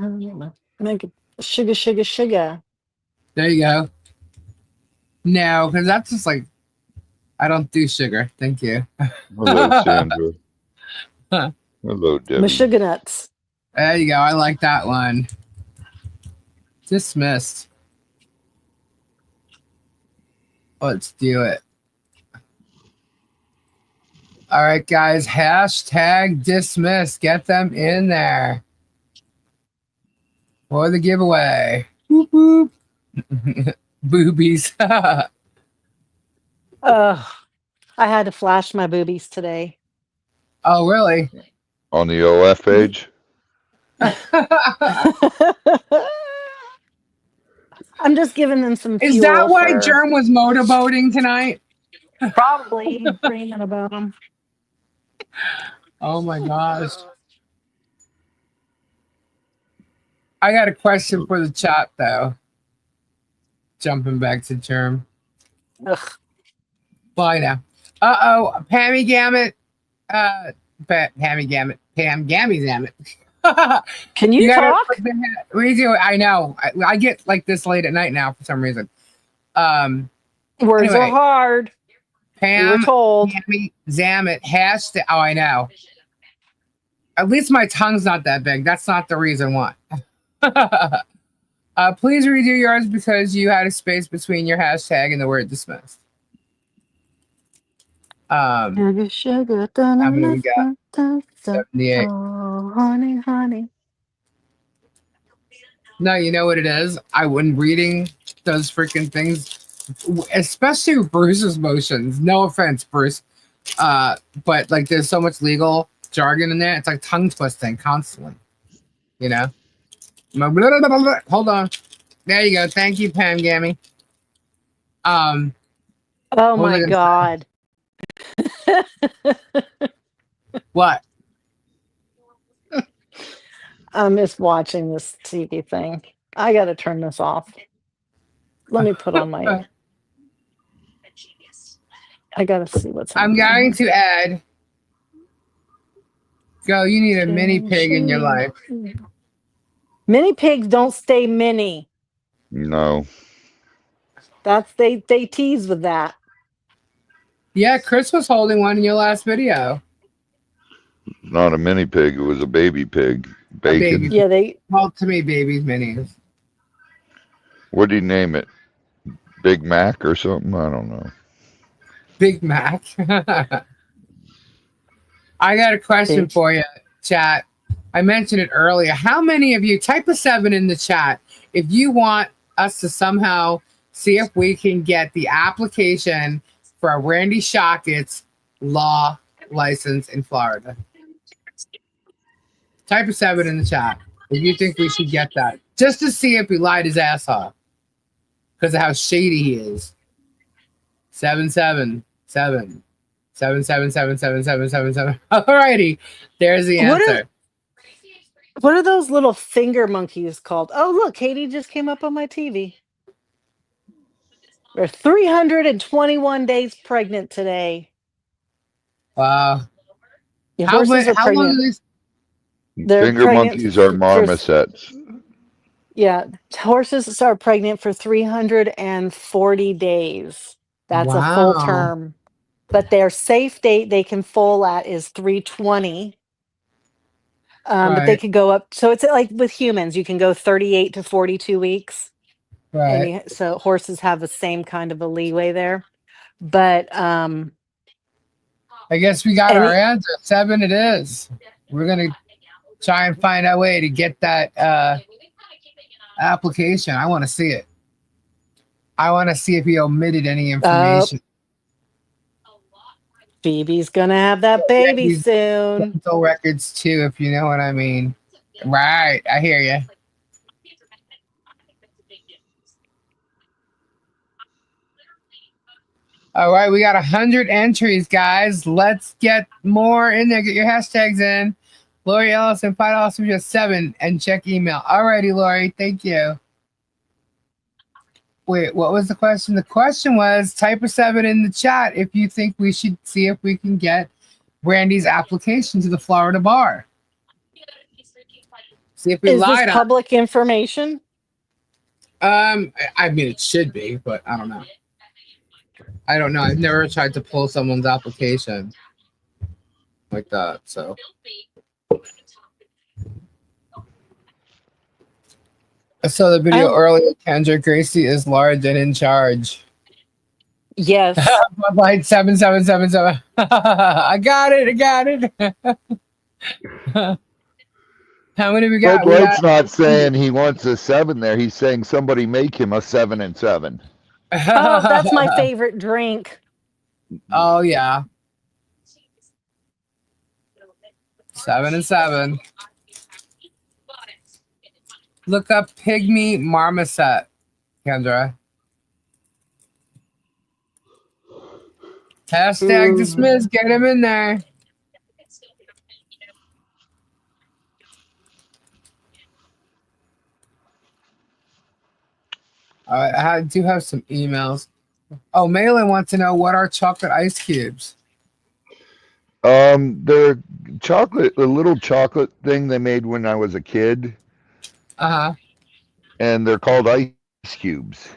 Make it sugar. There you go. No, because that's just like, I don't do sugar. Thank you. Hello, Sandra. Hello, Debbie. My sugar nuts. There you go. I like that one. Dismissed. Let's do it. All right, guys. Hashtag dismissed. Get them in there for the giveaway. Boop, boop. Boobies. I had to flash my boobies today. Oh, really? On the OF page? I'm just giving them some fuel. Is that why for- Germ was motorboating tonight? Probably dreaming about them. Oh my gosh. I got a question for the chat though. Jumping back to Germ. Ugh. Well, I know. Uh-oh, Pammy Gamut. Pammy Gamut. Pam Gammy Gamut. Can you talk? We do. I know. I get like this late at night now for some reason. Words anyway, are hard. Pam, we were told. Gammy Zamit hashtag. Oh, I know. At least my tongue's not that big. That's not the reason why. Please redo yours because you had a space between your hashtag and the word dismissed. Sugar. How many we got? 78. Oh, honey. No, you know what it is? When reading those freaking things, especially Bruce's motions. No offense, Bruce. But like there's so much legal jargon in there. It's like tongue twisting constantly. You know? Hold on. There you go. Thank you, Pam Gammy. Oh my God. What? I miss watching this TV thing. I gotta turn this off. Let me put on my. I gotta see what's happening. I'm going to add. Go, you need a mini pig in your life. Mini pigs don't stay mini. No. That's they tease with that. Yeah, Chris was holding one in your last video. Not a mini pig. It was a baby pig. Bacon. Baby. Yeah, they. Well, to me, babies, minis. What did he name it? Big Mac or something. I don't know. Big Mac. I got a question Big. for you, chat. I mentioned it earlier. How many of you, type a 7 in the chat, if you want us to somehow see if we can get the application for a Randy Shockett's law license in Florida? Type a 7 in the chat if you think we should get that. Just to see if he lied his ass off. Because of how shady he is. 777. 7777777. Alrighty. There's the answer. What are those little finger monkeys called? Oh, look, Katie just came up on my TV. We're 321 days pregnant today. Wow. Yeah, How horses are long pregnant. are these? They're Finger pregnant monkeys are for marmosets. yeah, horses are pregnant for 340 days. That's a full Wow. term. But their safe date they can foal at is 320. But they Right. could go up. So it's like with humans, you can go 38 to 42 weeks. Right. So horses have the same kind of a leeway there. But I guess we got our answer. 7 it is. We're gonna try and find a way to get that application. I want to see it. I want to see if he omitted any information. Phoebe's gonna have that baby soon. Dental records too, if you know what I mean. Right, I hear you. All right, we got 100 entries, guys. Let's get more in there. Get your hashtags in. Lori Ellison, $5 for just 7, and check email. Alrighty, Lori, thank you. Wait, what was the question? The question was type a 7 in the chat if you think we should see if we can get Randy's application to the Florida bar. See if we Is lied this on. public information? I mean, it should be, but I don't know. I don't know. I've never tried to pull someone's application like that. So. I saw the video earlier. Kendra Gracie is large and in charge. Yes. Bud Light 7777. I got it. How many we got? Bud Light's not saying he wants a 7 there. He's saying somebody make him a 7 and 7. Oh, that's my favorite drink. Oh yeah. 7 and 7. Look up Pygmy Marmoset, Kendra. Hashtag dismiss. Get him in there. I do have some emails. Oh, Malin wants to know what are chocolate ice cubes. They're chocolate, a little chocolate thing they made when I was a kid. And they're called ice cubes.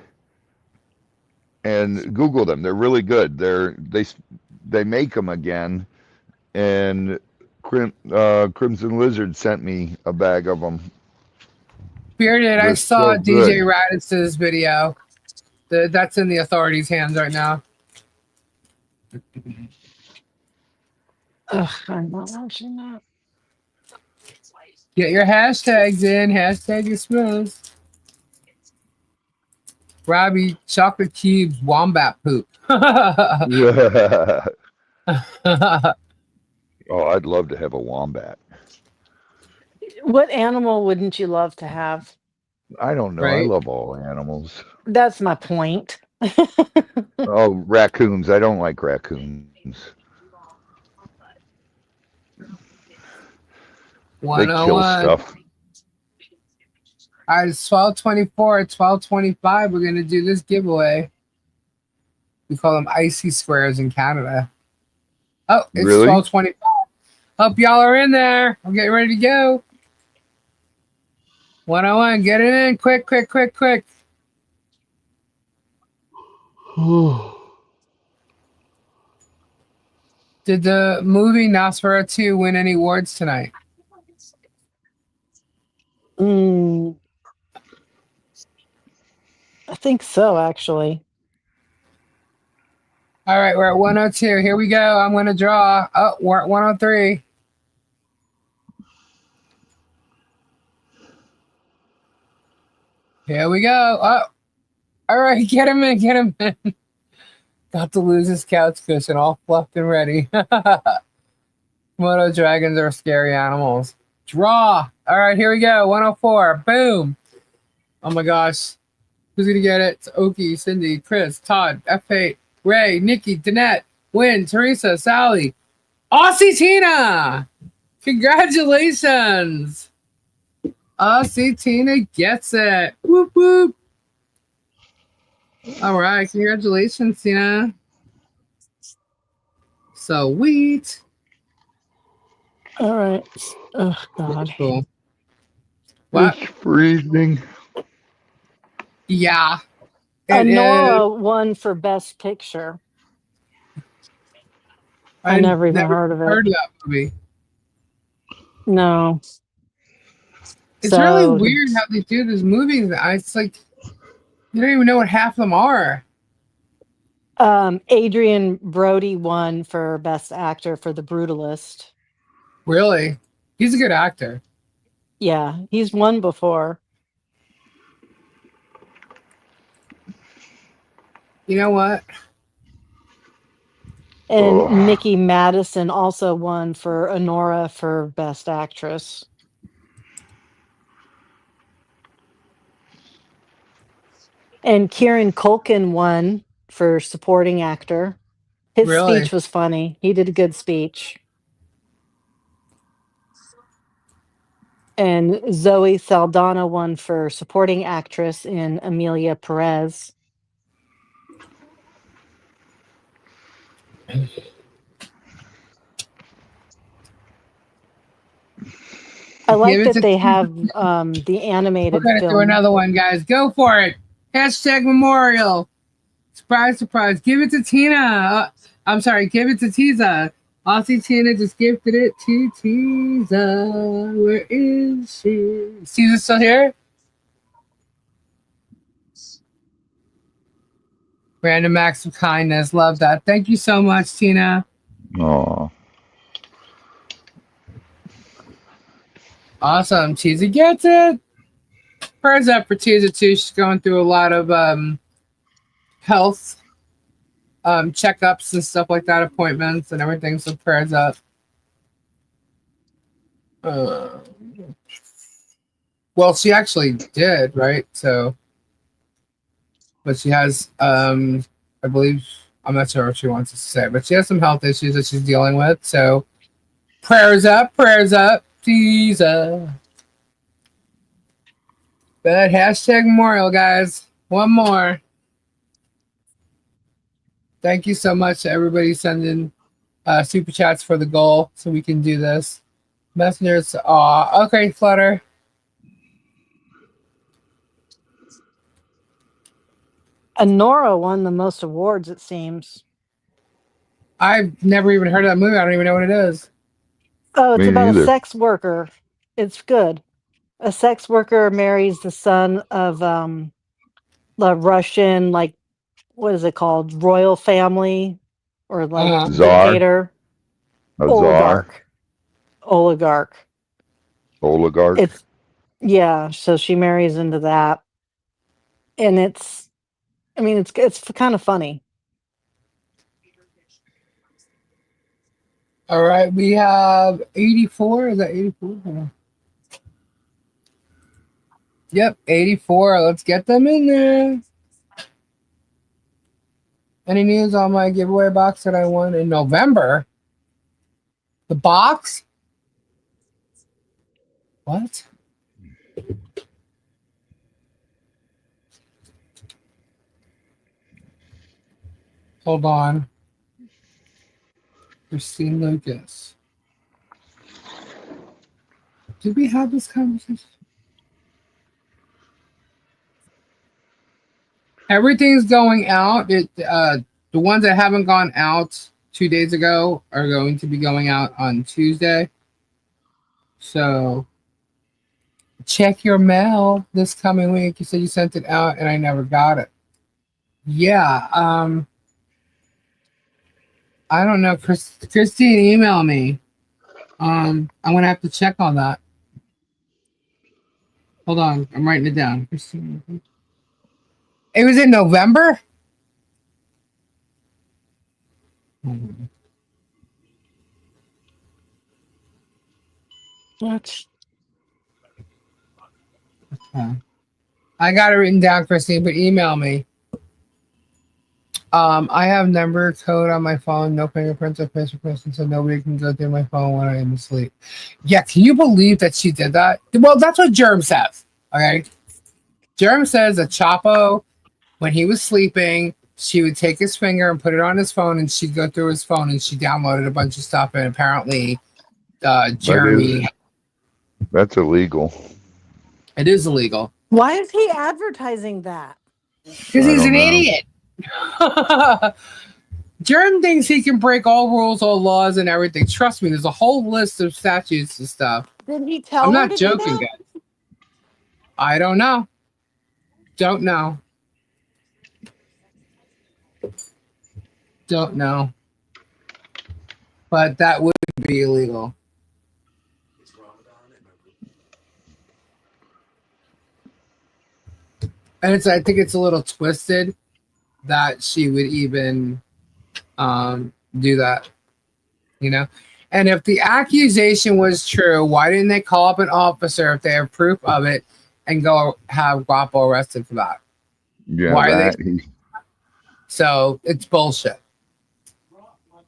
And Google them; they're really good. They make them again, and Crimson Lizard sent me a bag of them. Bearded, I saw DJ Radis's video. That's in the authorities' hands right now. Ugh, I'm not watching that. Get your hashtags in. Hashtag dismiss. Robbie, chocolate cubes, wombat poop. Yeah. Oh, I'd love to have a wombat. What animal wouldn't you love to have? I don't know. Right? I love all animals. That's my point. Oh, raccoons. I don't like raccoons. They kill stuff. All right, it's 12:24, 12:25. We're gonna do this giveaway. We call them icy squares in Canada. Oh, it's Really? 12:25. Hope y'all are in there. I'm getting ready to go. 101, get it in, quick. Did the movie Nosferatu win any awards tonight? I think so, actually. All right, we're at 102. Here we go. I'm going to draw. Oh, we're at 103. Here we go. Oh, all right, get him in, get him in. Got to lose his couch cushion, all fluffed and ready. Komodo dragons are scary animals. Draw. All right, here we go. 104. Boom. Oh my gosh. Who's going to get it? It's Oki, Cindy, Chris, Todd, F8, Ray, Nikki, Danette, Wynn, Teresa, Sally, Aussie Tina. Congratulations. Aussie Tina gets it. Whoop, whoop. All right. Congratulations, Tina. Sweet. All right. Oh God. Cool. What? It's freezing. Yeah. It is. Honora won for Best Picture. I never even heard of it. Heard of that movie. No. It's really weird how they do these movies. It's like you don't even know what half of them are. Adrian Brody won for Best Actor for The Brutalist. Really? He's a good actor. Yeah, he's won before. You know what? And Nikki Madison also won for Honora for Best Actress. And Kieran Culkin won for Supporting Actor. His Really? speech was funny. He did a good speech. And Zoe Saldana won for Supporting Actress in Amelia Perez. I like that they have the animated We're gonna film. do another one, guys. Go for it. Hashtag memorial. Surprise, surprise. Give it to Tina. I'm sorry, give it to Tiza. Aussie Tina just gifted it to Tiza. Where is she? Is Tiza still here? Random acts of kindness. Love that. Thank you so much, Tina. Oh, Awesome. Tiza gets it. Prayers up for Tiza too. She's going through a lot of health checkups and stuff like that, appointments and everything. So prayers up. Well, she actually did, right? So, but she has, I believe, I'm not sure what she wants to say, but she has some health issues that she's dealing with. So, prayers up, Tiza. But hashtag memorial, guys. One more. Thank you so much to everybody sending super chats for the goal so we can do this. Messengers. Aw, okay, Flutter. Honora won the most awards, it seems. I've never even heard of that movie. I don't even know what it is. Oh, it's Me about neither. a sex worker. It's good. A sex worker marries the son of the Russian, like, what is it called? Royal family or like Czar. dictator? A Oligarch. Oligarch. Oligarch. It's, yeah, so she marries into that. And it's kind of funny. All right, we have 84. Is that 84? Yep, 84. Let's get them in there. Any news on my giveaway box that I won in November? The box? What? Hold on. Christine Lucas. Did we have this conversation? Everything's going out. The ones that haven't gone out 2 days ago are going to be going out on Tuesday. So check your mail this coming week. You said you sent it out and I never got it. Yeah. I don't know. Christine, email me. I'm gonna have to check on that. Hold on, I'm writing it down. Christine. It was in November. What? Okay. I got it written down, Christine, but email me. I have number code on my phone, no fingerprints or face recognition, so nobody can go through my phone when I'm asleep. Yeah, can you believe that she did that? Well, that's what Germ says. Okay. Germ says that Chapo, when he was sleeping, she would take his finger and put it on his phone, and she'd go through his phone and she downloaded a bunch of stuff, and apparently Jeremy. That's illegal. It is illegal. Why is he advertising that? Because he's an know. idiot. Germ thinks he can break all rules, all laws, and everything. Trust me, there's a whole list of statutes and stuff. Did he tell I'm her not to joking, do that? guys. I don't know. Don't know. Don't know. But that would be illegal. And I think it's a little twisted that she would even do that, you know? And if the accusation was true, why didn't they call up an officer if they have proof of it and go have Guapo arrested for that? Yeah, Why are that they? So it's bullshit.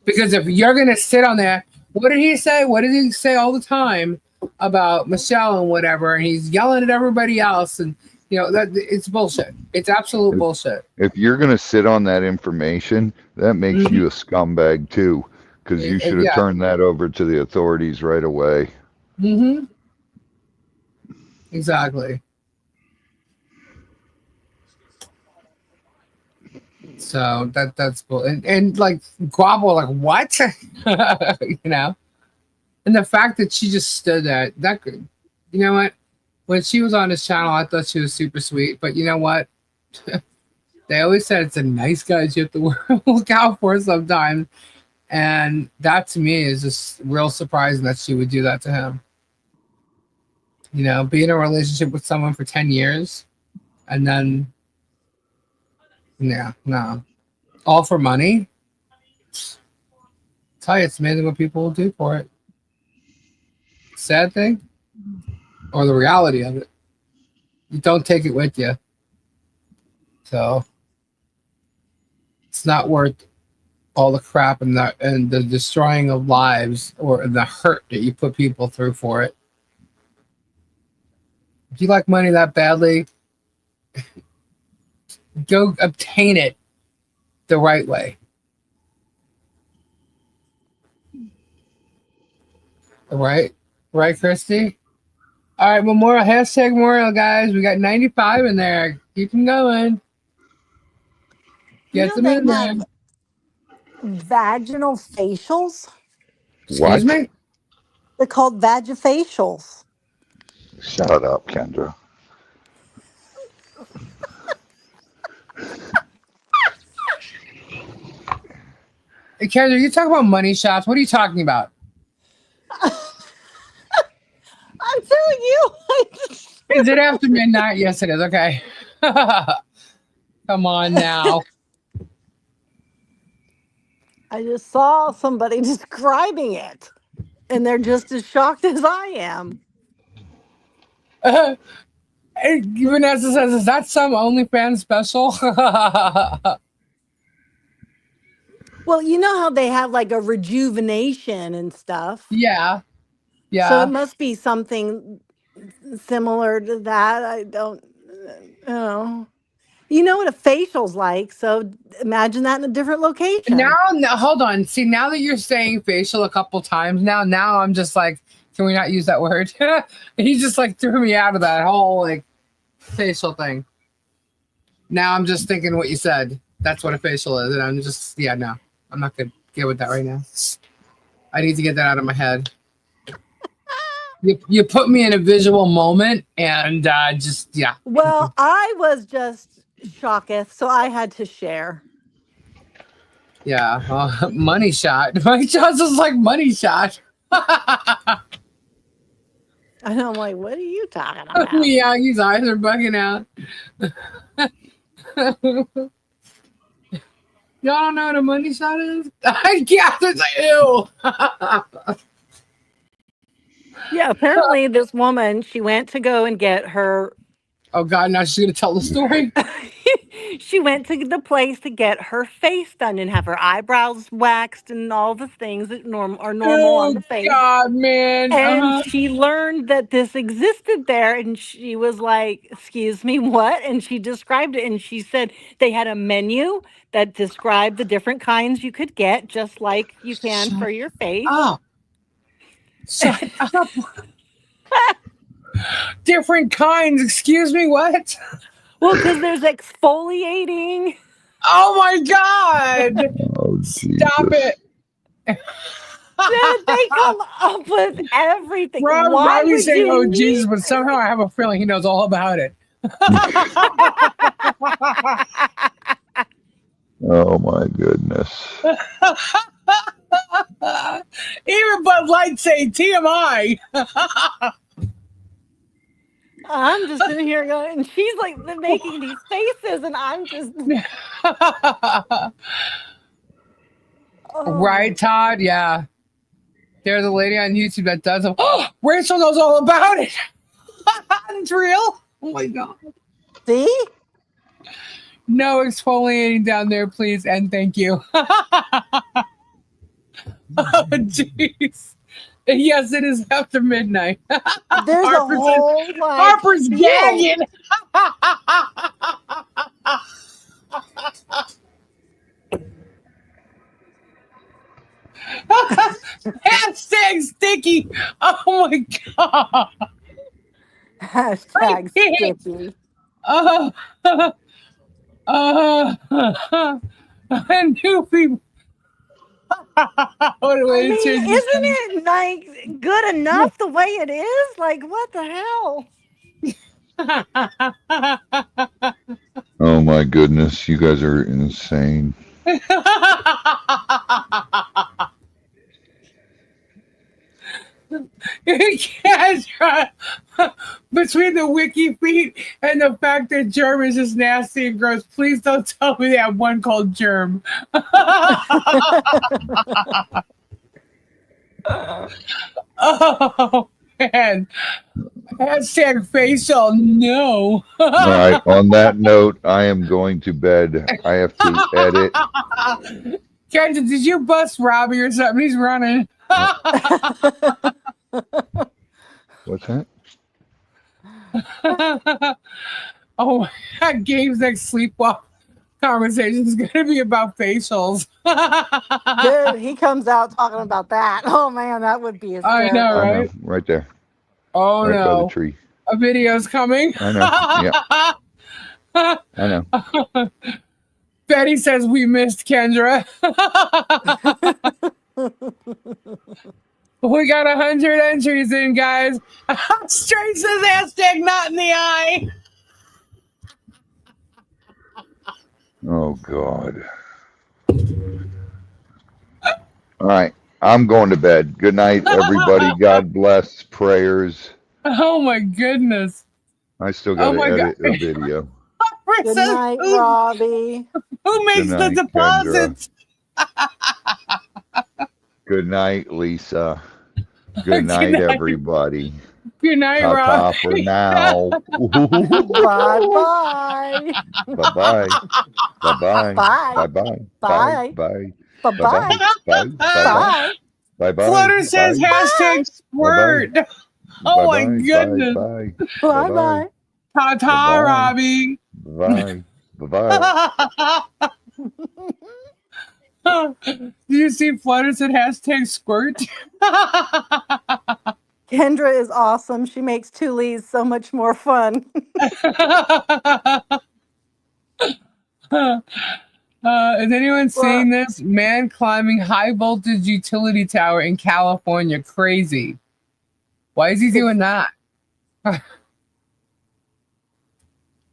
Because if you're gonna sit on there, what did he say? What did he say all the time about Michelle and whatever? And he's yelling at everybody else, and you know that it's bullshit. It's absolute bullshit. if you're gonna sit on that information, that makes you a scumbag too, because you should have turned that over to the authorities right away. Mm-hmm. Exactly. So that's bull, and like Guapo, like what? You know, and the fact that she just stood there, that could, you know what? When she was on his channel, I thought she was super sweet, but you know what? They always said it's the nice guys you have to look out for sometimes, and that to me is just real surprising that she would do that to him. You know, be in a relationship with someone for 10 years, and then yeah, no. All for money? Tell you, it's amazing what people will do for it. Sad thing? Or the reality of it. You don't take it with you. So it's not worth all the crap and the destroying of lives or the hurt that you put people through for it. If you like money that badly, go obtain it the right way. Right, Christy? All right, Memorial, hashtag Memorial, guys. We got 95 in there. Keep them going. Get them in there. Vaginal facials? Excuse me? They're called vagifacials. Shut up, Kendra. Hey, Kendra, you talk about money shots. What are you talking about? I'm telling you. Is it after midnight? Yes, it is. Okay. Come on now. I just saw somebody describing it, and they're just as shocked as I am. Vanessa says, is that some OnlyFans special? Well, you know how they have like a rejuvenation and stuff. Yeah. So it must be something similar to that. I don't know. You know what a facial's like, so imagine that in a different location. Now, hold on. See, now that you're saying facial a couple times now I'm just like, can we not use that word? He just like threw me out of that whole like facial thing. Now I'm just thinking what you said. That's what a facial is, and I'm just no, I'm not gonna get with that right now. I need to get that out of my head. You put me in a visual moment, and Well, I was just shocketh, so I had to share. Yeah, money shot. Money shot's just like money shot. And I'm like, what are you talking about? Miyagi's eyes are bugging out. Y'all don't know what a money shot is? I guess it's like, ew. Yeah, apparently this woman, she went to go and get her Oh God, now she's gonna tell the story. she went to the place to get her face done and have her eyebrows waxed and all the things that are normal on Oh the face. God, man. And she learned that this existed there, and she was like, "Excuse me, what?" And she described it, and she said they had a menu that described the different kinds you could get, just like you can Shut for your face. up. Shut up. Different kinds. Excuse me, what? Well, because there's exfoliating. Oh my God. Oh, Stop Jesus. it. Dude, they come up with everything. Why Robbie's would saying, you oh need? Jesus, but somehow I have a feeling he knows all about it. Oh, my goodness. Even Bud Light say TMI. I'm just sitting here going, and she's like making these faces, and I'm just, oh. Right, Todd? Yeah. There's a lady on YouTube that does it. Oh, Rachel knows all about it. It's real. Oh my God. See? No exfoliating down there, please, and thank you. Oh, jeez. Yes, it is after midnight. There's a whole like Harper's spiel. gagging. Hashtag sticky. Oh my God. Hashtag sticky. And new people. What a way I to mean, change isn't it like good enough the way it is? Like, what the hell? Oh, my goodness. You guys are insane. Kendra, between the wiki feet and the fact that Germ is just nasty and gross, please don't tell me they have one called Germ. Oh man. Hashtag facial, no. All right. On that note, I am going to bed. I have to edit. Kendra, did you bust Robbie or something? He's running. What's that? Oh my God, Gabe's next sleepwalk conversation is going to be about facials. Dude, he comes out talking about that. Oh man, that would be hysterical. I know, I know. right? Right there. Oh Right by the no. tree. A video's coming. I know. Yeah. I know. Betty says we missed Kendra. We got 100 entries in, guys. Straight says hashtag not in the eye. Oh, God. All right. I'm going to bed. Good night, everybody. God bless. Prayers. Oh my goodness. I still got Oh to my edit God. a video. Good night, Robbie. Who makes Good the night, deposits? Good night, Lisa. Good night, everybody. Good night, Ta-ta Rob. for now. Bye-bye. Bye-bye. Bye-bye. Bye. Bye-bye. Bye. Bye. Bye-bye. Bye. Bye. Bye-bye. Flutter says hashtag squirt. Oh my goodness. Bye. Bye-bye. Ta-ta, Bye-bye. Robbie. Bye. Bye-bye. Do you see Flutter said hashtag squirt? Kendra is awesome. She makes Tulees so much more fun. Is anyone seeing this? Man climbing high voltage utility tower in California. Crazy. Why is he doing that?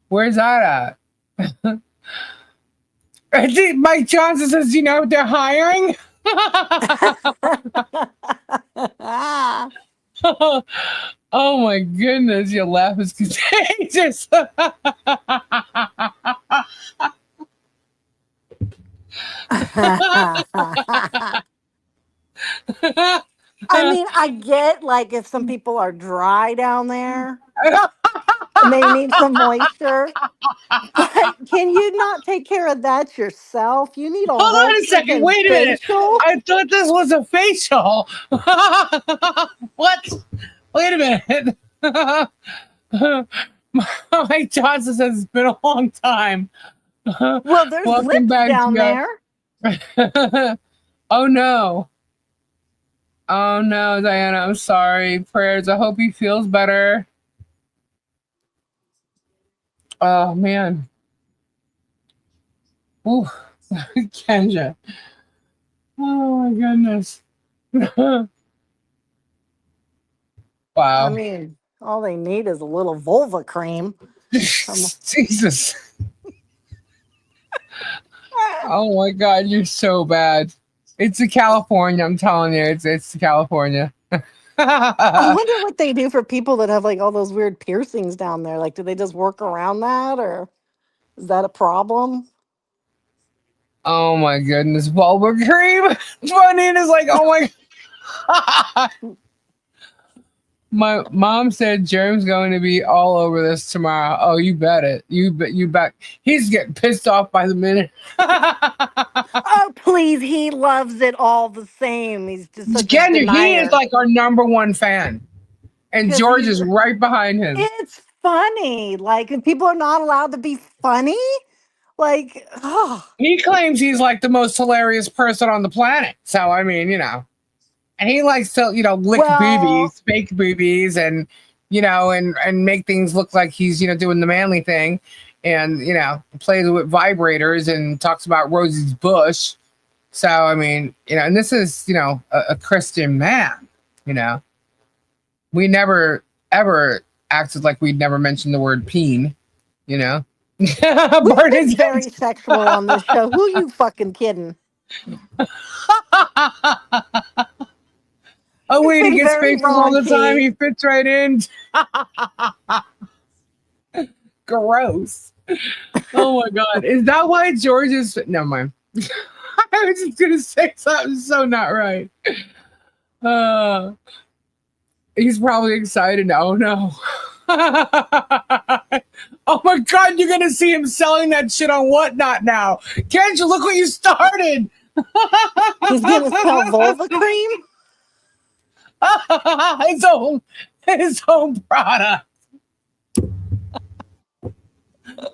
Where's that at? I think Mike Johnson says, you know, they're hiring. Oh my goodness, your laugh is contagious. I mean, I get like if some people are dry down there and they need some moisture, but can you not take care of that yourself? You need a Hold whole on a second. freaking Wait a minute. facial. I thought this was a facial. What? Wait a minute. Mike Johnson says it's been a long time. Well, there's Welcome lips back down to there. Oh no. Oh no, Diana, I'm sorry. Prayers. I hope he feels better. Oh man. Ooh. Kenja. Oh my goodness. I Wow. mean, all they need is a little vulva cream. Jesus. Oh my God, you're so bad. It's the California, I'm telling you. It's the California. I wonder what they do for people that have like all those weird piercings down there. Like, do they just work around that, or is that a problem? Oh my goodness. Vulva cream? Juanita's like, oh my God. My mom said Germ's going to be all over this tomorrow. Oh, you bet it. You bet. He's getting pissed off by the minute. Oh, please, he loves it all the same. He's just such a Kenya, he is denier. like our number one fan. And 'Cause George he's is right behind him. it's funny. Like, if people are not allowed to be funny. Like, oh, He claims he's like the most hilarious person on the planet. So I mean, you know. And he likes to, you know, lick well, boobies, fake boobies, and you know, and make things look like he's, you know, doing the manly thing, and you know, plays with vibrators and talks about Rosie's bush. So I mean, you know, and this is, you know, a Christian man. You know, we never ever acted like we'd never mentioned the word peen. You know, we've been Barney's. very sexual on this show. Who you fucking kidding? Oh We've wait, he been gets very facials all the time. raunchy. He fits right in. Gross. Oh my God. Is that why George is? Never mind. I was just going to say something so not right. Uh, he's probably excited now. Oh no. Oh my God. You're going to see him selling that shit on Whatnot now. Can't you look what you started? He's gonna sell vulva cream. his own his own product.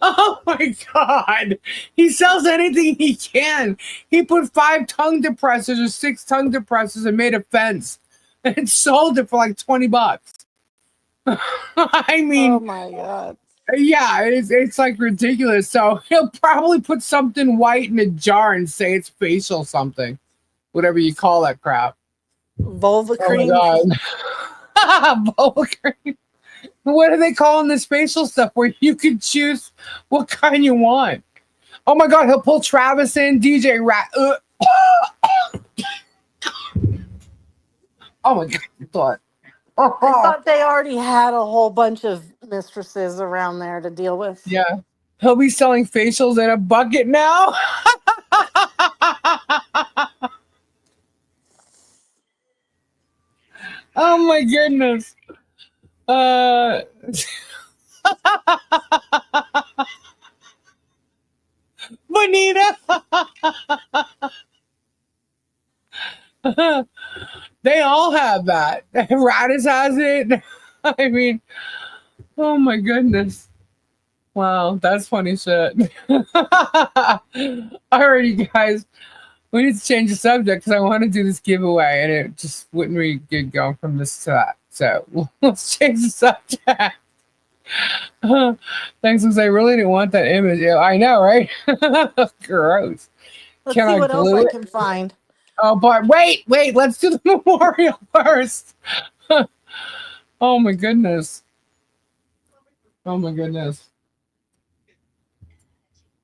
Oh my God. He sells anything he can. He put 5 tongue depressors or 6 tongue depressors and made a fence and sold it for like $20. I Oh mean, my god. yeah, it's like ridiculous. So he'll probably put something white in a jar and say it's facial something, whatever you call that crap. Vulva Oh cream. my God. Vulgar. What are they calling this facial stuff where you can choose what kind you want? Oh my God, he'll pull Travis in, DJ Rat. Oh my God, I thought. I thought they already had a whole bunch of mistresses around there to deal with. Yeah. He'll be selling facials in a bucket now. Oh my goodness. Uh Bonita. They all have that. Radis has it. I mean, oh my goodness. Wow, that's funny shit. Alrighty, guys. We need to change the subject because I want to do this giveaway and it just wouldn't be good going from this to that. So let's change the subject. Thanks, because I really didn't want that image. Yeah, I know, right? Gross. Let's Can see I what else glue I it? can find. Oh, but wait, let's do the memorial first. Oh my goodness. Oh my goodness.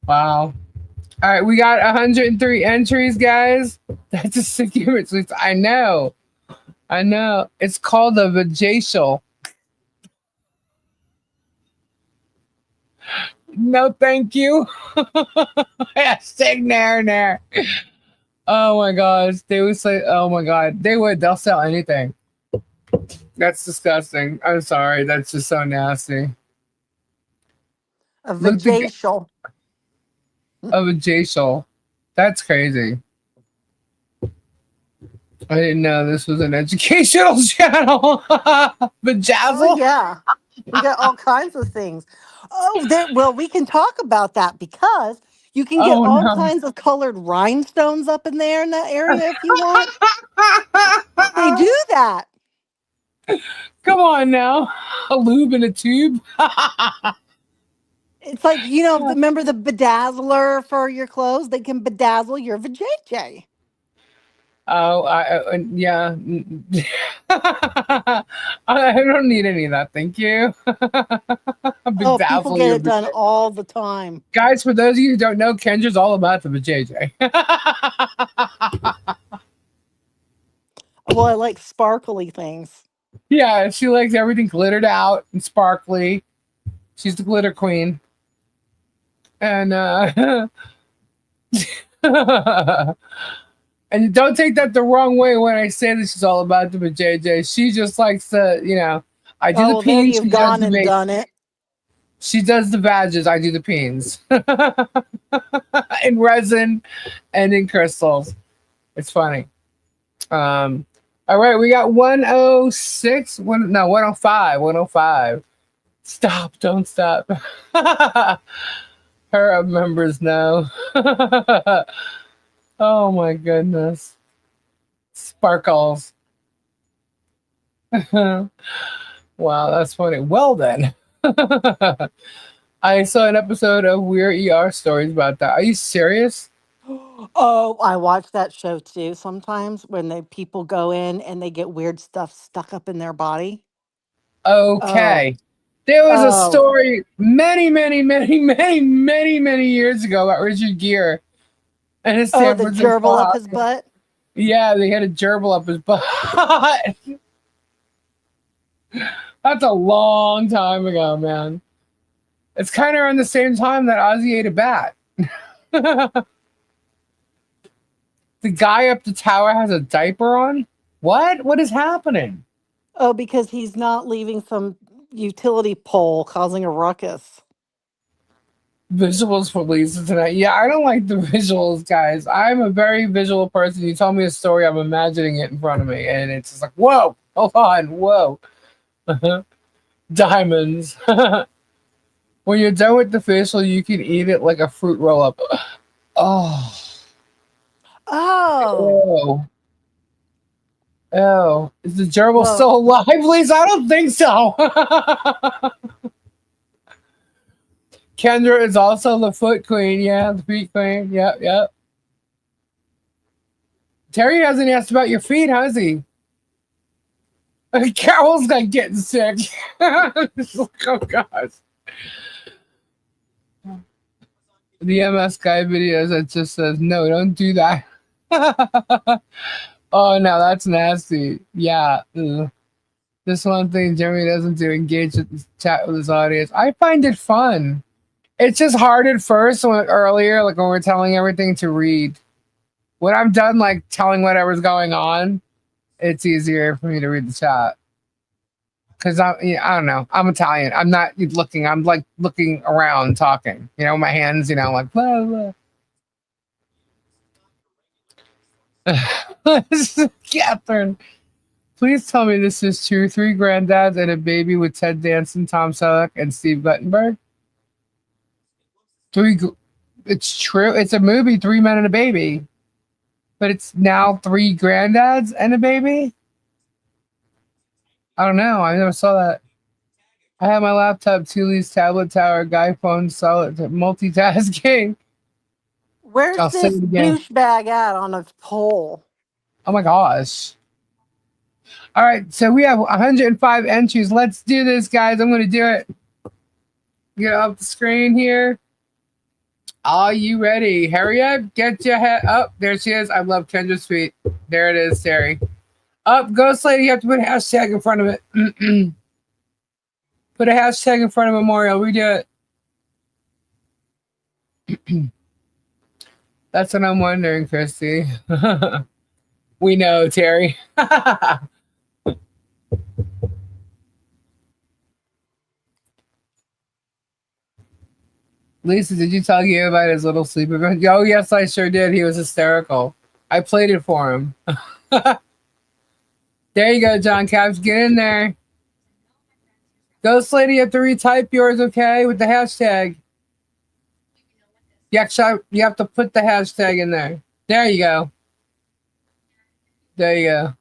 Wow. All right, we got 103 entries, guys. That's a sick image. I know. I know. It's called a vajacial. No, thank you. Hashtag nair. Oh my gosh. They would say, oh my god. They would. They'll sell anything. That's disgusting. I'm sorry. That's just so nasty. A Look the vajacial. of a jacial. That's crazy. I didn't know this was an educational channel. Oh Vajazzle. yeah, we got all kinds of things. Oh, well, we can talk about that because you can get Oh all no. kinds of colored rhinestones up in there in that area if you want. They do that. Come on now. A lube in a tube. It's like, remember the bedazzler for your clothes? They can bedazzle your vajayjay. Oh, yeah. I don't need any of that. Thank you. Oh, people Bedazzle get your it done vajayjay. all the time. Guys, for those of you who don't know, Kendra's all about the vajayjay. Well, I like sparkly things. Yeah, she likes everything glittered out and sparkly. She's the glitter queen. And and don't take that the wrong way when I say that she's all about the JJ. She just likes to, I do Oh, the well, there peens, she you've does gone the and done it. She does the badges, I do the peens. In resin and in crystals. It's funny. All right, we got 106, 105, 105. Stop, don't stop. Her members know. Oh my goodness. Sparkles. Wow, that's funny. Well then. I saw an episode of Weird ER stories about that. Are you serious? Oh, I watch that show too sometimes when people go in and they get weird stuff stuck up in their body. Oh, Okay. There was a oh, story many years ago about Richard Gere and his oh, San the Francisco gerbil up his hospital. butt. Yeah, they had a gerbil up his butt. That's a long time ago, man. It's kind of around the same time that Ozzy ate a bat. The guy up the tower has a diaper on? What? What is happening? Oh, because he's not leaving some utility pole causing a ruckus. Visuals for Lisa tonight. Yeah, I don't like the visuals, guys. I'm a very visual person. You tell me a story, I'm imagining it in front of me, and it's just like, whoa, hold on, whoa. Diamonds. When you're done with the facial, you can eat it like a fruit roll up. Oh, Oh, ew. Ew. Is the gerbil well, still alive, Lisa? I don't think so. Kendra is also the foot queen. Yeah, the feet queen. Yep. Terry hasn't asked about your feet, has he? Carol's not getting sick. Oh gosh. The MS guy videos that just says no, don't do that. Oh no, that's nasty. Yeah. Ugh. This one thing Jeremy doesn't do, engage with chat with his audience. I find it fun. It's just hard at first earlier, like when we're telling everything to read. When I'm done like telling whatever's going on, it's easier for me to read the chat. Cause I don't know. I'm Italian. I'm not looking. I'm like looking around, talking. My hands. Like blah blah. Catherine, please tell me this is true. 3 granddads and a baby with Ted Danson, Tom Selleck, and Steve Guttenberg. It's true. It's a movie. 3 men and a baby, but it's now 3 granddads and a baby. I don't know. I never saw that. I have my laptop, Thule's tablet tower, guy phone, solid multitasking. where's I'll say this it again. douchebag at on a pole? Oh my gosh. All right, so we have 105 entries. Let's do this, guys. I'm going to do it. Get off the screen here. Are you ready? Hurry up. Get your head up. There she is. I love Kendra Sweet. There it is, Terry. Up, Ghost Lady. You have to put a hashtag in front of it. Put a hashtag in front of Memorial. Redo it. That's what I'm wondering, Christy. We know, Terry. Lisa, did you tell you about his little sleep event? Oh, yes, I sure did. He was hysterical. I played it for him. There you go, John Caps. Get in there. Ghost Lady, you have to retype yours, okay, with the hashtag. You have to put the hashtag in there. There you go. There you go.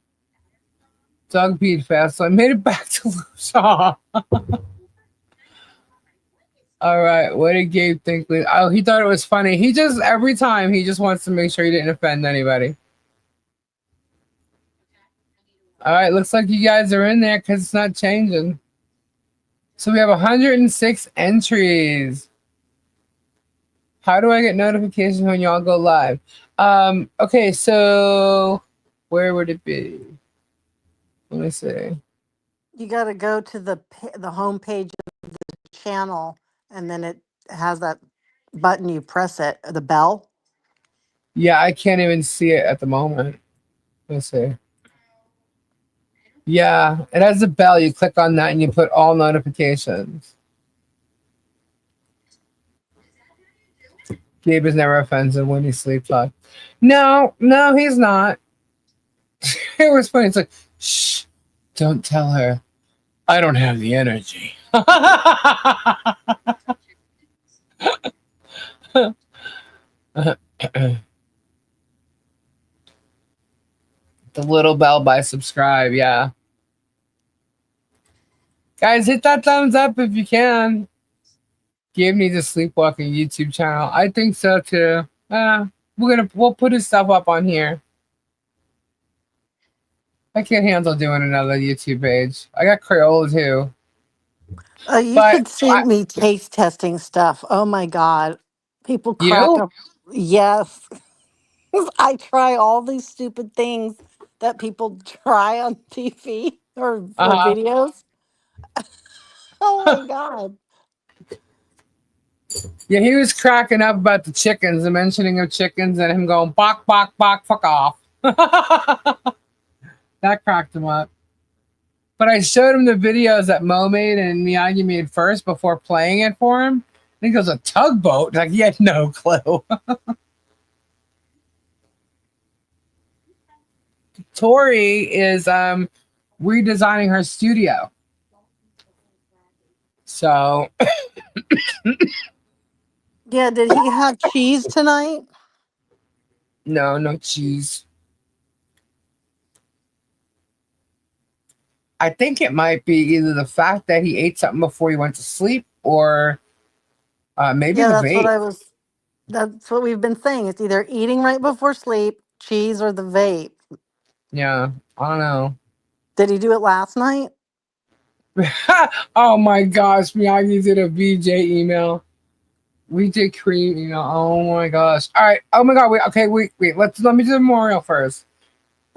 Dog peed fast, so I made it back to Lucia. All right, what did Gabe think? Oh, he thought it was funny. He just, every time, he just wants to make sure he didn't offend anybody. All right, looks like you guys are in there because it's not changing. So we have 106 entries. How do I get notifications when y'all go live? Okay, so where would it be? Let me see. You got to go to the home page of the channel, and then it has that button. You press it, the bell. Yeah, I can't even see it at the moment. Let's see. Yeah, it has a bell. You click on that and you put all notifications. Gabe is never offensive when he sleep talk. No, he's not. It was funny. It's like, shh, don't tell her. I don't have the energy. The little bell by subscribe, yeah. Guys, hit that thumbs up if you can. Gabe needs a sleepwalking YouTube channel. I think so too. We'll put his stuff up on here. I can't handle doing another YouTube page. I got Crayola too. You But should see me taste testing stuff. Oh my God. People crack you? up. Yes. I try all these stupid things that people try on TV or Uh-huh. videos. Oh my God. Yeah, he was cracking up about the chickens, the mentioning of chickens, and him going, bok, bok, bok, fuck off. That cracked him up. But I showed him the videos that Mo made and Miyagi made first before playing it for him. I think it was a tugboat. Like, he had no clue. Tori is redesigning her studio. So, Yeah, did he have cheese tonight? no cheese. I think it might be either the fact that he ate something before he went to sleep or maybe Yeah, the vape. that's what we've been saying. It's either eating right before sleep, cheese, or the vape. Yeah, I don't know. Did he do it last night? Oh my gosh, Miyagi did a VJ email. We did cream email. Oh my gosh. All right. Oh my god. Wait. Let me do the memorial first.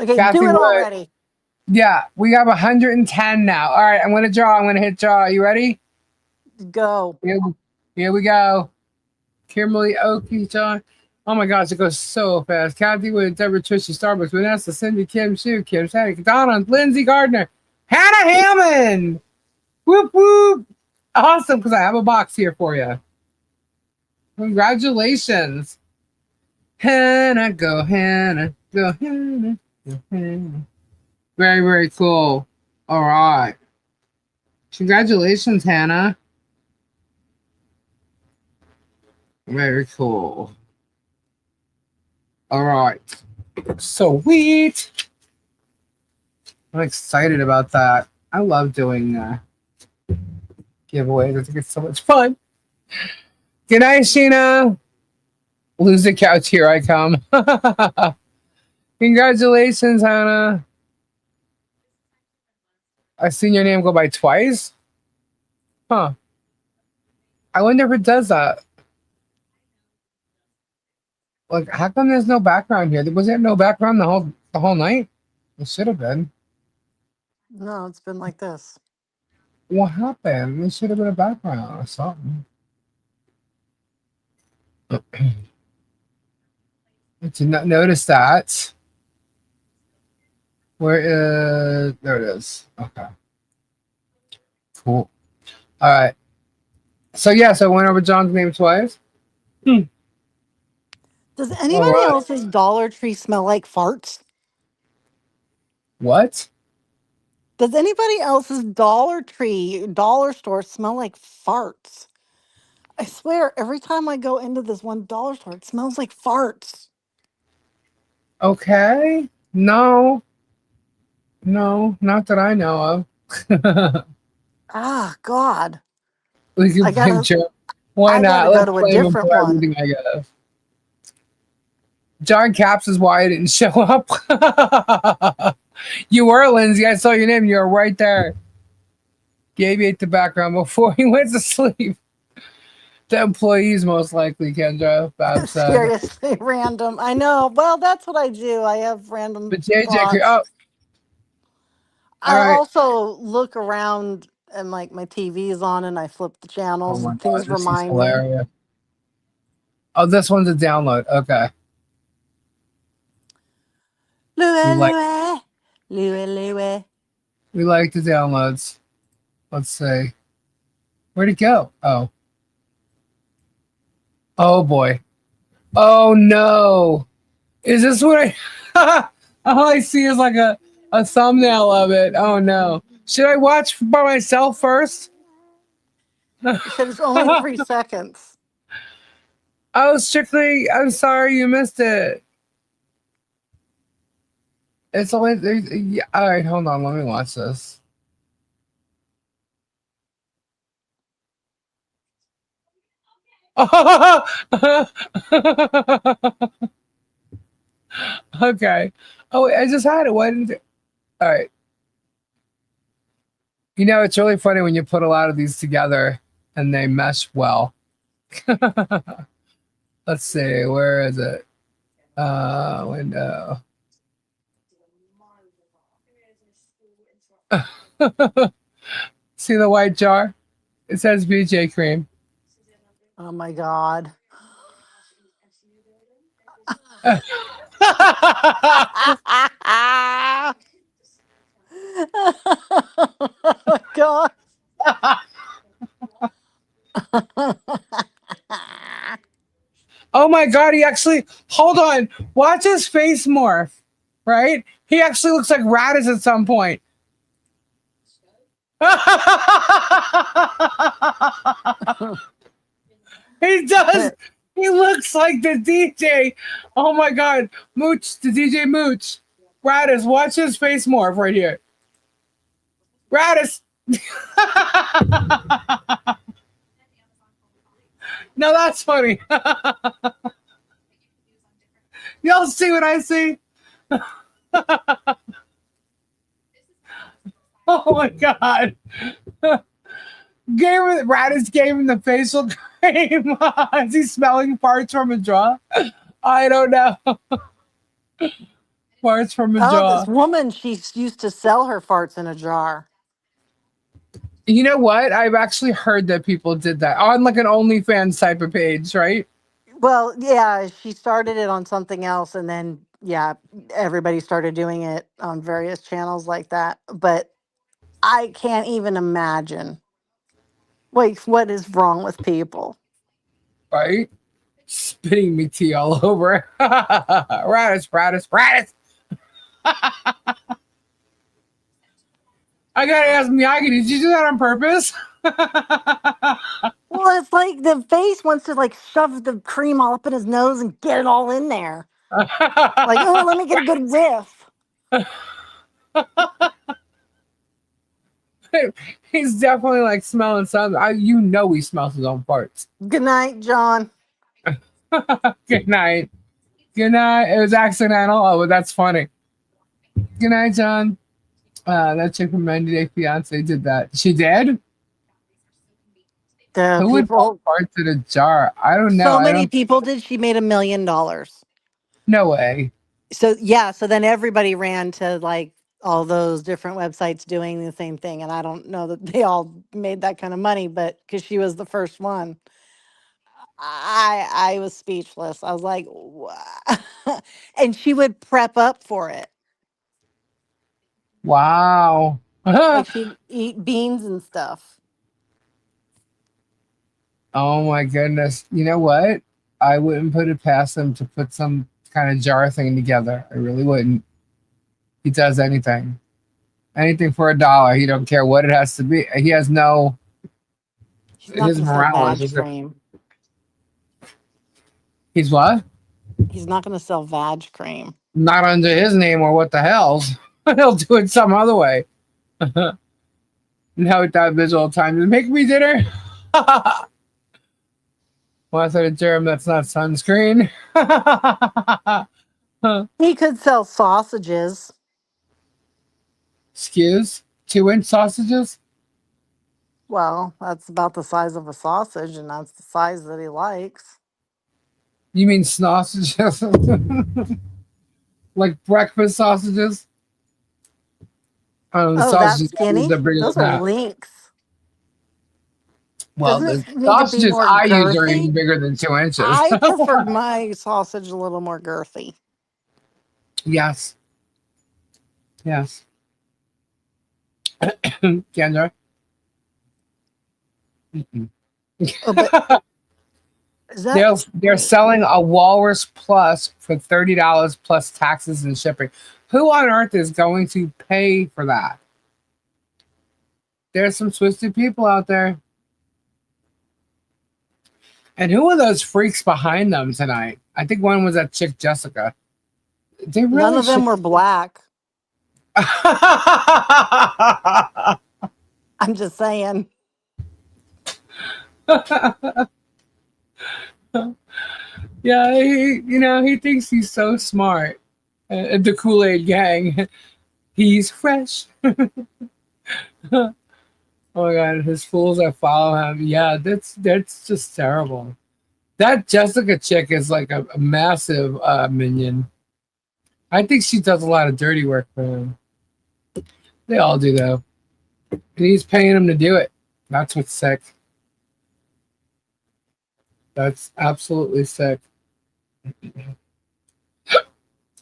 Okay, Kathy do it Wood. already. Yeah, we have 110 now. All right, I'm gonna draw. I'm gonna hit draw. You ready? Go. Here we go. Kimberly Oki, John. Oh my gosh, it goes so fast. Kathy Wood, Deborah Trisha, Starbucks, Vanessa, Cindy, Kim, Sue, Kim, Shannon, Donna, Lindsay Gardner, Hannah Hammond. Whoop whoop. Awesome, because I have a box here for you. Congratulations. Hannah, go Hannah, go Hannah, go Hannah. Very, very cool. All right. Congratulations, Hannah. Very cool. All right. Sweet. I'm excited about that. I love doing giveaways. I think it's so much fun. Good night, Sheena. Lose the couch, here I come. Congratulations, Hannah. I've seen your name go by twice. Huh. I wonder if it does that. Like, how come there's no background here? Was there no background the whole night? It should have been. No, it's been like this. What happened? There should have been a background or something. I did not notice that. Where is there it is. Okay. Cool. All right. So yeah, so I went over John's name twice. Does All anybody right. else's Dollar Tree smell like farts? What? Does anybody else's Dollar Tree, dollar store smell like farts? I swear, every time I go into this one dollar store, it smells like farts. Okay. No. No, not that I know of. Ah, God. We can I blame gotta, Joe. Why I gotta not? go Let's to a blame him different for one. everything, I guess. John Caps is why I didn't show up. You were, Lindsay. I saw your name. You were right there. Gabe ate the background before he went to sleep. The employees, most likely, Kendra. Bab said. Seriously, random. I know. Well, that's what I do. I have random But JJ, thoughts. oh, all I right. also look around and like my TV is on and I flip the Oh channels my and God, things this is remind me. hilarious. Oh, this one's a download. Okay. We Louie, like Louie, Louie, Louie. we like the downloads. Let's see. Where'd it go? Oh. Oh boy. Oh no. Is this what I all I see is like a thumbnail of it. Oh no. Should I watch by myself first? You said it's only 3 seconds. Oh, strictly, I'm sorry you missed it. It's only yeah, all right, hold on, let me watch this. Okay. Oh wait, I just had it. Why didn't it? All right. You know, it's really funny when you put a lot of these together and they mesh well. Let's see, where is it? Window. See the white jar? It says BJ cream. Oh my God. Oh my God. Oh my God, he actually, hold on, watch his face morph, right? He actually looks like Raditz at some point. He does. He looks like the DJ. Oh my God. Mooch, the DJ Mooch. Raditz, watch his face morph right here. Raditz. No, that's funny. Y'all see what I see? Oh my God. Raditz gave him the facial cream. Is he smelling farts from a jaw? I don't know. Farts from a Oh, this jaw. woman, she used to sell her farts in a jar. You know what? I've actually heard that people did that on like an OnlyFans type of page, right? Well, yeah, she started it on something else and then, yeah, everybody started doing it on various channels like that. But I can't even imagine. Wait, what is wrong with people? Right? Spitting me tea all over. Raditz, Raditz, Raditz. I gotta ask Miyagi, did you do that on purpose? Well, it's like the face wants to like shove the cream all up in his nose and get it all in there. Like, oh, let me get a good whiff. He's definitely like smelling something. You know he smells his own farts. Good night, John. Good night. Good night. It was accidental. Oh, well, that's funny. Good night, John. That chick from 90 Day Fiance did that. She did? The Who would people, put parts in a jar? I don't know. so I many don't. people did. She made $1 million. No way. So yeah, so then everybody ran to like all those different websites doing the same thing, and I don't know that they all made that kind of money, but because she was the first one, I was speechless. I was like, "Wha-" and she would prep up for it, Wow. like she'd eat beans and stuff. Oh my goodness. You know what? I wouldn't put it past him to put some kind of jar thing together. I really wouldn't. He does anything. Anything for $1. He don't care what it has to be. He has no He's not his going to sell morale is vag just cream. he's what? He's not going to sell vag cream. Not under his name or what the hell's. He'll do it some other way. Now with that visual time to make me dinner. Well, I said a germ that's not sunscreen. He could sell sausages. Excuse? 2-inch sausages? Well, that's about the size of a sausage, and that's the size that he likes. You mean sausages? Like breakfast sausages? The Oh, that sausages skinny? are bigger Those than are that. links. Well, Doesn't the it need to be sausages more I use are girthy? even bigger than 2 inches. I prefer my sausage a little more girthy. Yes. Yes. Kendra? Mm-mm. Oh, but is that They're selling a Walrus Plus for $30 plus taxes and shipping. Who on earth is going to pay for that? There's some twisted people out there. And who are those freaks behind them tonight? I think one was that chick Jessica. They really none of them should. were black? I'm just saying. Yeah, he thinks he's so smart. The Kool-Aid gang. He's fresh. Oh my god, his fools that follow him. Yeah, that's just terrible. That Jessica chick is like a massive minion. I think she does a lot of dirty work for him. They all do though. And he's paying him to do it. That's what's sick. That's absolutely sick.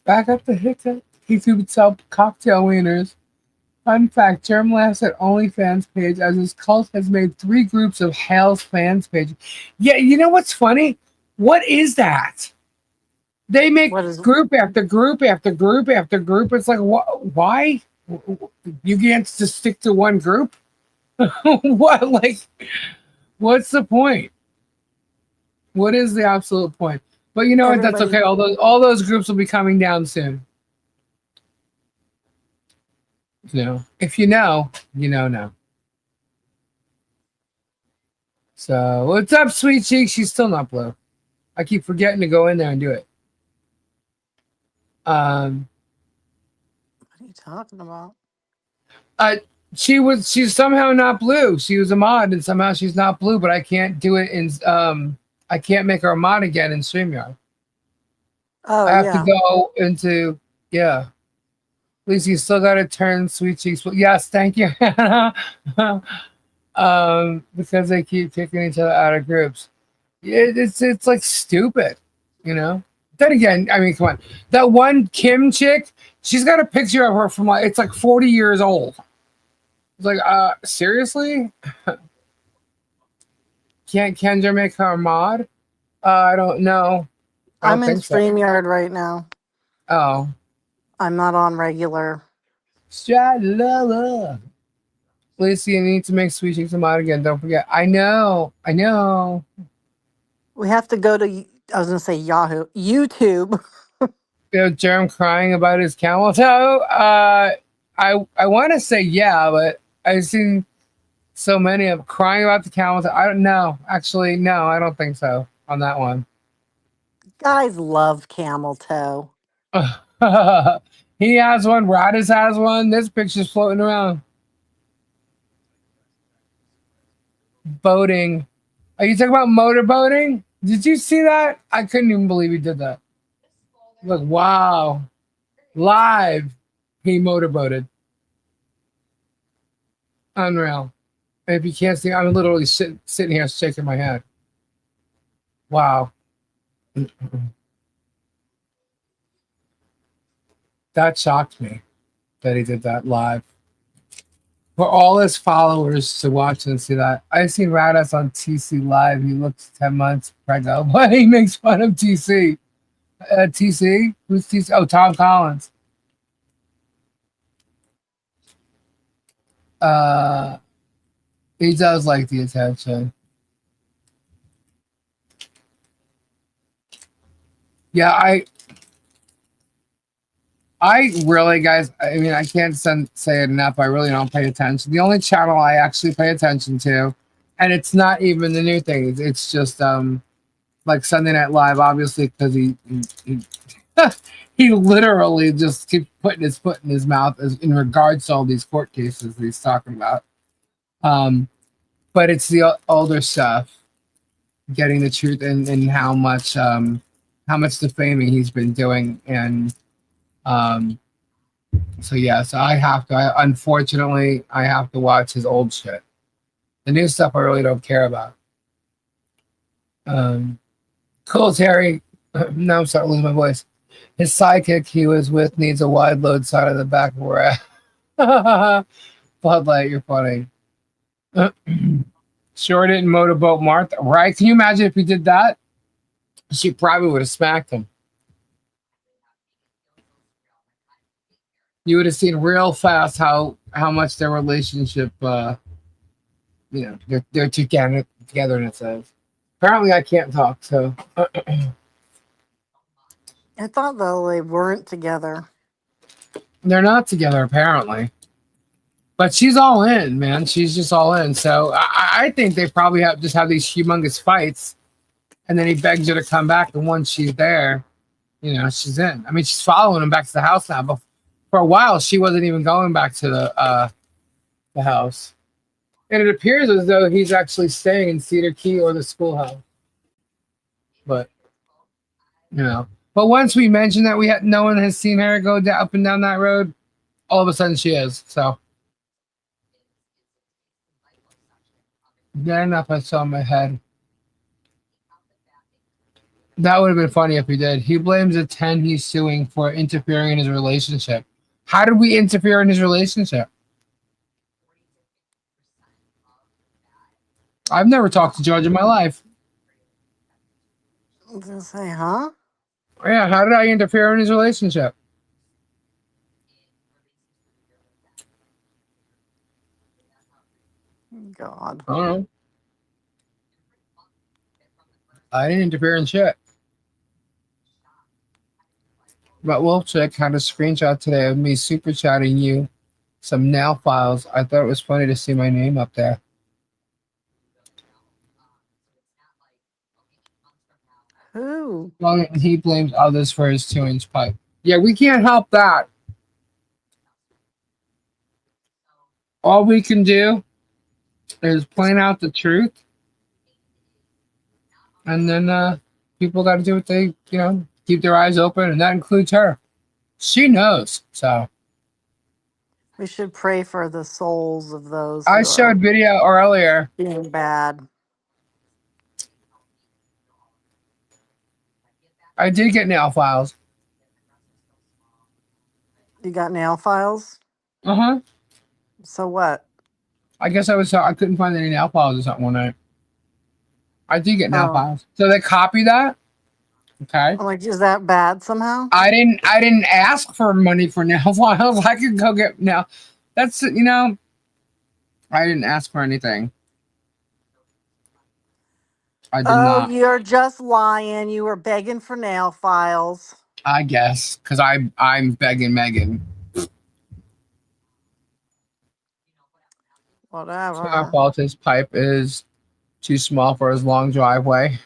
Back up the hiccup. He would sell cocktail wieners. Fun fact, Germ laughs at OnlyFans page as his cult has made 3 groups of Hale's fans page. Yeah, you know what's funny? What is that? They make What is group after group after group after group. It's like, why? You can't just stick to one group? What? Like, what's the point? What is the absolute point? But you know what? That's everybody? okay. All those groups will be coming down soon. If you know, you know now. So what's up, sweet cheek? She's still not blue. I keep forgetting to go in there and do it. What are you talking about? She's somehow not blue. She was a mod and somehow she's not blue, but I can't do it in I can't make her a mod again in StreamYard. Oh, I have to yeah. go into yeah. At least you still gotta turn sweet cheeks. Well, yes, thank you, Hannah. Because they keep kicking each other out of groups. Yeah, it's like stupid, Then again, I mean, come on. That one Kim chick, she's got a picture of her from it's like 40 years old. It's like, seriously? Can't Kendra make her a mod? I don't know. I don't I'm in think so. StreamYard right now. Oh. I'm not on regular. Strala. Lacey, you need to make Sweet Cheeks a mod again. Don't forget. I know. We have to go to, I was going to say Yahoo, YouTube. Jerem crying about his camel toe. I want to say yeah, but I've seen so many of crying about the camel toe. I don't know. Actually, no, I don't think so on that one. Guys love camel toe. He has one. Radis has one. This picture's floating around. Boating. Are you talking about motorboating? Did you see that? I couldn't even believe he did that. Look, wow. Live, he motorboated. Unreal. And if you can't see, I'm literally sitting here shaking my head. Wow. That shocked me that he did that live. For all his followers to watch and see that. I seen Radass on TC live. He looks 10 months pregnant. Why he makes fun of TC? TC? Who's TC? Oh, Tom Collins. He does like the attention. Yeah, I really, guys, I mean, I can't say it enough. I really don't pay attention. The only channel I actually pay attention to, and it's not even the new thing. It's just like Sunday Night Live, obviously, because he he literally just keeps putting his foot in his mouth in regards to all these court cases that he's talking about. But it's the older stuff, getting the truth and how much defaming he's been doing, and so yeah, so unfortunately I have to watch his old shit. The new stuff I really don't care about. Cool, Terry. Now I'm starting to lose my voice. His sidekick he was with needs a wide load side of the back of where Bud Light, you're funny. Sure didn't motorboat Martha, right? Can you imagine if he did that? She probably would have smacked him. You would have seen real fast how much their relationship, they're together. And it says. Apparently, I can't talk, so. I thought though they weren't together. They're not together apparently, but she's all in, man. She's just all in. So I think they probably have these humongous fights, and then he begs her to come back, and once she's there, she's in. I mean, she's following him back to the house now, but for a while she wasn't even going back to the house, and it appears as though he's actually staying in Cedar Key or the schoolhouse. But but once we mentioned that no one has seen her go up and down that road, all of a sudden she is. So yeah, enough I saw in my head. That would have been funny if he did. He blames the 10 he's suing for interfering in his relationship. How did we interfere in his relationship? I've never talked to George in my life. I was gonna say, huh? Yeah, how did I interfere in his relationship? God. I don't know. I didn't interfere in shit. But Wolfchick had a screenshot today of me super chatting you some nail files. I thought it was funny to see my name up there. Who? Well, he blames others for his 2-inch pipe. Yeah, we can't help that. All we can do is point out the truth, and then people got to do what they, keep their eyes open, and that includes her. She knows. So We should pray for the souls of those I who are showed video earlier. being bad. I did get nail files. You got nail files? Uh-huh. So what? I guess I couldn't find any nail files or something one night. I did get nail files. So they copy that. Okay. I'm like, is that bad somehow? I didn't ask for money for nail files. I could go get nail. That's I didn't ask for anything. I did not. You're just lying. You were begging for nail files. I guess because I'm begging Megan. Whatever. It's my fault. His pipe is too small for his long driveway.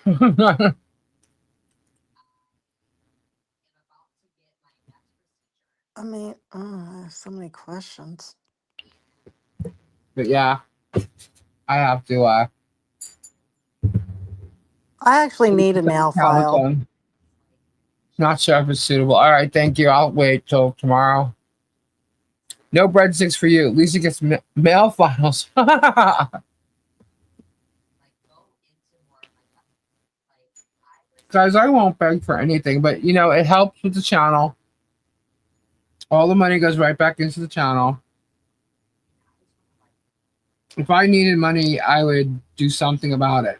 I mean, I have so many questions. But yeah, I have to I actually need a nail file. Calico. Not sure if it's suitable. All right, thank you. I'll wait till tomorrow. No breadsticks for you. At least you get some mail files. Guys, I won't beg for anything, but you know, it helps with the channel. All the money goes right back into the channel. If I needed money, I would do something about it.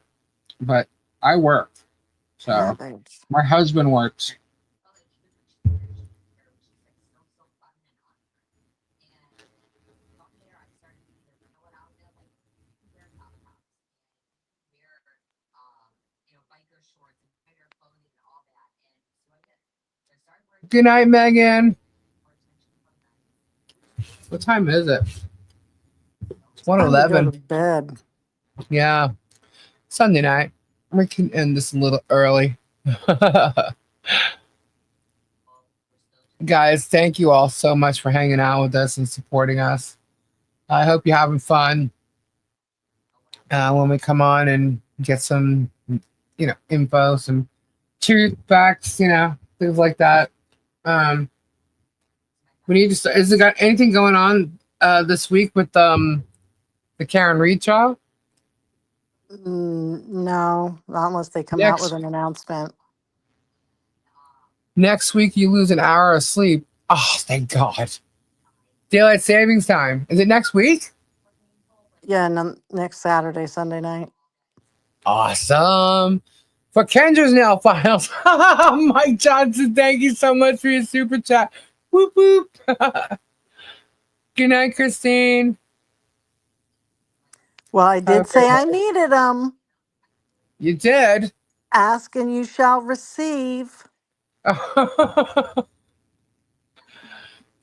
But I work. So Yeah, thanks. my husband works. Good night, Megan. What time is it? It's Time to go to 1:11. bed. Yeah. Sunday night. We can end this a little early. Guys, thank you all so much for hanging out with us and supporting us. I hope you're having fun when we come on and get some, info, some truth, facts, things like that. We need to start. Is it got anything going on this week with the Karen Reed trial? No, not unless they come out with an announcement. Next week, you lose an hour of sleep. Oh, thank God. Daylight savings time. Is it next week? Yeah, next Saturday, Sunday night. Awesome. For Kendra's nail files. Mike Johnson, thank you so much for your super chat. Whoop, whoop. Good night, Christine. Well, I did say I needed them. You did? Ask and you shall receive.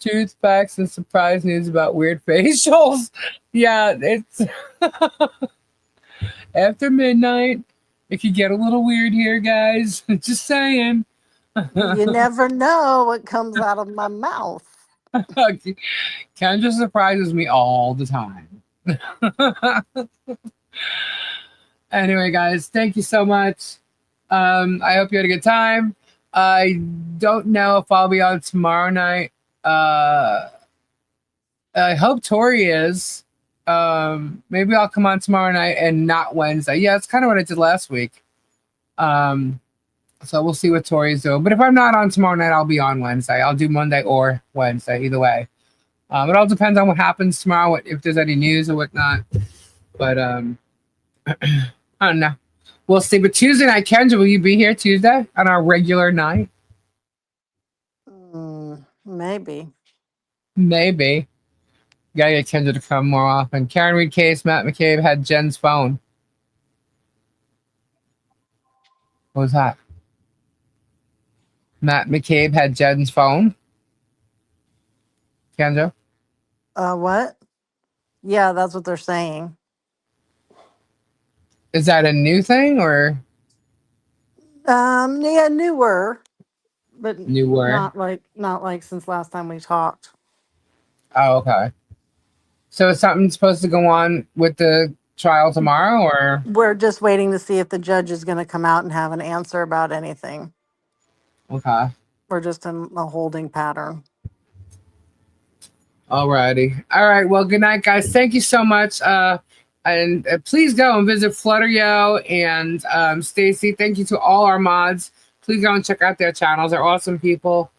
Truth, facts, and surprise news about weird facials. Yeah, it's after midnight. It could get a little weird here, guys. Just saying. You never know what comes out of my mouth. Kendra surprises me all the time. Anyway, guys, thank you so much. I hope you had a good time. I don't know if I'll be on tomorrow night. I hope Tori is. Maybe I'll come on tomorrow night and not Wednesday. Yeah, that's kind of what I did last week. So we'll see what Tori's doing. But if I'm not on tomorrow night, I'll be on Wednesday. I'll do Monday or Wednesday, either way. It all depends on what happens tomorrow, if there's any news or whatnot. But I don't know. We'll see. But Tuesday night, Kendra, will you be here Tuesday on our regular night? Maybe. Maybe. Gotta get Kendra to come more often. Karen Reed case, Matt McCabe had Jen's phone. What was that? Matt McCabe had Jen's phone. Kendra? What? Yeah, that's what they're saying. Is that a new thing or? Yeah, newer, but Newer. not like since last time we talked. Oh, okay. So is something supposed to go on with the trial tomorrow, or? We're just waiting to see if the judge is going to come out and have an answer about anything. Okay. We're just in a holding pattern. Alrighty. All right. Well, good night, guys. Thank you so much. And please go and visit Flutterio and Stacy. Thank you to all our mods. Please go and check out their channels. They're awesome people.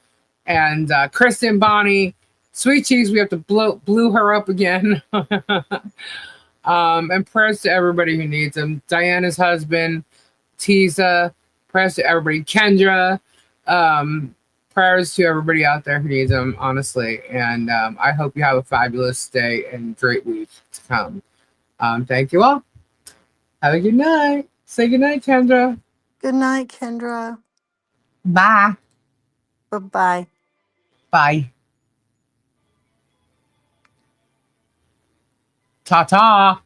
And Kristen, Bonnie, Sweet Cheese, we have to blew her up again. And prayers to everybody who needs them. Diana's husband, Tiza, prayers to everybody. Kendra, prayers to everybody out there who needs them, honestly. And I hope you have a fabulous day and great week to come. Thank you all. Have a good night. Say good night, Kendra. Good night, Kendra. Bye. Bye-bye. Bye. Ta-ta.